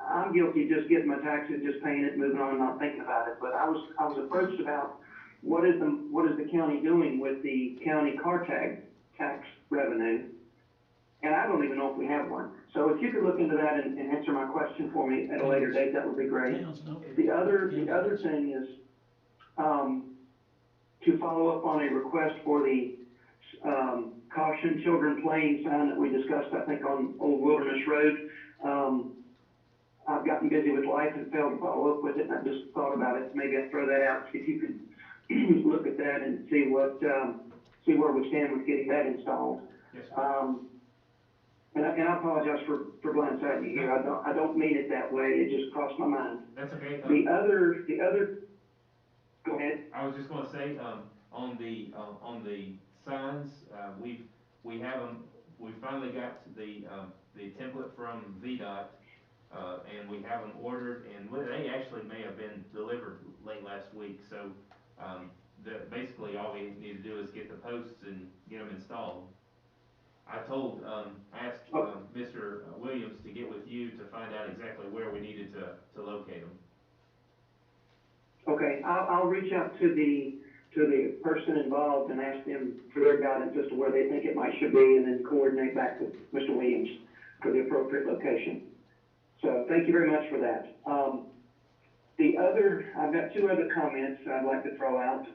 I'm guilty of just getting my taxes, just paying it, moving on, not thinking about it. But I was approached about what is the county doing with the county car tag tax revenue, and I don't even know if we have one. So if you could look into that and answer my question for me at a later date, that would be great. The other thing is to follow up on a request for the caution children playing sign that we discussed, I think, on Old Wilderness Road. I've gotten busy with life and failed to follow up with it, and I just thought about it. Maybe I'll throw that out, see if you could look at that and see where we stand with getting that installed. Yes, sir. And I apologize for blindsiding you here. I don't mean it that way. It just crossed my mind. That's okay. The other, go ahead. I was just gonna say, on the signs, we have them, we finally got the template from VDOT, and we have them ordered, and they actually may have been delivered late last week, so, basically all we need to do is get the posts and get them installed. I asked Mr. Williams to get with you to find out exactly where we needed to locate them. Okay, I'll reach out to the person involved and ask them for their guidance as to where they think it should be, and then coordinate back with Mr. Williams for the appropriate location. So thank you very much for that. I've got two other comments I'd like to throw out.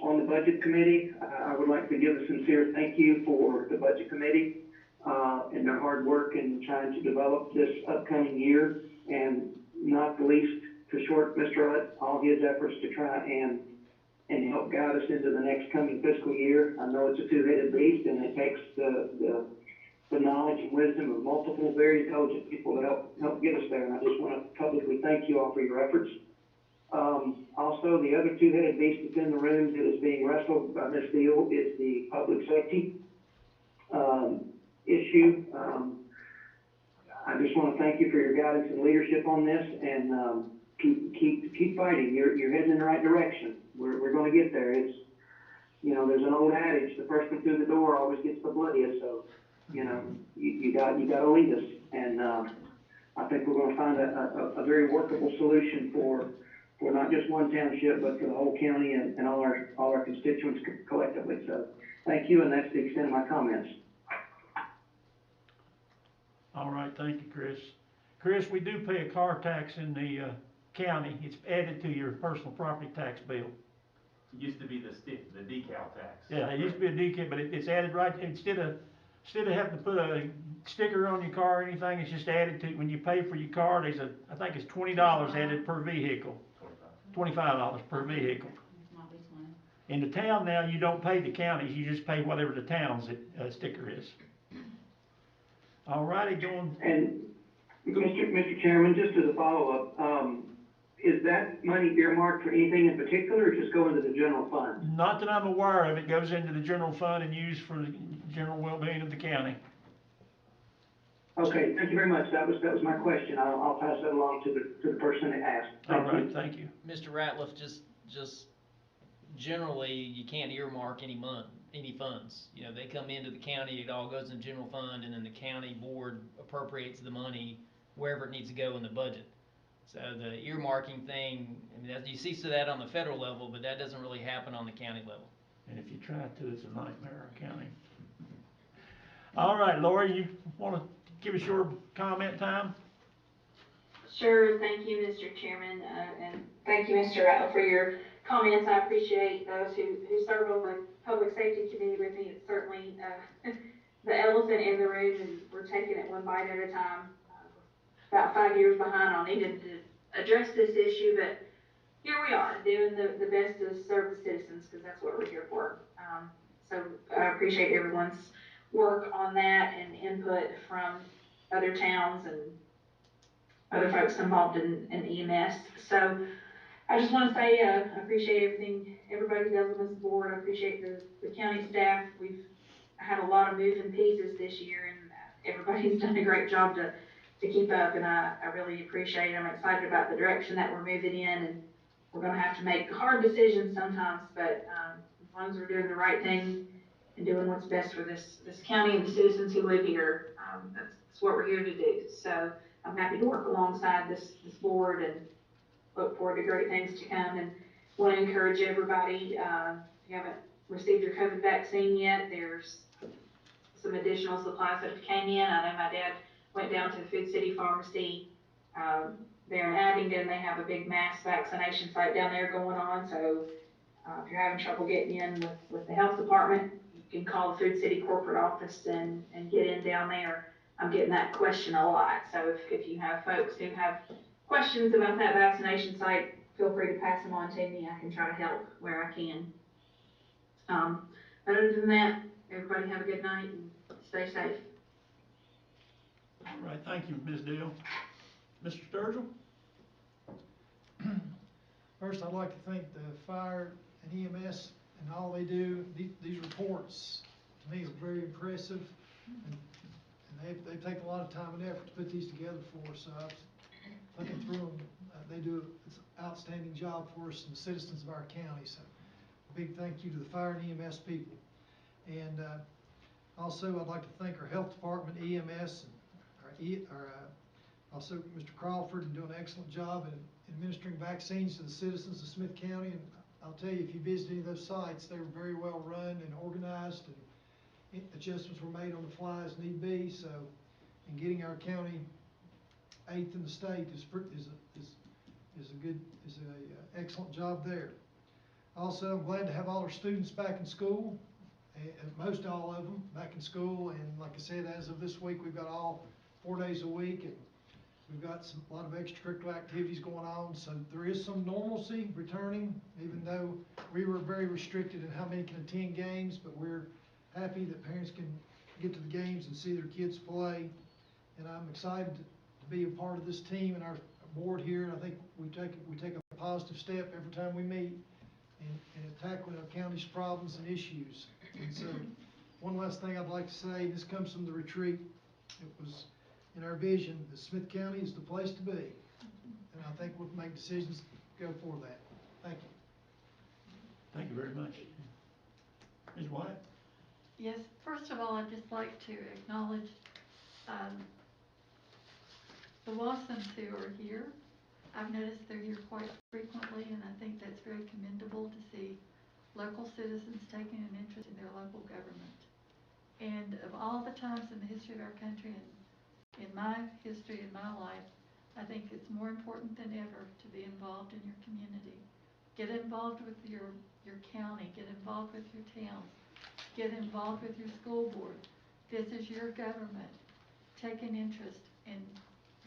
On the budget committee, I would like to give a sincere thank you for the budget committee and their hard work in trying to develop this upcoming year, and not the least to short Mr. Utt, all his efforts to try and help guide us into the next coming fiscal year. I know it's a two-headed beast, and it takes the knowledge and wisdom of multiple very intelligent people to help get us there, and I just want to publicly thank you all for your efforts. Also, the other two-headed beast that's in the room that is being wrestled by Ms. Deal is the public safety issue. I just want to thank you for your guidance and leadership on this, and keep fighting. Your head's in the right direction. We're going to get there. It's, there's an old adage: the first one through the door always gets the bloodiest. So, you got to lead us, and I think we're going to find a very workable solution for not just one township, but for the whole county and all our constituents collectively. So, thank you, and that's the extent of my comments. All right, thank you, Chris. Chris, we do pay a car tax in the county. It's added to your personal property tax bill. It used to be the decal tax. Yeah, it used to be a decal, but it's added right, instead of having to put a sticker on your car or anything, it's just added to, when you pay for your car, I think it's $20 added per vehicle. $25 per vehicle. In the town now, you don't pay the counties, you just pay whatever the town's sticker is. All righty, going. And Mr. Chairman, just as a follow-up, is that money earmarked for anything in particular, or just go into the general fund? Not that I'm aware of. It goes into the general fund and used for the general well-being of the county. Okay, thank you very much. That was my question. I'll pass that along to the person that asked. All right, thank you. Mr. Ratliff, just generally, you can't earmark any any funds. You know, they come into the county, it all goes in the general fund, and then the county board appropriates the money wherever it needs to go in the budget. So the earmarking thing, I mean, you see that on the federal level, but that doesn't really happen on the county level. And if you try to, it's a nightmare accounting. All right, Lori, you wanna give us your comment time? Sure, thank you, Mr. Chairman, and thank you, Mr. Ratliff, for your comments. I appreciate those who serve on the Public Safety Committee with me. It's certainly, the elephant in the room, and we're taking it one bite at a time. About 5 years behind on needing to address this issue, but here we are, doing the best to serve the citizens, because that's what we're here for. So I appreciate everyone's work on that and input from other towns and other folks involved in EMS. So I just want to say I appreciate everything everybody does on this board. I appreciate the county staff. We've had a lot of moving pieces this year, and everybody's done a great job to keep up, and I really appreciate it. I'm excited about the direction that we're moving in, and we're going to have to make hard decisions sometimes, but as long as we're doing the right thing and doing what's best for this county and the citizens who live here, that's what we're here to do. So I'm happy to work alongside this board and look forward to great things to come, and want to encourage everybody, if you haven't received your COVID vaccine yet, there's some additional supplies that have came in. I know my dad went down to the Food City Pharmacy there in Abingdon. They have a big mass vaccination site down there going on, so if you're having trouble getting in with the health department, you can call the Food City corporate office and get in down there. I'm getting that question a lot, so if you have folks who have questions about that vaccination site, feel free to pass them on to me. I can try to help where I can. But other than that, everybody have a good night and stay safe. All right, thank you, Ms. Deal. Mr. Sturgill? First, I'd like to thank the fire and EMS and all they do. These reports, to me, are very impressive, and they take a lot of time and effort to put these together for us. So I was looking through them. They do an outstanding job for us and the citizens of our county. So a big thank you to the fire and EMS people. And also, I'd like to thank our health department, EMS, and also Mr. Crawford, and doing an excellent job in administering vaccines to the citizens of Smyth County. And I'll tell you, if you visit any of those sites, they were very well run and organized, and adjustments were made on the fly as need be. So, and getting our county 8th in the state is a excellent job there. Also, I'm glad to have all our students back in school, and most all of them back in school. And like I said, as of this week, we've got all 4 days a week, and we've got a lot of extracurricular activities going on. So there is some normalcy returning, even though we were very restricted in how many can attend games. But we're happy that parents can get to the games and see their kids play. And I'm excited to be a part of this team and our board here. And I think we take a positive step every time we meet in tackling our county's problems and issues. And so, one last thing I'd like to say, this comes from the retreat. It was in our vision that Smyth County is the place to be. And I think we'll make decisions to go for that. Thank you. Thank you very much. Ms. White? Yes, first of all, I'd just like to acknowledge the Wassons who are here. I've noticed they're here quite frequently, and I think that's very commendable to see local citizens taking an interest in their local government. And of all the times in the history of our country, and in my history, in my life, I think it's more important than ever to be involved in your community. Get involved with your county, get involved with your town, get involved with your school board. This is your government. Take an interest and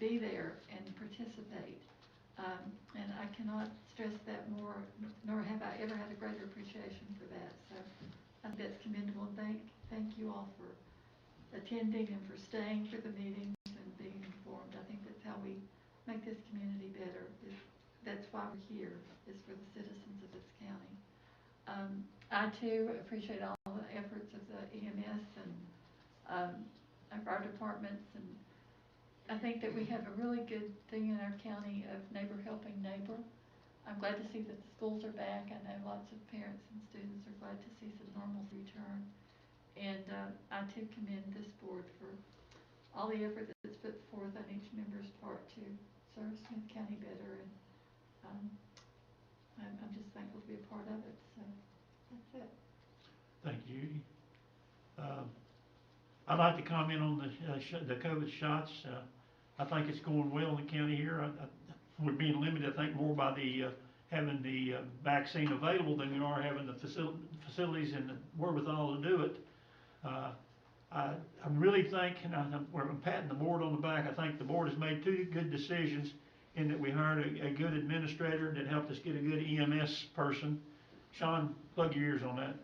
be there and participate. And I cannot stress that more, nor have I ever had a greater appreciation for that. So I think that's commendable. Thank you all for attending and for staying for the meetings and being informed. I think that's how we make this community better. That's why we're here, is for the citizens of this county. I too appreciate all the efforts of the EMS and of our departments, and I think that we have a really good thing in our county of neighbor helping neighbor. I'm glad to see that the schools are back. I know lots of parents and students are glad to see some normalcy return. And I too commend this board for all the effort that's put forth on each member's part to serve Smyth County better. And I'm just thankful to be a part of it. So that's it. Thank you. I'd like to comment on the COVID shots. I think it's going well in the county here. We're being limited, I think, more by the having the vaccine available than we are having the facilities and the wherewithal to do it. I really think, and I'm patting the board on the back, I think the board has made two good decisions in that we hired a good administrator that helped us get a good EMS person. Sean, plug your ears on that.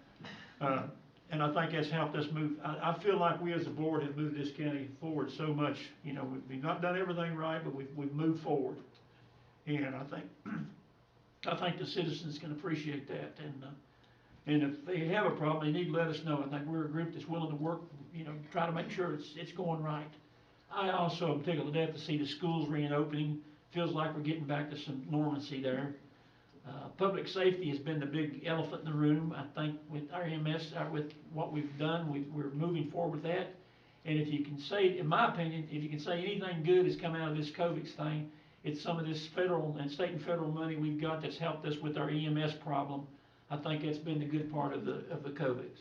And I think that's helped us move. I feel like we as a board have moved this county forward so much. You know, we've not done everything right, but we've moved forward. And I think the citizens can appreciate that. And if they have a problem, they need to let us know. I think we're a group that's willing to work, you know, try to make sure it's going right. I also am tickled to death to see the schools reopening. Feels like we're getting back to some normalcy there. Public safety has been the big elephant in the room. I think with our EMS, with what we've done, we're moving forward with that. And if you can say, in my opinion, if you can say anything good has come out of this COVID thing, it's some of this federal and state and federal money we've got that's helped us with our EMS problem. I think that's been the good part of the COVIDs.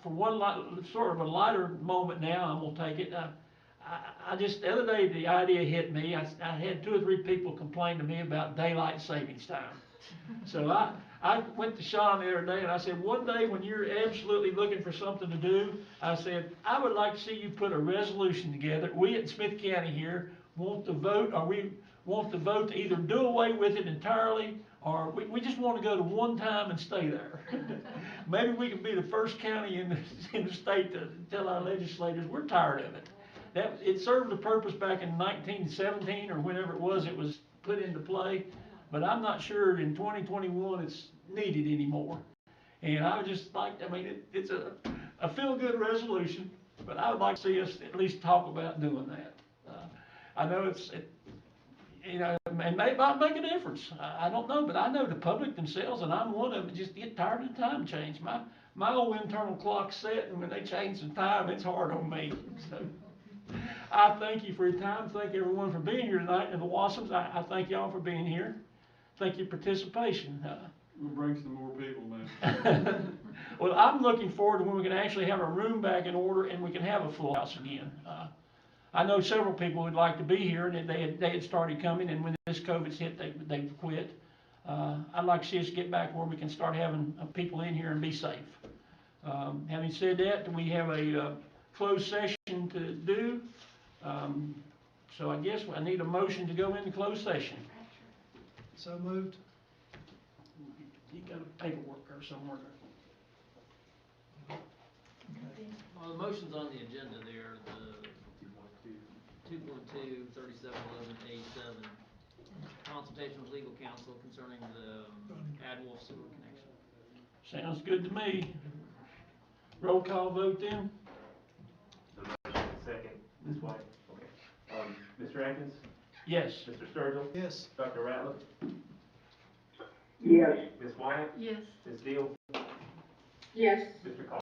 For one sort of a lighter moment now, I'm gonna take it. I just, the other day, the idea hit me. I had 2 or 3 people complain to me about daylight savings time. So I went to Sean the other day and I said, one day when you're absolutely looking for something to do, I said, I would like to see you put a resolution together. We at Smyth County here want to vote, or we want to vote to either do away with it entirely, or we just want to go to one time and stay there. Maybe we can be the first county in the state to tell our legislators we're tired of it. It served a purpose back in 1917 or whenever it was put into play, but I'm not sure in 2021 it's needed anymore. And I would just like, I mean, it's a feel-good resolution, but I would like to see us at least talk about doing that. I know you know, and it might make a difference. I don't know, but I know the public themselves, and I'm one of them, just get tired of the time change. My old internal clock's set, and when they change the time, it's hard on me. So I thank you for your time. Thank everyone for being here tonight. And the Wassums, I thank y'all for being here. Thank your participation. We'll bring some more people, man. Well, I'm looking forward to when we can actually have our room back in order and we can have a full house again. I know several people would like to be here, and they had started coming, and when this COVID's hit, they quit. I'd like to see us get back where we can start having people in here and be safe. Having said that, we have a closed session to do. So I guess I need a motion to go into closed session. So moved. You got a paperwork or somewhere. Well, the motion's on the agenda there, the 2.2, 3711A7, consultation with legal counsel concerning the Adwolf sewer connection. Sounds good to me. Roll call vote then. Second, Ms. White. Okay. Mr. Atkins? Yes. Mr. Sturgill? Yes. Dr. Ratliff? Yes. Ms. White? Yes. Ms. Deal? Yes. Mr. Carr?